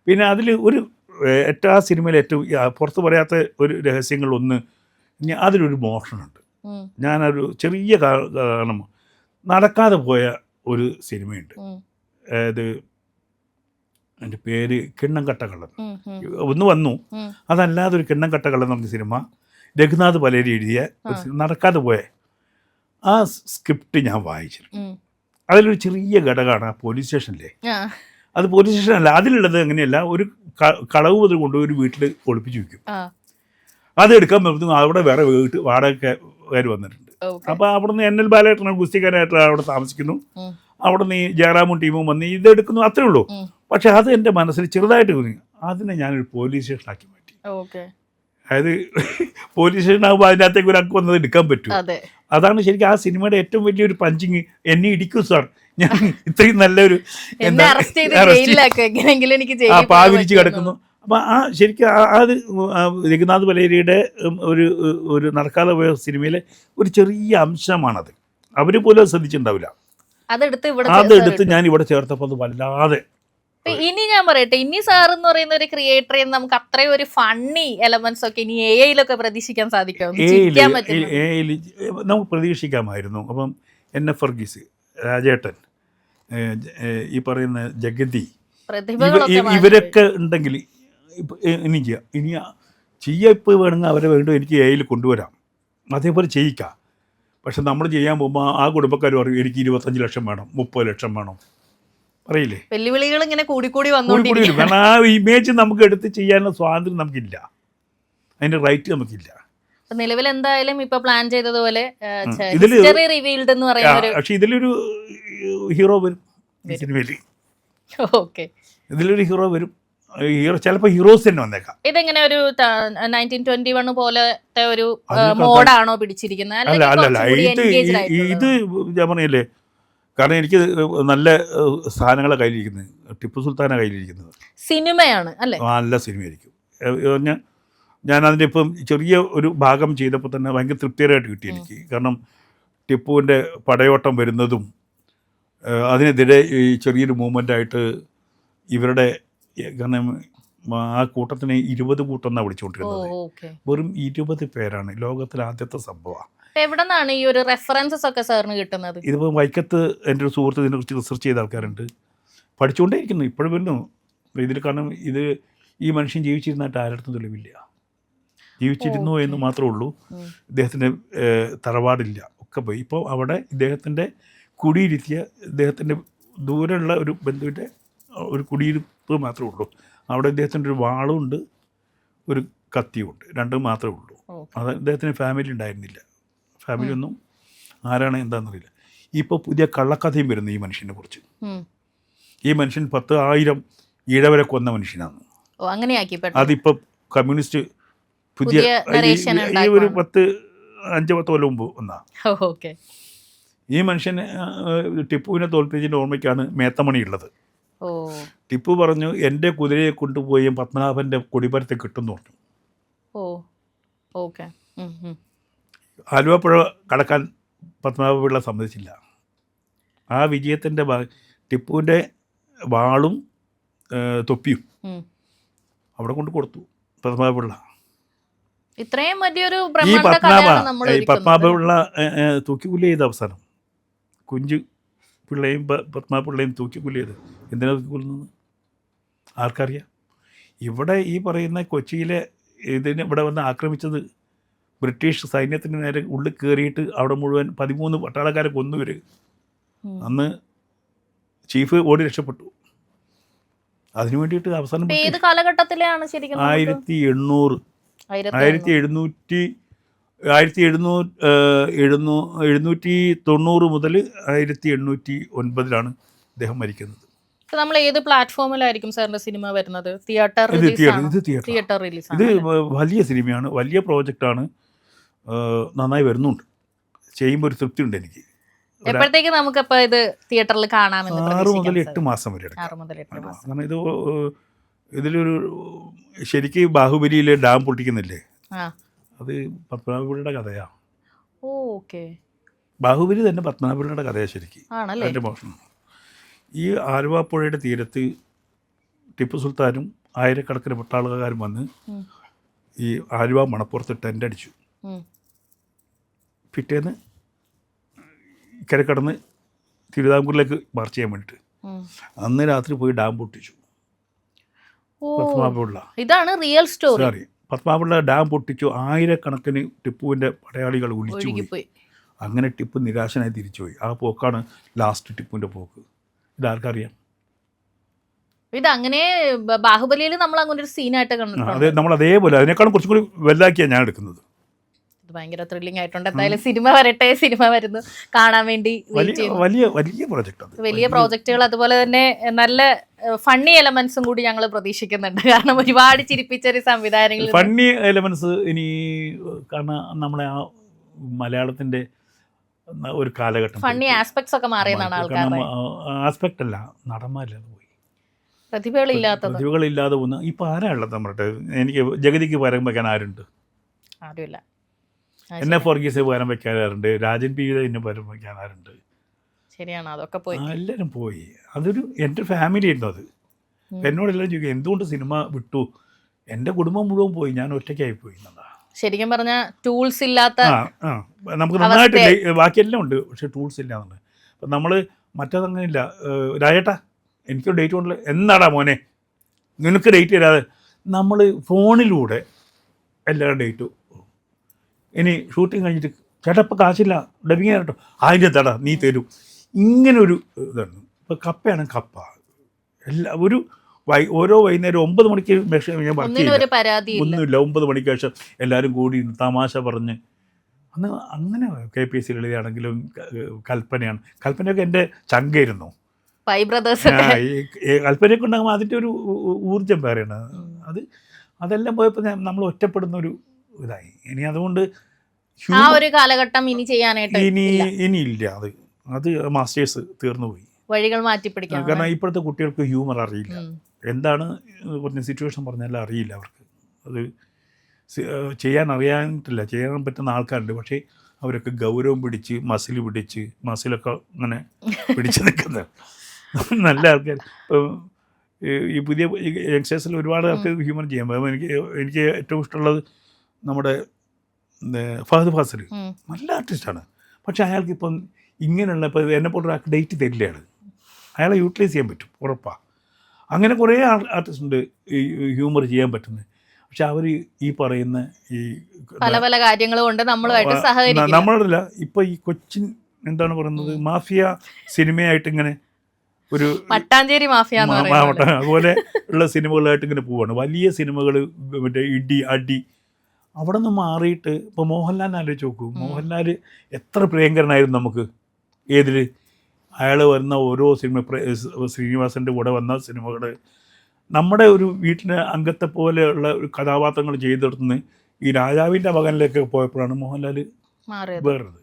പിന്നെ അതിൽ ഒരു ആ സിനിമയിൽ ഏറ്റവും പുറത്ത് പറയാത്ത ഒരു രഹസ്യങ്ങളൊന്ന്, അതിലൊരു മോഷണമുണ്ട്. ഞാനൊരു ചെറിയ കാരണം നടക്കാതെ പോയ ഒരു സിനിമയുണ്ട്. അതായത് എൻ്റെ പേര് കിണ്ണം കട്ടകള്ളൻ ഒന്ന് വന്നു. അതല്ലാതെ ഒരു കിണ്ണം കട്ടകള്ളൻ എന്ന് പറഞ്ഞ സിനിമ രഘുനാഥ് പലേരി എഴുതിയ ഒരു സിനിമ, നടക്കാതെ പോയ ആ സ്ക്രിപ്റ്റ് ഞാൻ വായിച്ചിരുന്നു. അതിലൊരു ചെറിയ ഘടകമാണ് ആ പോലീസ് സ്റ്റേഷനിലെ. അത് പോലീസ് സ്റ്റേഷനല്ല, അതിലുള്ളത് അങ്ങനെയല്ല, ഒരു കളവ് മുതൽ കൊണ്ടുപോയി ഒരു വീട്ടിൽ ഒളിപ്പിച്ച് വയ്ക്കും. അതെടുക്കാൻ പറ്റും. അവിടെ വേറെ വാടകക്കാർ വന്നിട്ടുണ്ട്. അപ്പോൾ അവിടുന്ന് NL ബാലേട്ടനാണ് ഗുസ്തിക്കാരായിട്ട് അവിടെ താമസിക്കുന്നു. അവിടുന്ന് ഈ ജയറാമും ടീമും വന്ന് ഇതെടുക്കുന്നു, അത്രേ ഉള്ളൂ. പക്ഷെ അത് എൻ്റെ മനസ്സിൽ ചെറുതായിട്ട് തോന്നി. അതിനെ ഞാനൊരു പോലീസ് സ്റ്റേഷനാക്കി മാറ്റി. അതായത് പോലീസ് സ്റ്റേഷനാകുമ്പോൾ അതിനകത്തേക്ക് ഒരാൾക്ക് വന്നത് എടുക്കാൻ പറ്റും. അതാണ് ശരിക്കും ആ സിനിമയുടെ ഏറ്റവും വലിയൊരു പഞ്ചിങ്. എന്നെ ഇടിക്കും സാർ, ഞാൻ ഇത്രയും നല്ലൊരു പാവിരിച്ച് കിടക്കുന്നു. അപ്പം ആ ശരിക്കും അത് രഘുനാഥ് പലേരിയുടെ ഒരു നടക്കാതെ പോയ സിനിമയിലെ ഒരു ചെറിയ അംശമാണത്. അവർ പോലും ശ്രദ്ധിച്ചിട്ടുണ്ടാവില്ല. അതെടുത്ത് ഞാൻ ഇവിടെ ചേർത്തപ്പോൾ അത് വല്ലാതെ. ഇനി ഞാൻ പറയട്ടെ, ഇനി സാർ എന്ന് പറയുന്ന ഒരു ക്രിയേറ്ററെ നമുക്ക് അത്രയും ഒരു ഫണ്ണി എലമെന്റ്സ് ഒക്കെ ഇനി AI-ലൊക്കെ പ്രതീക്ഷിക്കാൻ സാധിക്കും? നമുക്ക് പ്രതീക്ഷിക്കാമായിരുന്നു. അപ്പം NF വർഗീസ്, രാജേട്ടൻ, ഈ പറയുന്ന ജഗതി, ഇവരൊക്കെ ഉണ്ടെങ്കിൽ ഇനി ഇപ്പോൾ വേണമെങ്കിൽ അവരെ വേണ്ടോ എനിക്ക് AI-ൽ കൊണ്ടുവരാം, അതേപോലെ ചെയ്യിക്കാം. പക്ഷെ നമ്മൾ ചെയ്യാൻ പോകുമ്പോൾ ആ കുടുംബക്കാർ പറയും എനിക്ക് 25 ലക്ഷം വേണം, 30 ലക്ഷം വേണം, പറയില്ലേ? വെല്ലുവിളികൾ ഇങ്ങനെ കൂടിക്കൂടി കാരണം ആ ഇമേജ് നമുക്ക് എടുത്ത് ചെയ്യാനുള്ള സ്വാതന്ത്ര്യം നമുക്കില്ല, അതിൻ്റെ റൈറ്റ് നമുക്കില്ല. നിലവിൽ എന്തായാലും ഇപ്പൊ പ്ലാൻ ചെയ്തതുപോലെ പക്ഷെ ഇതിലൊരു ഹീറോ വരും ഈ സിനിമയിൽ. ഇതിലൊരു ഹീറോ വരും. ചിലപ്പോൾ ഹീറോസ് തന്നെ വന്നേക്കാം. ഇതെങ്ങനെ ഒരു 1921 പോലത്തെ ഒരു മോഡാണോ പിടിച്ചിരിക്കുന്നത്? അല്ല, ഇത് ഞാൻ പറഞ്ഞല്ലേ, കാരണം എനിക്ക് നല്ല സാധനങ്ങളെ കയ്യിലിരിക്കുന്നത്, ടിപ്പു സുൽത്താനാണ് കയ്യിലിരിക്കുന്നത്. സിനിമയാണ് അല്ലേ? നല്ല സിനിമയായിരിക്കും. ഞാൻ അതിൻ്റെ ഇപ്പം ചെറിയ ഒരു ഭാഗം ചെയ്തപ്പോൾ തന്നെ ഭയങ്കര തൃപ്തികരമായിട്ട് കിട്ടി എനിക്ക്. കാരണം ടിപ്പുവിൻ്റെ പടയോട്ടം വരുന്നതും അതിനെതിരെ ഈ ചെറിയൊരു മൂവ്മെൻ്റായിട്ട് ഇവരുടെ, കാരണം ആ കൂട്ടത്തിന് 20 കൂട്ടം എന്നാണ് വിളിച്ചുകൊണ്ടിരുന്നത്. വെറും 20 പേരാണ്. ലോകത്തിലെ ആദ്യത്തെ സംഭവമാണ്. എവിടെ നിന്നാണ് ഈ ഒരു റെഫറൻസസ് ഒക്കെ സാറിന് കിട്ടുന്നത്? ഇതിപ്പോൾ വൈക്കത്ത് എൻ്റെ ഒരു സുഹൃത്ത് ഇതിനെക്കുറിച്ച് റിസർച്ച് ചെയ്ത ആൾക്കാരുണ്ട്, പഠിച്ചുകൊണ്ടേയിരിക്കുന്നു, ഇപ്പോഴും വരുന്നു ഇതിൽ. കാരണം ഇത് ഈ മനുഷ്യൻ ജീവിച്ചിരുന്നായിട്ട് ആരുടെ തെളിവില്ല. ജീവിച്ചിരുന്നു എന്ന് മാത്രമേ ഉള്ളൂ. ഇദ്ദേഹത്തിൻ്റെ തറവാടില്ല, ഒക്കെ പോയി. ഇപ്പോൾ അവിടെ ഇദ്ദേഹത്തിൻ്റെ കുടിയിരുത്തിയ, ഇദ്ദേഹത്തിൻ്റെ ദൂരെയുള്ള ഒരു ബന്ധുവിൻ്റെ ഒരു കുടിയിരുപ്പ് മാത്രമേ ഉള്ളൂ. അവിടെ ഇദ്ദേഹത്തിൻ്റെ ഒരു വാളുമുണ്ട്, ഒരു കത്തിയുമുണ്ട്, രണ്ടും മാത്രമേ ഉള്ളൂ. അത് ഇദ്ദേഹത്തിന് ഫാമിലി ഉണ്ടായിരുന്നില്ല. ഫാമിലി ഒന്നും ആരാണ് എന്താണെന്നറിയില്ല. ഇപ്പോൾ പുതിയ കള്ളക്കഥയും വരുന്നു ഈ മനുഷ്യനെ കുറിച്ച്. ഈ മനുഷ്യൻ 10,000 ഈഴവരെ കൊന്ന മനുഷ്യനാണ്. അതിപ്പോൾ കമ്മ്യൂണിസ്റ്റ് പുതിയ ഈ ഒരു 10 5-10 കൊല്ലം മുമ്പ് വന്നതാണ്. ഓക്കെ. ഈ മനുഷ്യന് ടിപ്പുവിനെ തോൽപ്പിച്ചതിൻ്റെ ഓർമ്മയ്ക്കാണ് മേത്തമണി ഉള്ളത്. ഓ. ടിപ്പു പറഞ്ഞു എൻ്റെ കുതിരയെ കൊണ്ടുപോയി പത്മനാഭൻ്റെ കൊടിമരത്തെ കിട്ടുമെന്ന് പറഞ്ഞു. ഓ ഓക്കെ. ആലുവപ്പുഴ കടക്കാൻ പത്മനാഭപിള്ള സമ്മതിച്ചില്ല. ആ വിജയത്തിൻ്റെ ടിപ്പുവിൻ്റെ വാളും തൊപ്പിയും അവിടെ കൊണ്ട് കൊടുത്തു പത്മനാഭപിള്ള. ഇത്രയും വലിയൊരു ഈ പത്മനാഭപിള്ള തൂക്കിക്കൊല്ലി ചെയ്ത അവസാനം കുഞ്ചു പിള്ളയും പത്മനാഭപിള്ളയും തൂക്കിക്കൊല്ലി ചെയ്ത്. എന്തിനാണ് തൂക്കിക്കൊല്ലുന്നത് ആർക്കറിയാം? ഇവിടെ ഈ പറയുന്ന കൊച്ചിയിലെ ഇവിടെ വന്ന് ആക്രമിച്ചത് ബ്രിട്ടീഷ് സൈന്യത്തിന് നേരെ ഉള്ളിൽ കയറിയിട്ട് അവിടെ മുഴുവൻ 13 പട്ടാളക്കാരെ കൊന്നുവർ. അന്ന് ചീഫ് ഓടി രക്ഷപ്പെട്ടു. അതിനു വേണ്ടിയിട്ട് അവസാനം 1790 മുതൽ 1809 അദ്ദേഹം മരിക്കുന്നത്. നമ്മൾ ഏത് പ്ലാറ്റ്ഫോമിലായിരിക്കും സാറിന്റെ സിനിമ വരുന്നത്? Theatre release? ഇത് വലിയ സിനിമയാണ്, വലിയ പ്രോജക്റ്റാണ്, നന്നായി വരുന്നുണ്ട്. ചെയ്യുമ്പോൾ ഒരു തൃപ്തി ഉണ്ട് എനിക്ക്. എപ്പോഴത്തേക്ക് നമുക്കപ്പോൾ ഇത് തിയേറ്ററിൽ കാണാമെന്ന് 6 മുതൽ 8 മാസം വരെ എടുക്കാം. കാരണം ഇതിലൊരു ശരിക്ക് ബാഹുബലിയിലെ ഡാം പൊട്ടിക്കുന്നില്ലേ, അത് പത്മനാഭപിള്ളയുടെ കഥയാണ്. ഓക്കെ. ബാഹുബലി തന്നെ പത്മനാഭപിള്ളയുടെ കഥയാണ് ശരിക്കും. അതിൻ്റെ മോഷണം. ഈ ആലുവാപ്പുഴയുടെ തീരത്ത് ടിപ്പു സുൽത്താനും ആയിരക്കണക്കിന് പട്ടാളക്കാരും വന്ന് ഈ ആലുവ മണപ്പുറത്ത് ടെൻ്റ് അടിച്ചു. പിറ്റേന്ന് കരക്കടന്ന് തിരുവിതാംകൂറിലേക്ക് മാർച്ച് ചെയ്യാൻ വേണ്ടിയിട്ട് അന്ന് രാത്രി പോയി ഡാം പൊട്ടിച്ചു പത്മനാഭപിള്ള. ഇതാണ് real story. Sorry, Padmanabha Pillai dam പൊട്ടിച്ചു. ആയിരക്കണക്കിന് ടിപ്പുവിൻ്റെ പടയാളികൾ ഒളിച്ചുപോയി. അങ്ങനെ ടിപ്പു നിരാശനായി തിരിച്ചുപോയി. ആ പോക്കാണ് ലാസ്റ്റ് ടിപ്പുവിൻ്റെ പോക്ക്. ഇതാർക്കറിയാം? ഇതങ്ങനെ ബാഹുബലിയിൽ നമ്മൾ അങ്ങനെ ഒരു സീനായിട്ട് കണ്ടിട്ടുണ്ട്. അതെ, നമ്മൾ അതേപോലെ അതിനേക്കാളും കുറച്ചും കൂടി വലുതാക്കിയാണ് ഞാൻ എടുക്കുന്നത്. ഭയങ്കര ത്രില്ലിംഗ് ആയിട്ടുണ്ട്. എന്തായാലും സിനിമ വരട്ടെ, സിനിമ വരുന്നു കാണാൻ വേണ്ടി വലിയ പ്രോജക്റ്റ്, വലിയ പ്രോജക്റ്റുകൾ. അതുപോലെ തന്നെ നല്ല ഫണ്ണി എലമെന്റ്സും കൂടി ഞങ്ങൾ പ്രതീക്ഷിക്കുന്നുണ്ട്. കാരണം ഒരുപാട് ചിരിപ്പിച്ച ഒരു സംവിധാനങ്ങൾ, ഫണ്ണി എലമെന്റ്സ് ഇനി. കാരണം നമ്മളെ ആ മലയാളത്തിന്റെ ഒരു കാലഘട്ടം ഫണ്ണി ആസ്പെക്ട്സ് ഒക്കെ മാറിയെന്നാണ് ആൾക്കാർ. ആസ്പെക്ട് അല്ല, നടന്മാരില്ലാതെ പോയി, പ്രതിഭകളില്ലാതെ പോകുന്ന. ഇപ്പൊ ആരാ ഉള്ളത് നമ്മുടെ? എനിക്ക് ജഗതിക്ക് പകരം വയ്ക്കാൻ ആരുണ്ട്? ആരുമില്ല. എന്നെ ഫോർഗീസ് പകരം വയ്ക്കാറുണ്ട്, രാജൻ പി എന്നെ പകരം വയ്ക്കാറുണ്ട്. ശരിയാണ്, അതൊക്കെ പോയി, എല്ലാവരും പോയി. അതൊരു എൻ്റെ ഫാമിലി ആയിരുന്നു അത്. എന്നോട് എല്ലാവരും ചോദിക്കും എന്തുകൊണ്ട് സിനിമ വിട്ടു? എൻ്റെ കുടുംബം മുഴുവൻ പോയി, ഞാൻ ഒറ്റയ്ക്കായി പോയി എന്നതാ. ശരിക്കും പറഞ്ഞാൽ ടൂൾസ് ഇല്ലാത്ത, നമുക്ക് നന്നായിട്ട് ബാക്കിയെല്ലാം ഉണ്ട്, പക്ഷെ ടൂൾസ് ഇല്ല എന്നുള്ളത്. അപ്പം നമ്മൾ മറ്റേതങ്ങനെയില്ല. രാജേട്ടാ എനിക്കൊരു ഡേറ്റ് കൊണ്ടല്ലോ, എന്നാടാ മോനെ നിനക്ക് ഡേറ്റ് തരാതെ. നമ്മൾ ഫോണിലൂടെ എല്ലാവരും ഡേറ്റും. ഇനി ഷൂട്ടിങ് കഴിഞ്ഞിട്ട് ചേട്ടാ ഇപ്പം കാശില്ല, ഡബിങ് കേട്ടോ, അതിൻ്റെ തടാ നീ തരും. ഇങ്ങനൊരു ഇതാണ്. ഇപ്പോൾ കപ്പയാണ് കപ്പ. ഓരോ വൈകുന്നേരം 9 മണിക്ക് ഞാൻ വർക്ക് ചെയ്യില്ല, ഒന്നുമില്ല. 9 മണിക്ക് ശേഷം എല്ലാവരും കൂടി തമാശ പറഞ്ഞ്. അന്ന് അങ്ങനെ KPSC ലളിതയാണെങ്കിലും കൽപ്പനയൊക്കെ എൻ്റെ ചങ്കയായിരുന്നു. കൽപ്പനയൊക്കെ ഉണ്ടാകുമ്പോൾ അതിൻ്റെ ഒരു ഊർജം വേറെയാണ്. അതെല്ലാം പോയപ്പോൾ നമ്മൾ ഒറ്റപ്പെടുന്ന ഒരു ഇതായി. ഇനി അതുകൊണ്ട് കാലഘട്ടം ഇനിയില്ല. അത് മാസ്റ്റേഴ്സ് തീർന്നു പോയി, വഴികൾ മാറ്റിപ്പിടിക്കാം. കാരണം ഇപ്പോഴത്തെ കുട്ടികൾക്ക് ഹ്യൂമർ അറിയില്ല. എന്താണ് പറഞ്ഞ സിറ്റുവേഷൻ പറഞ്ഞാലും അറിയില്ല അവർക്ക്. അത് ചെയ്യാൻ അറിയാനിട്ടില്ല. ചെയ്യാൻ പറ്റുന്ന ആൾക്കാരുണ്ട്, പക്ഷേ അവരൊക്കെ ഗൗരവം പിടിച്ച് മസിലൊക്കെ ഇങ്ങനെ പിടിച്ച് നിൽക്കുന്നത് നല്ല ആൾക്കാർ. ഇപ്പം ഈ പുതിയ യങ്സ്റ്റേഴ്സിൽ ഒരുപാട് ആൾക്കാർ ഹ്യൂമർ ചെയ്യാൻ പറ്റും. എനിക്ക് ഏറ്റവും ഇഷ്ടമുള്ളത് നമ്മുടെ ഫഹദ് ഫാസിൽ, നല്ല ആർട്ടിസ്റ്റാണ്. പക്ഷേ അയാൾക്കിപ്പം ഇങ്ങനെയുള്ള എന്നെപ്പോലൊരു ഡേറ്റ് തരില്ലയാണ്. അയാളെ യൂട്ടിലൈസ് ചെയ്യാൻ പറ്റും, ഉറപ്പാണ്. അങ്ങനെ കുറേ ആർട്ടിസ്റ്റ് ഉണ്ട് ഈ ഹ്യൂമർ ചെയ്യാൻ പറ്റുന്നത്. പക്ഷെ അവർ ഈ പറയുന്ന ഈ പല കാര്യങ്ങളും കൊണ്ട് നമ്മളല്ല. ഇപ്പം ഈ കൊച്ചിൻ എന്താണ് പറയുന്നത്, മാഫിയ സിനിമയായിട്ട് ഇങ്ങനെ ഒരു മട്ടാഞ്ചേരി മാഫിയ അതുപോലെ ഉള്ള സിനിമകളായിട്ട് ഇങ്ങനെ പോവാണ്. വലിയ സിനിമകൾ, മറ്റേ ഇടി അടി, അവിടെ നിന്ന് മാറിയിട്ട് ഇപ്പോൾ മോഹൻലാലിനെ ആലോചിച്ച് നോക്കൂ. മോഹൻലാൽ എത്ര പ്രിയങ്കരനായിരുന്നു നമുക്ക്. ഏതിൽ അയാൾ വരുന്ന ഓരോ സിനിമ, ശ്രീനിവാസൻ്റെ കൂടെ വന്ന സിനിമകൾ, നമ്മുടെ ഒരു വീട്ടിലെ അംഗത്തെ പോലെയുള്ള ഒരു കഥാപാത്രങ്ങൾ ചെയ്തെടുത്തുനിന്ന് ഈ രാജാവിൻ്റെ മകനിലേക്ക് പോയപ്പോഴാണ് മോഹൻലാൽ മാറിയത്. വേറൊരു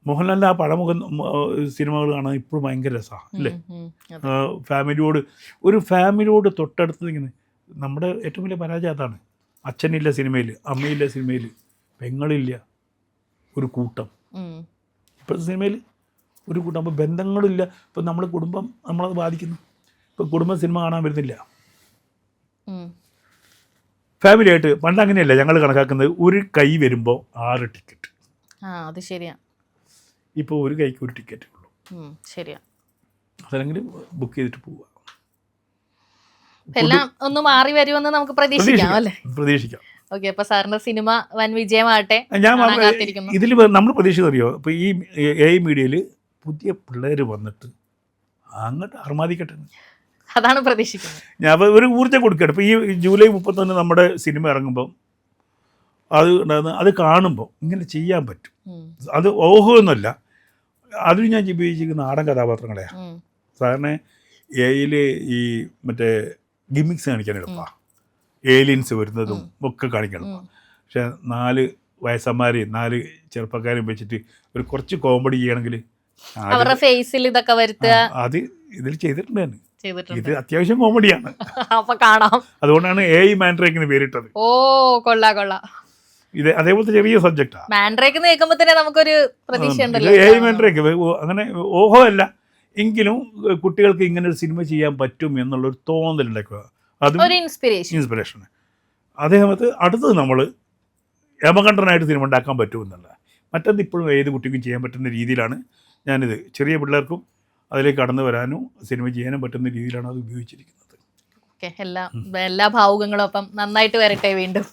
മോഹൻലാലിൻ്റെ ആ പഴമുഖ സിനിമകൾ കാണാൻ ഇപ്പോഴും ഭയങ്കര രസമാണ് അല്ലേ? ഫാമിലിയോട് തൊട്ടടുത്ത് ഇങ്ങനെ നമ്മുടെ ഏറ്റവും വലിയ പരാജയം അതാണ്. അച്ഛനില്ല സിനിമയിൽ, അമ്മയില്ല സിനിമയിൽ, പെങ്ങളില്ല, ഒരു കൂട്ടം. ഇപ്പോഴത്തെ സിനിമയിൽ ഒരു കൂട്ടം. അപ്പോൾ ബന്ധങ്ങളില്ല. ഇപ്പം നമ്മൾ കുടുംബം നമ്മളത് ബാധിക്കുന്നു. ഇപ്പം കുടുംബ സിനിമ കാണാൻ വരുന്നില്ല. ഫാമിലിയായിട്ട് പണ്ട് അങ്ങനെയല്ല ഞങ്ങൾ കണക്കാക്കുന്നത്. ഒരു കൈ വരുമ്പോൾ 6 ടിക്കറ്റ്. അത് ശരിയാ. ഇപ്പോൾ ഒരു കൈക്ക് ഒരു ടിക്കറ്റേ ഉള്ളൂ. ശരിയാ. അതെങ്കിലും ബുക്ക് ചെയ്തിട്ട് പോവുക. എല്ലാം ഒന്ന് മാറി വരുമെന്ന് നമുക്ക് പ്രതീക്ഷിക്കാം അല്ലേ? പ്രതീക്ഷിക്കാം. ഓക്കെ, അപ്പൊ സാറിന്റെ സിനിമ വൻ വിജയമാകട്ടെ. ഇതിൽ നമ്മൾ പ്രതീക്ഷിക്കുന്നത് അറിയോ? ഇപ്പോൾ ഈ AI മീഡിയയിൽ പുതിയ പിള്ളേർ വന്നിട്ട് അങ്ങോട്ട് അർമാദിക്കട്ടെ, അതാണ് പ്രതീക്ഷിക്കുന്നത്. ഞാൻ ഒരു ഊർജ്ജം കൊടുക്കുകയാണ്. ഇപ്പോൾ ഈ ജൂലൈ 31 നമ്മുടെ സിനിമ ഇറങ്ങുമ്പം അത് കാണുമ്പോൾ ഇങ്ങനെ ചെയ്യാൻ പറ്റും. അത് ഓഹോന്നല്ല, അതിൽ ഞാൻ ഉപയോഗിച്ചിരിക്കുന്ന നാടൻ കഥാപാത്രങ്ങളെയാണ്. സാധാരണ AI ഈ മറ്റേ ഗിമിക്സ് കാണിക്കാൻ എളുപ്പമാണ്, ഏലിയൻസ് വരുന്നതും ഒക്കെ കാണിക്കണം. പക്ഷെ 4 വയസ്സന്മാരെയും 4 ചെറുപ്പക്കാരെയും വെച്ചിട്ട് ഒരു കുറച്ച് കോമഡി ചെയ്യണമെങ്കിൽ അവരുടെ ഫേസിൽ ഇതൊക്കെ വരുത്തുക, അത് ഇതിൽ ചെയ്തിട്ടുണ്ട്. ഇത് അത്യാവശ്യം കോമഡിയാണ്. അപ്പൊ കാണാം. അതുകൊണ്ടാണ് AI മാൻഡ്രേക്കിന് പേരിട്ടത്. ഓ കൊള്ളാം. ഇത് അതേപോലത്തെ ചെറിയ സബ്ജക്റ്റാണ്. മാൻഡ്രേക്ക് കേൾക്കുമ്പോ തന്നെ നമുക്കൊരു പ്രതീക്ഷ ഉണ്ടല്ലോ. AI മാൻഡ്രേക്ക് അങ്ങനെ ഓഹോ അല്ല എങ്കിലും കുട്ടികൾക്ക് ഇങ്ങനെ ഒരു സിനിമ ചെയ്യാൻ പറ്റും എന്നുള്ളൊരു തോന്നലുണ്ടാക്കുക, അതും ഇൻസ്പിറേഷൻ. അതേസമയത്ത് അടുത്തത് നമ്മൾ യമകണ്ഠനായിട്ട് സിനിമ ഉണ്ടാക്കാൻ പറ്റുമെന്നുള്ള മറ്റൊന്ന് ഇപ്പോഴും ഏത് കുട്ടിക്കും ചെയ്യാൻ പറ്റുന്ന രീതിയിലാണ് ഞാനിത് ചെറിയ പിള്ളേർക്കും അതിലേക്ക് കടന്നു വരാനും സിനിമ ചെയ്യാനും പറ്റുന്ന രീതിയിലാണ് അത് ഉപയോഗിച്ചിരിക്കുന്നത്. എല്ലാ ഭാവുകങ്ങളും അപ്പം നന്നായിട്ട് വരട്ടെ വീണ്ടും.